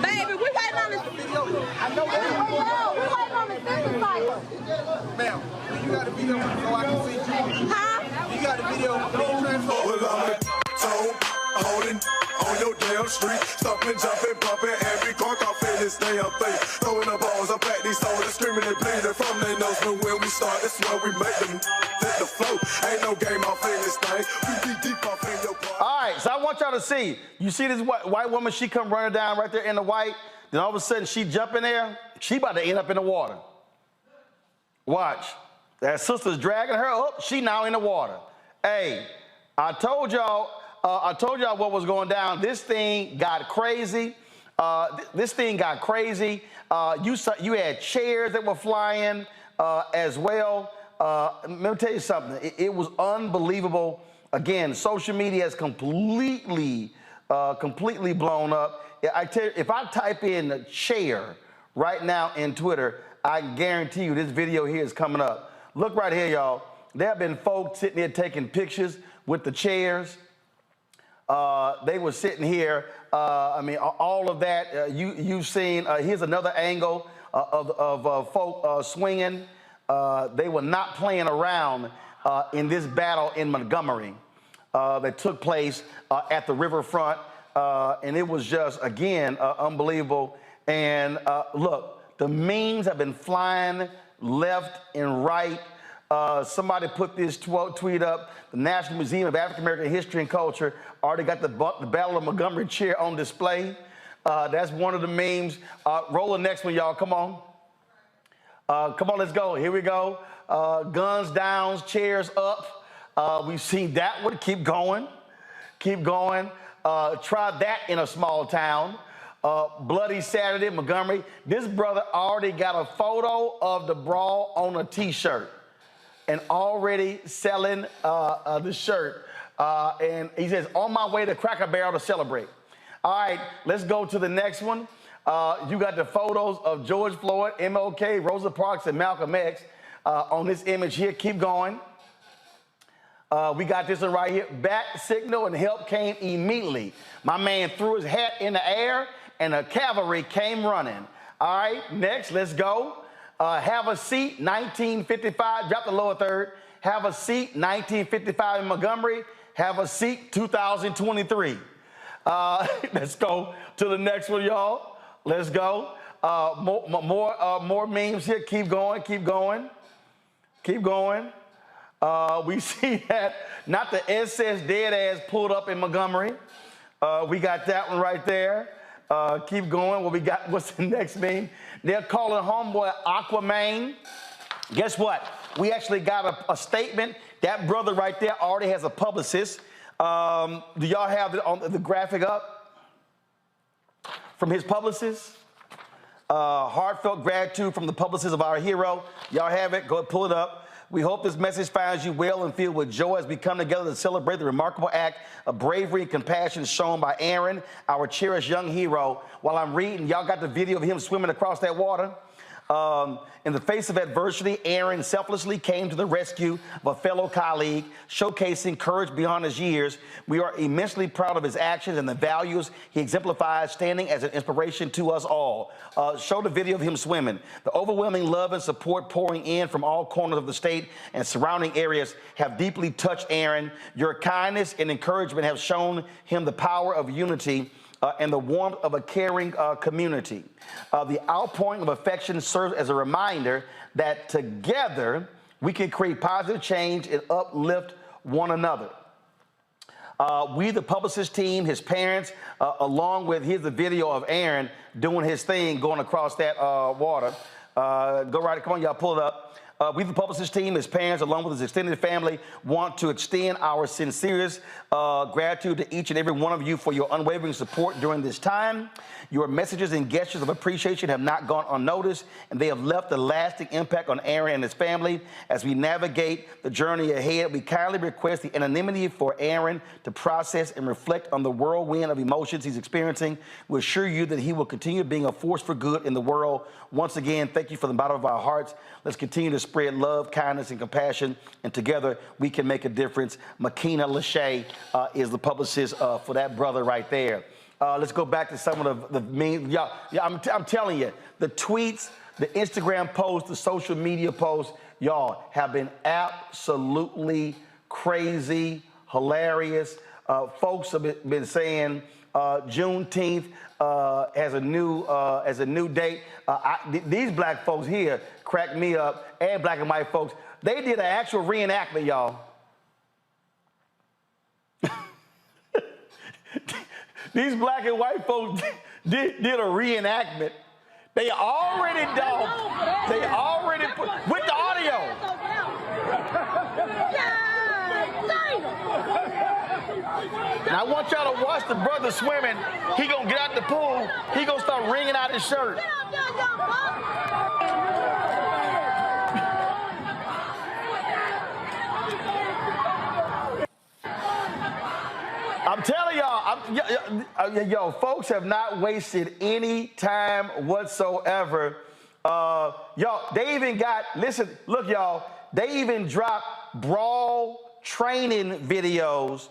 S14: Baby, we waiting on the video. I know we waiting on the second cycle.
S1: Ma'am, you got a video so I can see you.
S14: Huh?
S1: You got a video.
S16: Well, I'm holding on your damn street, stomping, jumping, bumping, every car off in this damn thing. Throwing the balls up at these soldiers, screaming and bleeding from their nose. But when we start, that's where we make them hit the flow. Ain't no game off in this thing. We be deep off in your part.
S9: All right, so I want y'all to see. You see this white woman? She come running down right there in the white. Then all of a sudden she jump in there. She about to end up in the water. Watch. That sister's dragging her up. She now in the water. Hey, I told y'all what was going down. This thing got crazy. This thing got crazy. You had chairs that were flying as well. Let me tell you something. It was unbelievable. Again, social media has completely blown up. I tell you, if I type in chair right now in Twitter, I guarantee you this video here is coming up. Look right here, y'all. There have been folks sitting here taking pictures with the chairs. They were sitting here. I mean, all of that. You've seen. Here's another angle of folk swinging. They were not playing around in this battle in Montgomery that took place at the riverfront, and it was just again unbelievable. And look, the memes have been flying left and right. Somebody put this tweet up. The National Museum of African American History and Culture already got the Battle of Montgomery chair on display. That's one of the memes. Roll the next one, y'all. Come on. Come on, let's go. Here we go. Guns down, chairs up. We've seen that one. Keep going. Keep going. Try that in a small town. Bloody Saturday, Montgomery. This brother already got a photo of the brawl on a T-shirt and already selling the shirt. And he says, on my way to Cracker Barrel to celebrate. All right, let's go to the next one. You got the photos of George Floyd, MLK, Rosa Parks, and Malcolm X on this image here. Keep going. We got this one right here. Bat signal and help came immediately. My man threw his hat in the air and the cavalry came running. All right, next, let's go. Have a seat, 1955, drop the lower third. Have a seat, 1955 in Montgomery. Have a seat, 2023. Let's go to the next one, y'all. Let's go. More memes here. Keep going, keep going, keep going. We see that, not the SS dead ass pulled up in Montgomery. We got that one right there. Keep going. What we got? What's the next meme? They're calling homeboy Aquaman. Guess what? We actually got a statement. That brother right there already has a publicist. Do y'all have it on the graphic up from his publicist? Heartfelt gratitude from the publicist of our hero. Y'all have it? Go ahead, pull it up. We hope this message finds you well and filled with joy as we come together to celebrate the remarkable act of bravery and compassion shown by Aaron, our cherished young hero. While I'm reading, y'all got the video of him swimming across that water? In the face of adversity, Aaron selflessly came to the rescue of a fellow colleague, showcasing courage beyond his years. We are immensely proud of his actions and the values he exemplifies, standing as an inspiration to us all. Show the video of him swimming. The overwhelming love and support pouring in from all corners of the state and surrounding areas have deeply touched Aaron. Your kindness and encouragement have shown him the power of unity and the warmth of a caring community. The outpouring of affection serves as a reminder that together we can create positive change and uplift one another. We, the publicist team, his parents, along with, here's the video of Aaron doing his thing, going across that water. Go right, come on, y'all, pull it up. We, the Publicist team, as parents, along with his extended family, want to extend our sincerest gratitude to each and every one of you for your unwavering support during this time. Your messages and gestures of appreciation have not gone unnoticed, and they have left a lasting impact on Aaron and his family. As we navigate the journey ahead, we kindly request the anonymity for Aaron to process and reflect on the whirlwind of emotions he's experiencing. We assure you that he will continue being a force for good in the world. Once again, thank you from the bottom of our hearts. Let's continue to spread love, kindness, and compassion, and together we can make a difference. Makina Lachey is the publicist for that brother right there. Let's go back to some of the mean. I'm telling you, the tweets, the Instagram posts, the social media posts, y'all have been absolutely crazy, hilarious. Folks have been saying Juneteenth as a new date. These black folks here crack me up, and black and white folks. They did an actual reenactment, y'all. These black and white folks did a reenactment. They already dogged. They already put with the audio. Now I want y'all to watch the brother swimming. He gonna get out the pool. He gonna start wringing out his shirt. I'm telling y'all, yo, folks have not wasted any time whatsoever. Y'all, they even got, listen, look, y'all, they even dropped brawl training videos.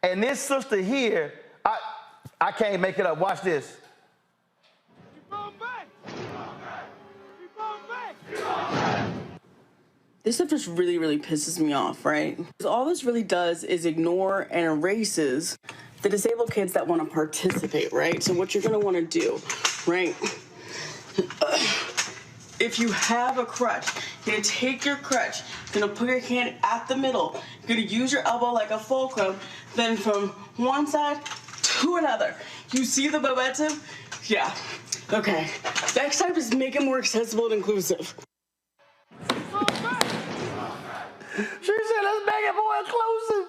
S9: And this sister here, I can't make it up. Watch this.
S17: This stuff just really, really pisses me off, right? Because all this really does is ignore and erases the disabled kids that want to participate, right? So what you're going to want to do, right? If you have a crutch, you're going to take your crutch, you're going to put your hand at the middle, you're going to use your elbow like a fulcrum, then from one side to another. You see the momentum? Yeah. Okay. Next time, just make it more accessible and inclusive.
S9: She said, let's make it more inclusive.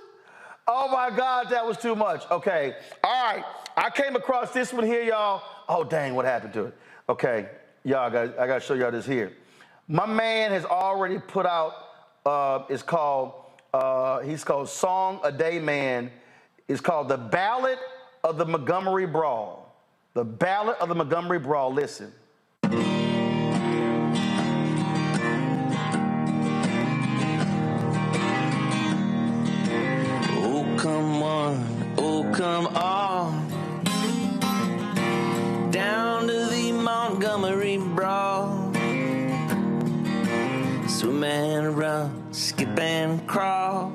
S9: Oh my God, that was too much. Okay, all right. I came across this one here, y'all. Oh dang, what happened to it? Okay, y'all, I gotta show y'all this here. My man has already put out, he's called Song a Day Man. It's called The Ballad of the Montgomery Brawl. The Ballad of the Montgomery Brawl, listen.
S18: Come on down to the Montgomery Brawl. Swim and run, skip and crawl.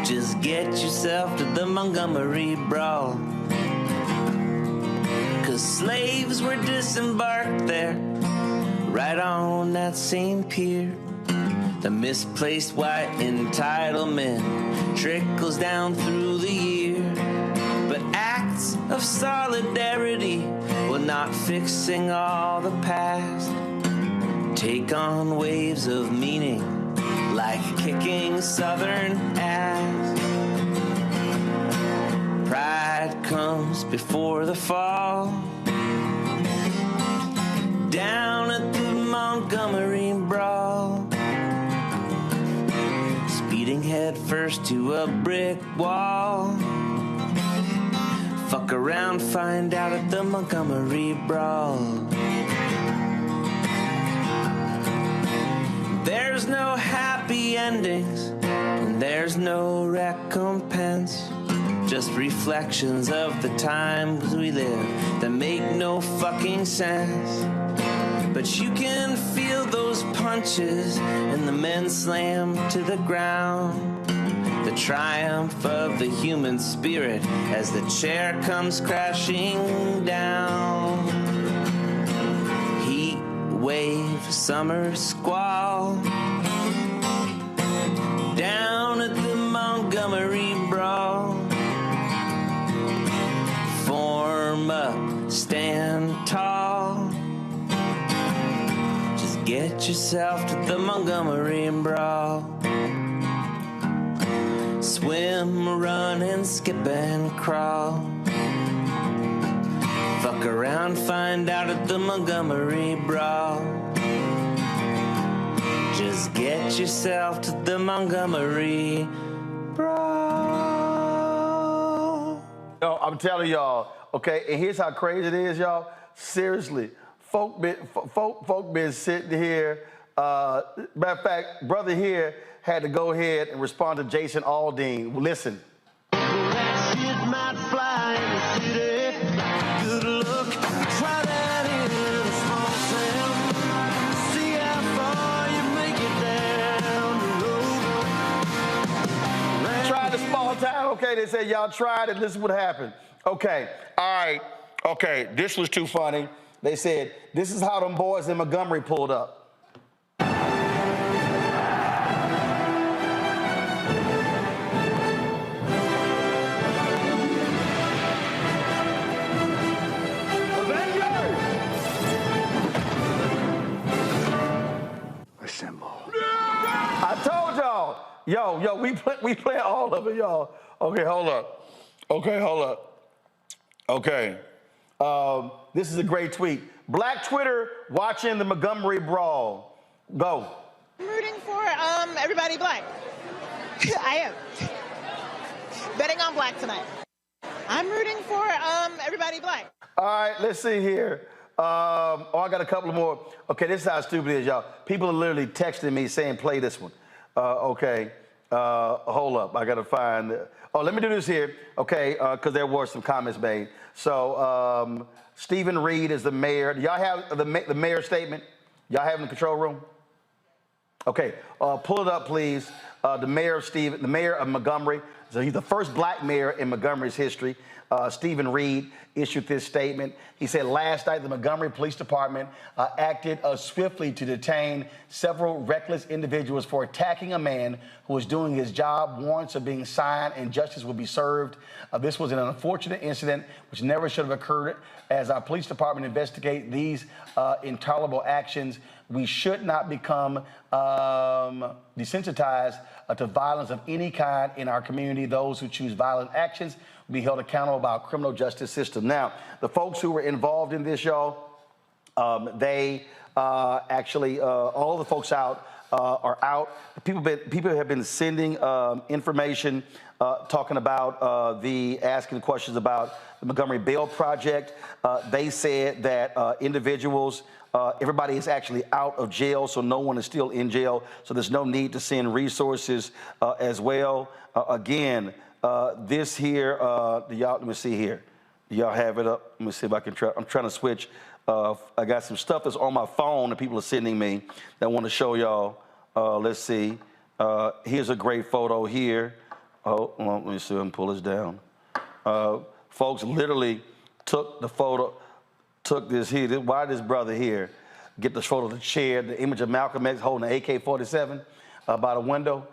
S18: Just get yourself to the Montgomery Brawl. 'Cause slaves were disembarked there, right on that same pier. The misplaced white entitlement trickles down through the year. But acts of solidarity, well, not fixing all the past, take on waves of meaning like kicking Southern ass. Pride comes before the fall. Down at the Montgomery Brawl, speeding head first to a brick wall. Fuck around, find out at the Montgomery Brawl. There's no happy endings, and there's no recompense. Just reflections of the times we live that make no fucking sense. But you can feel those punches and the men slam to the ground. The triumph of the human spirit as the chair comes crashing down. Heat wave, summer squall. Down at the Montgomery Brawl. Form up, stand tall. Get get yourself to the Montgomery Brawl. Swim, run, and skip and crawl. Fuck around, find out at the Montgomery Brawl. Just get yourself to the Montgomery Brawl.
S9: Yo, I'm telling y'all, okay, and here's how crazy it is, y'all. Seriously, folk been sitting here. Matter of fact, brother here had to go ahead and respond to Jason Aldean. Listen.
S18: That shit might fly in the city. Good luck. Try that in a small town. See how far you make it down the road.
S9: Try the small town. Okay, they said y'all tried it. This is what happened. Okay, all right. Okay, this was too funny. They said, this is how them boys in Montgomery pulled up. I told y'all. Yo, we play all of it, y'all. Okay, hold up. Okay. This is a great tweet. Black Twitter watching the Montgomery Brawl. Go.
S20: I'm rooting for everybody black. I am. Betting on black tonight. I'm rooting for everybody black.
S9: All right, let's see here. I got a couple more. Okay, this is how stupid it is, y'all. People are literally texting me saying, play this one. Okay, hold up. I got to find... let me do this here, okay, because there were some comments made. So, Stephen Reed is the mayor. Do y'all have the mayor's statement? Y'all have it in the control room? Okay, pull it up, please. The mayor of Montgomery. So he's the first black mayor in Montgomery's history. Stephen Reed issued this statement. He said last night the Montgomery Police Department acted swiftly to detain several reckless individuals for attacking a man who was doing his job. Warrants are being signed and justice will be served. This was an unfortunate incident which never should have occurred. As our police department investigate these intolerable actions, we should not become desensitized to violence of any kind in our community. Those who choose violent actions will be held accountable by our criminal justice system. Now, the folks who were involved in this, y'all, they actually, all the folks out are out. People have been sending information talking about asking questions about the Montgomery Bail Project. They said that individuals, everybody is actually out of jail, so no one is still in jail. So there's no need to send resources as well. Again, this here, let me see here. Do y'all have it up? Let me see if I can try. I'm trying to switch. I got some stuff that's on my phone that people are sending me that I want to show y'all. Let's see. Here's a great photo here. Oh, well, let me see if I can pull this down. Folks literally took the photo, took this here. Why this brother here get this photo of the chair, the image of Malcolm X holding an AK-47 by the window.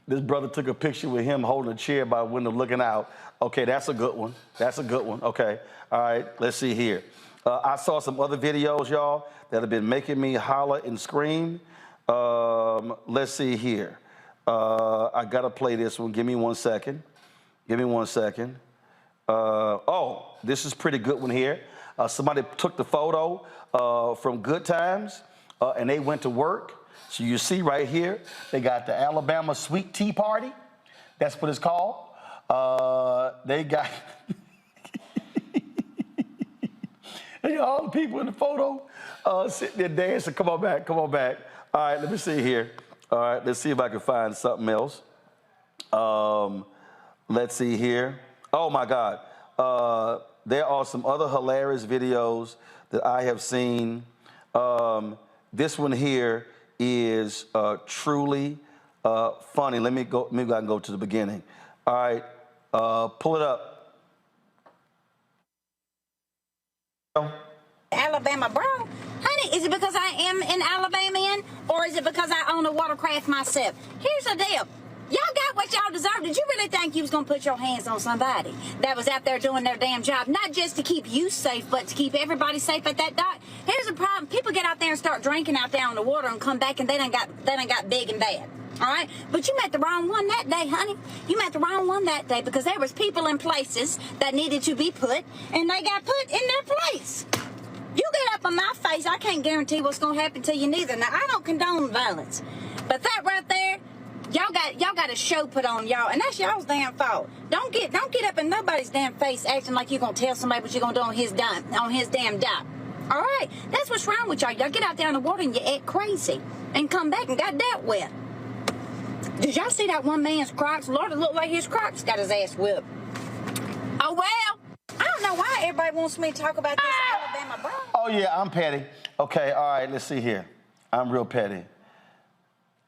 S9: This brother took a picture with him holding a chair by the window looking out. Okay, that's a good one. That's a good one. Okay, all right, let's see here. I saw some other videos, y'all, that have been making me holler and scream. Let's see here. I got to play this one. Give me 1 second. Give me 1 second. Oh, this is a pretty good one here. Somebody took the photo from Good Times, and they went to work. So you see right here, they got the Alabama Sweet Tea Party. That's what it's called. They got all the people in the photo sitting there dancing. Come on back, come on back. All right, let me see here. All right, let's see if I can find something else. Let's see here. Oh, my God. There are some other hilarious videos that I have seen. This one here is truly funny. Let me go. Maybe I can go to the beginning. All right, pull it up.
S4: Alabama Brawl? Honey, is it because I am an Alabamian or is it because I own a watercraft myself? Here's the deal. Y'all got what y'all deserve. Did you really think you was going to put your hands on somebody that was out there doing their damn job? Not just to keep you safe, but to keep everybody safe at that dock. Here's the problem. People get out there and start drinking out there on the water and come back and they done got big and bad. All right? But you met the wrong one that day, honey. You met the wrong one that day because there was people in places that needed to be put, and they got put in their place. You get up on my face, I can't guarantee what's going to happen to you neither. Now, I don't condone violence. But that right there, y'all got a show put on y'all, and that's y'all's damn fault. Don't get up in nobody's damn face acting like you're gonna tell somebody what you're gonna do on his damn dock. All right, that's what's wrong with y'all. Y'all get out there in the water and you act crazy, and come back and got dealt with. Did y'all see that one man's Crocs? Lord, it looked like his Crocs got his ass whipped. Oh well, I don't know why everybody wants me to talk about this Alabama Brawl.
S9: Oh yeah, I'm petty. Okay, all right, let's see here. I'm real petty.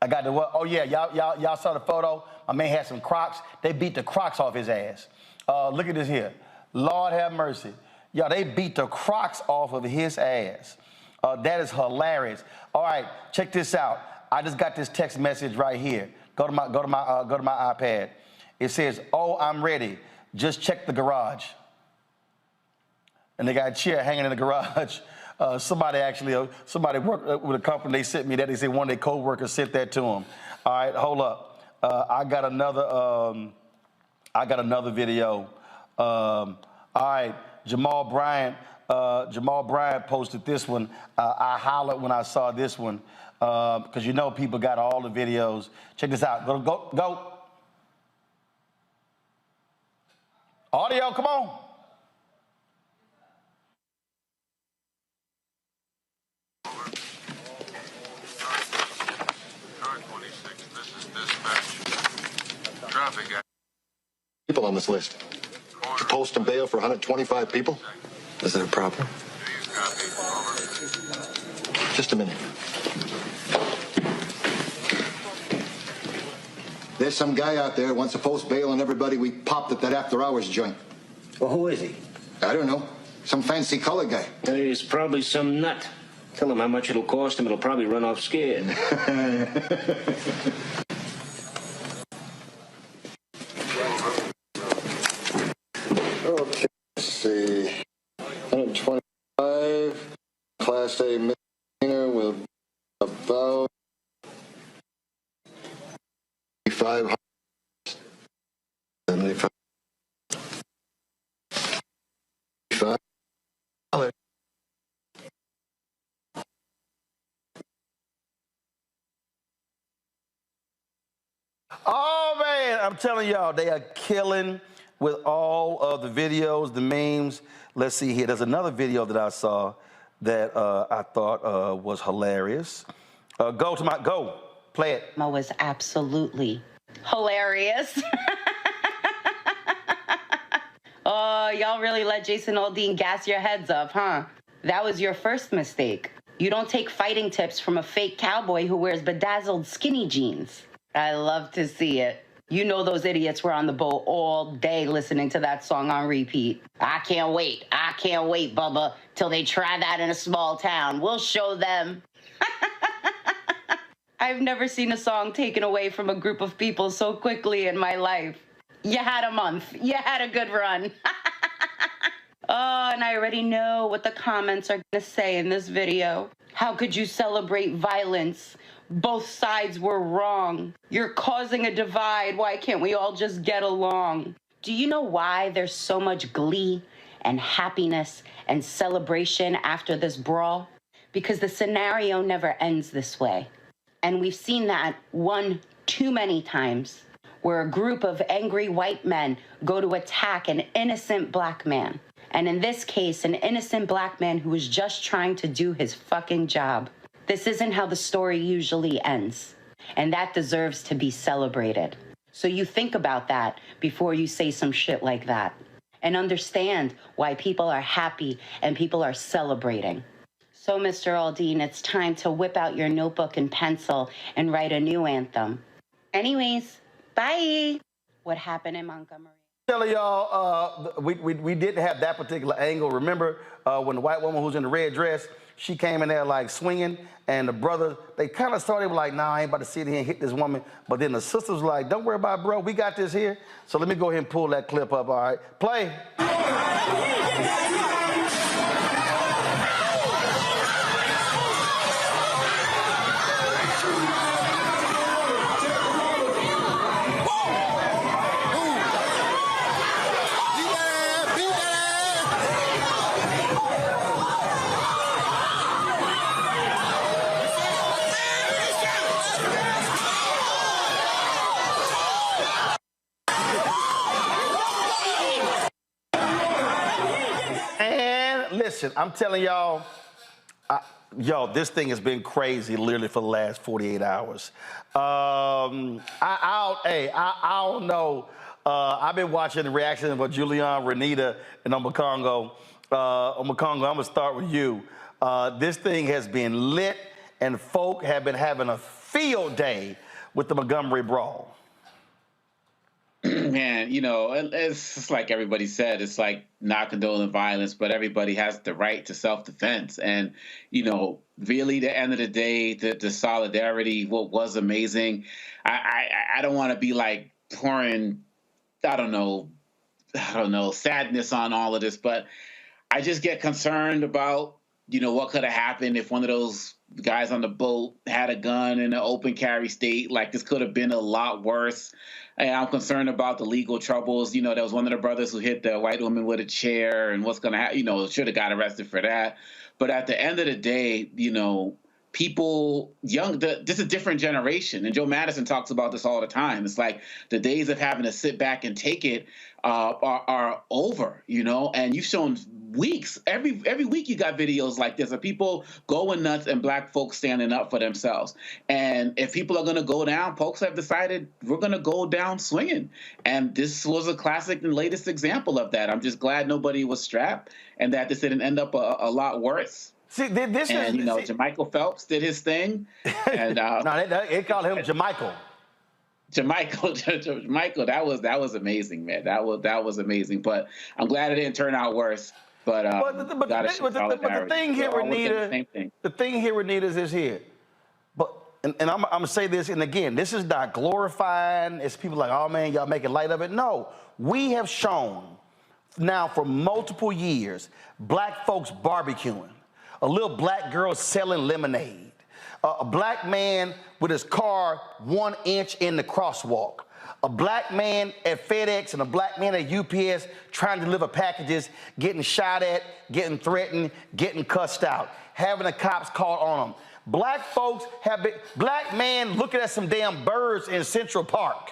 S9: I got the what? Oh yeah, y'all saw the photo. My man had some Crocs. They beat the Crocs off his ass. Look at this here. Lord have mercy. Y'all, they beat the Crocs off of his ass. That is hilarious. All right, check this out. I just got this text message right here. Go to my iPad. It says, "Oh, I'm ready. Just check the garage." And they got a chair hanging in the garage. Somebody worked with a company. They sent me that. They said one of their co-workers sent that to them. All right, hold up. I got another video. All right, Jamal Bryant posted this one. I hollered when I saw this one because you know people got all the videos. Check this out. Go. Audio, come on.
S6: People on this list. To post and bail for 125 people? Is that a problem? Just a minute. There's some guy out there who wants to post bail on everybody we popped at that after-hours joint.
S19: Well, who is he?
S6: I don't know. Some fancy color guy.
S19: He's probably some nut. Tell him how much it'll cost him. It'll probably run off scared.
S6: Okay, let's see. 125. Class A misdemeanor will be about 500. 75.
S9: Oh man, I'm telling y'all, they are killing with all of the videos, the memes. Let's see here. There's another video that I saw that I thought was hilarious. Go, play it.
S22: It was absolutely hilarious. Oh, y'all really let Jason Aldean gas your heads up, huh? That was your first mistake. You don't take fighting tips from a fake cowboy who wears bedazzled skinny jeans. I love to see it. You know those idiots were on the boat all day listening to that song on repeat. I can't wait, Bubba, till they try that in a small town. We'll show them. I've never seen a song taken away from a group of people so quickly in my life. You had a month. You had a good run. Oh, and I already know what the comments are going to say in this video. How could you celebrate violence? Both sides were wrong. You're causing a divide. Why can't we all just get along? Do you know why there's so much glee and happiness and celebration after this brawl? Because the scenario never ends this way. And we've seen that one too many times, where a group of angry white men go to attack an innocent black man. And in this case, an innocent black man who was just trying to do his fucking job. This isn't how the story usually ends, and that deserves to be celebrated. So you think about that before you say some shit like that, and understand why people are happy and people are celebrating. So, Mr. Aldean, it's time to whip out your notebook and pencil and write a new anthem. Anyways, bye. What happened in Montgomery?
S9: Telling y'all, we didn't have that particular angle. Remember when the white woman who's in the red dress, she came in there like swinging, and the brother, they kind of started like, nah, I ain't about to sit here and hit this woman. But then the sister was like, don't worry about it, bro, we got this here. So let me go ahead and pull that clip up, all right? Play. Listen, I'm telling y'all, this thing has been crazy literally for the last 48 hours. I don't know. I've been watching the reaction of Julian, Renita, and Omekongo. Omekongo, I'm going to start with you. This thing has been lit, and folk have been having a field day with the Montgomery Brawl.
S12: Man, it's just like everybody said, it's like not condoning violence, but everybody has the right to self-defense. And, really, the end of the day, the solidarity, what was amazing. I don't want to be like pouring, I don't know, sadness on all of this, but I just get concerned about, what could have happened if one of those guys on the boat had a gun in an open carry state. Like, this could have been a lot worse. And I'm concerned about the legal troubles. There was one of the brothers who hit the white woman with a chair, and what's going to happen, should have got arrested for that. But at the end of the day, people, this is a different generation. And Joe Madison talks about this all the time. It's like the days of having to sit back and take it are over, and you've shown weeks. Every week you got videos like this of people going nuts and black folks standing up for themselves. And if people are going to go down, folks have decided we're going to go down swinging. And this was a classic and latest example of that. I'm just glad nobody was strapped and that this didn't end up a lot worse.
S9: See, this
S12: and, Jermichael Phelps did his thing. And
S9: no, they call him Jermichael.
S12: Jermichael, that was amazing, man. That was amazing. But I'm glad it didn't turn out worse. But
S9: the thing here, Renita, is here. And I'm gonna say this, and again, this is not glorifying. It's people like, oh man, y'all making light of it. No, we have shown now for multiple years black folks barbecuing, a little black girl selling lemonade, a black man with his car 1 inch in the crosswalk, a black man at FedEx and a black man at UPS trying to deliver packages, getting shot at, getting threatened, getting cussed out, having the cops called on them. Black folks black man looking at some damn birds in Central Park,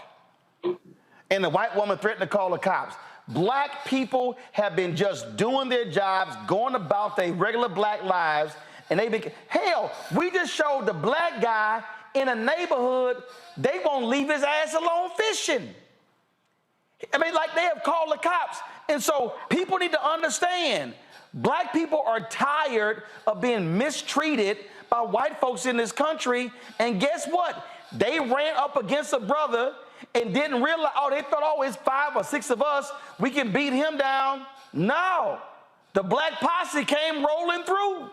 S9: and the white woman threatened to call the cops. Black people have been just doing their jobs, going about their regular black lives, and hell, we just showed the black guy in a neighborhood, they won't leave his ass alone fishing. I mean, like, they have called the cops. And so people need to understand, black people are tired of being mistreated by white folks in this country. And guess what? They ran up against a brother and didn't realize, they thought, it's 5 or 6 of us, we can beat him down. No, the black posse came rolling through.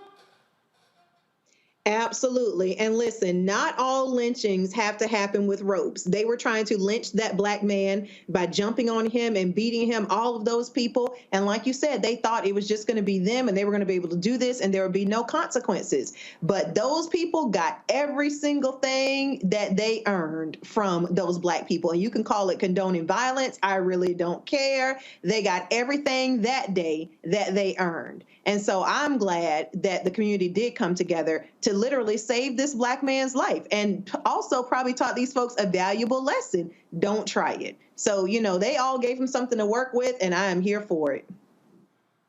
S2: Absolutely. And listen, not all lynchings have to happen with ropes. They were trying to lynch that black man by jumping on him and beating him, all of those people. And like you said, they thought it was just going to be them and they were going to be able to do this and there would be no consequences. But those people got every single thing that they earned from those black people. And you can call it condoning violence. I really don't care. They got everything that day that they earned. And so I'm glad that the community did come together to literally save this black man's life and also probably taught these folks a valuable lesson. Don't try it. So, they all gave him something to work with, and I am here for it.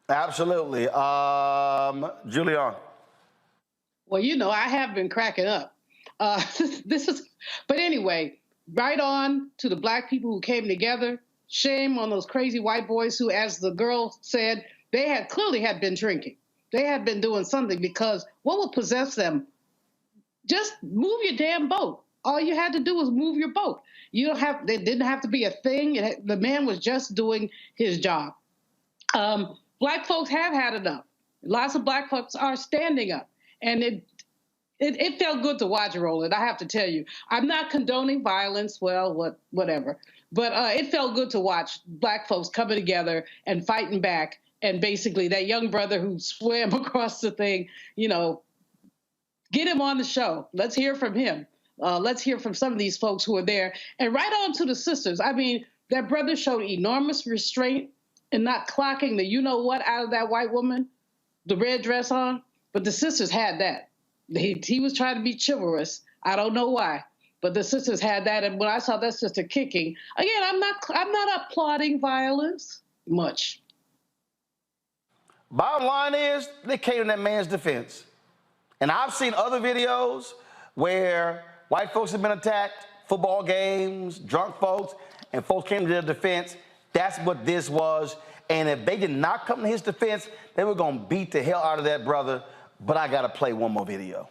S9: Absolutely. Julian.
S5: Well, I have been cracking up. But anyway, right on to the black people who came together. Shame on those crazy white boys who, as the girl said, they had clearly been drinking. They had been doing something, because what would possess them? Just move your damn boat. all you had to do was move your boat. There didn't have to be a thing. The man was just doing his job. Black folks have had enough. Lots of Black folks are standing up, and it felt good to watch, Roland. I have to tell you, I'm not condoning violence. Well, whatever. But it felt good to watch Black folks coming together and fighting back. And basically, that young brother who swam across the thing, get him on the show. Let's hear from him. Let's hear from some of these folks who are there. And right on to the sisters. I mean, that brother showed enormous restraint in not clocking the you-know-what out of that white woman, the red dress on. But the sisters had that. He was trying to be chivalrous. I don't know why. But the sisters had that. And when I saw that's just a kicking, again, I'm not applauding violence much.
S9: Bottom line is, they came to that man's defense. And I've seen other videos where white folks have been attacked, football games, drunk folks, and folks came to their defense. That's what this was. And if they did not come to his defense, they were going to beat the hell out of that brother. But I got to play one more video.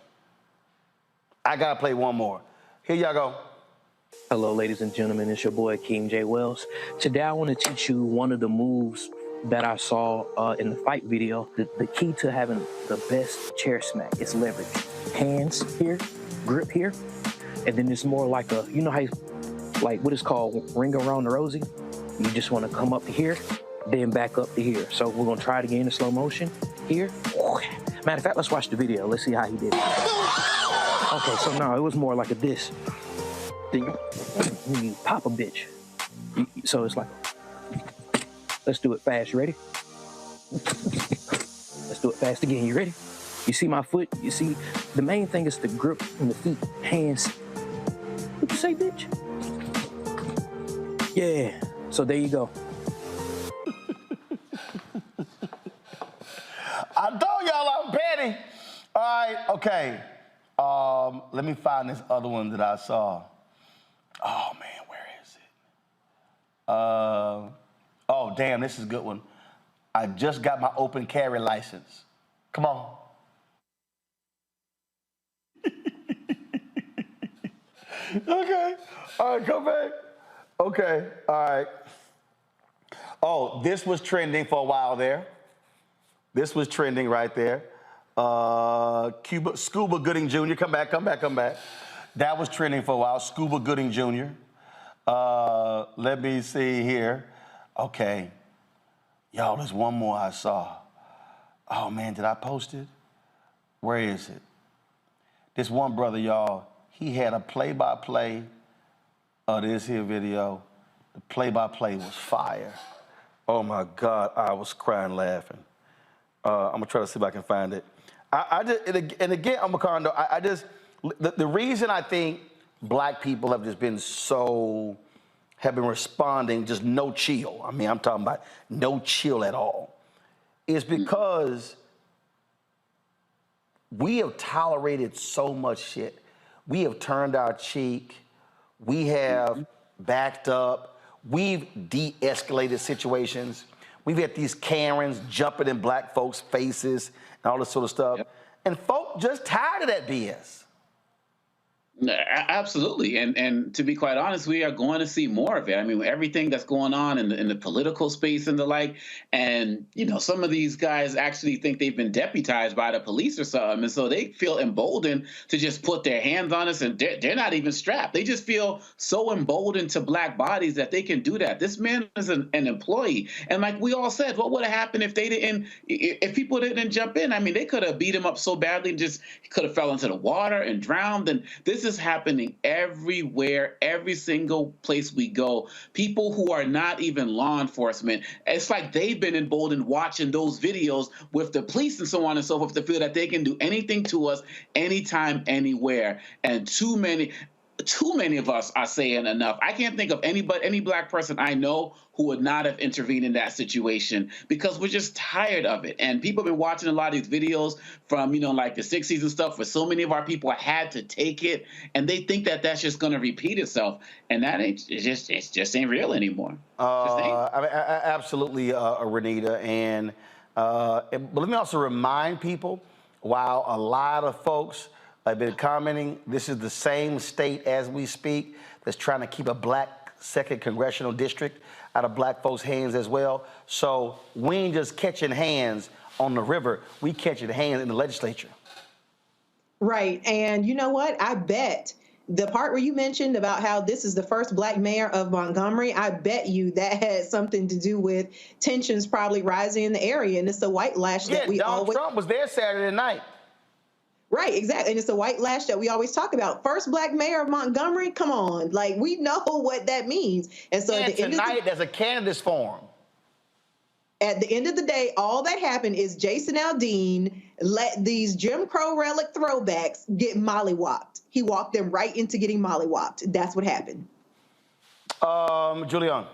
S9: I got to play one more. Here y'all go.
S10: Hello, ladies and gentlemen. It's your boy, King J. Wells. Today, I want to teach you one of the moves that I saw in the fight video. The key to having the best chair smack is leverage. Hands here, grip here, and then it's more like a, you know how, like what is called ring around the rosy? You just want to come up to here, then back up to here. So we're going to try it again in slow motion. Here. Matter of fact, let's watch the video. Let's see how he did it. Okay, so no, it was more like a this. Then you pop a bitch. So it's like, let's do it fast. You ready? Let's do it fast again. You ready? You see my foot? You see, the main thing is the grip in the feet, hands. What you say, bitch? Yeah. So there you go.
S9: I told y'all I'm petty. All right, okay. Let me find this other one that I saw. Oh, man, where is it? Oh, damn, this is a good one. I just got my open carry license. Come on. Okay. All right, come back. Okay, all right. Oh, this was trending for a while there. This was trending right there. Scuba Gooding Jr., come back. That was trending for a while, Scuba Gooding Jr. Let me see here. Okay. Y'all, there's one more I saw. Oh, man, did I post it? Where is it? This one brother, y'all, he had a play-by-play of this here video. The play-by-play was fire. Oh, my God, I was crying laughing. I'm going to try to see if I can find it. And again, I'm a condo. The reason I think Black people have just been have been responding just no chill. I mean, I'm talking about no chill at all. Is because we have tolerated so much shit. We have turned our cheek. We have backed up. We've de-escalated situations. We've had these Karens jumping in Black folks' faces and all this sort of stuff. Yep. And folk just tired of that BS.
S12: Absolutely. And to be quite honest, we are going to see more of it. I mean, everything that's going on in the political space and the like. And, some of these guys actually think they've been deputized by the police or something. And so they feel emboldened to just put their hands on us, and they're not even strapped. They just feel so emboldened to Black bodies that they can do that. This man is an employee. And like we all said, what would have happened if people didn't jump in? I mean, they could have beat him up so badly and just could have fell into the water and drowned. And this is happening everywhere, every single place we go. People who are not even law enforcement, it's like they've been emboldened watching those videos with the police and so on and so forth to feel that they can do anything to us anytime, anywhere. And too many of us are saying enough. I can't think of any Black person I know who would not have intervened in that situation because we're just tired of it. And people have been watching a lot of these videos from, like the 60s and stuff where so many of our people had to take it, and they think that that's just going to repeat itself. And that it just ain't real anymore.
S9: Absolutely, Renita. But let me also remind people, while a lot of folks I've been commenting, this is the same state as we speak that's trying to keep a black second congressional district out of black folks' hands as well. So we ain't just catching hands on the river, we catching hands in the legislature.
S2: Right. And you know what? I bet the part where you mentioned about how this is the first black mayor of Montgomery, I bet you that had something to do with tensions probably rising in the area. And it's the white lash that we
S9: Donald
S2: always...
S9: Trump was there Saturday night.
S2: Right, exactly. And it's the white lash that we always talk about. First black mayor of Montgomery, come on. Like, we know what that means. And so at the end of
S9: tonight, there's a candidates forum.
S2: At the end of the day, all that happened is Jason Aldean let these Jim Crow relic throwbacks get mollywopped. He walked them right into getting mollywopped. That's what happened.
S9: Julian.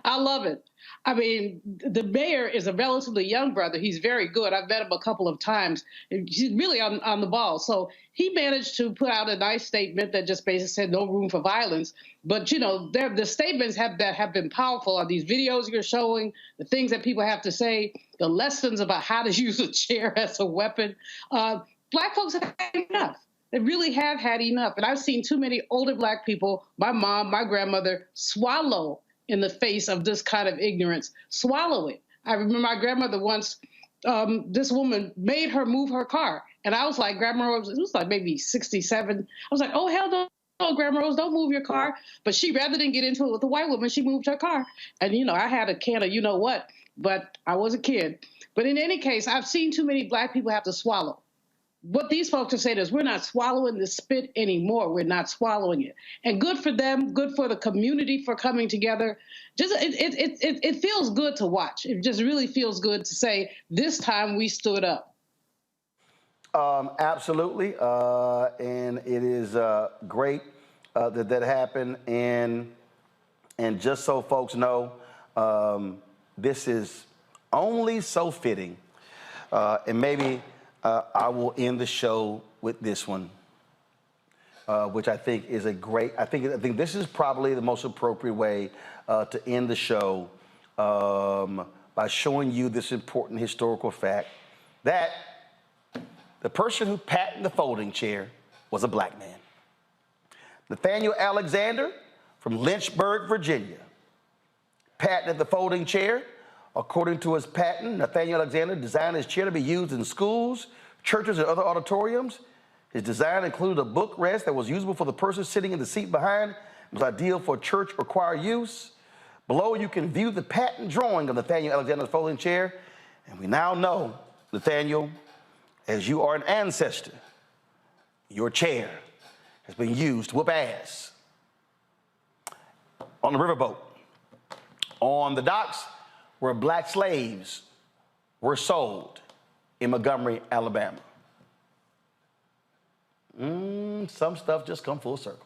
S5: I love it. I mean, the mayor is a relatively young brother. He's very good. I've met him a couple of times. He's really on the ball. So he managed to put out a nice statement that just basically said no room for violence. But, you know, the statements that have been powerful are these videos you're showing, the things that people have to say, the lessons about how to use a chair as a weapon. Black folks have had enough. They really have had enough. And I've seen too many older black people, my mom, my grandmother, swallow in the face of this kind of ignorance, swallow it. I remember my grandmother once, this woman made her move her car. And I was like, Grandma Rose, it was like maybe 67. I was like, oh, hell no, Grandma Rose, don't move your car. But she, rather than get into it with the white woman, she moved her car. And, you know, I had a can of you know what, but I was a kid. But in any case, I've seen too many black people have to swallow. What these folks are saying is we're not swallowing the spit anymore. We're not swallowing it. And good for them, good for the community for coming together. Just it feels good to watch. It just really feels good to say this time we stood up.
S9: Absolutely. And it is great that happened. And just so folks know, this is only so fitting. And maybe I will end the show with this one, which I think is a great, I think this is probably the most appropriate way to end the show by showing you this important historical fact that the person who patented the folding chair was a black man. Nathaniel Alexander from Lynchburg, Virginia, patented the folding chair. According to his patent, Nathaniel Alexander designed his chair to be used in schools, churches, and other auditoriums. His design included a bookrest that was usable for the person sitting in the seat behind. It was ideal for church or choir use. Below, you can view the patent drawing of Nathaniel Alexander's folding chair. And we now know, Nathaniel, as you are an ancestor, your chair has been used to whoop ass on the riverboat, on the docks, where black slaves were sold in Montgomery, Alabama. Some stuff just come full circle.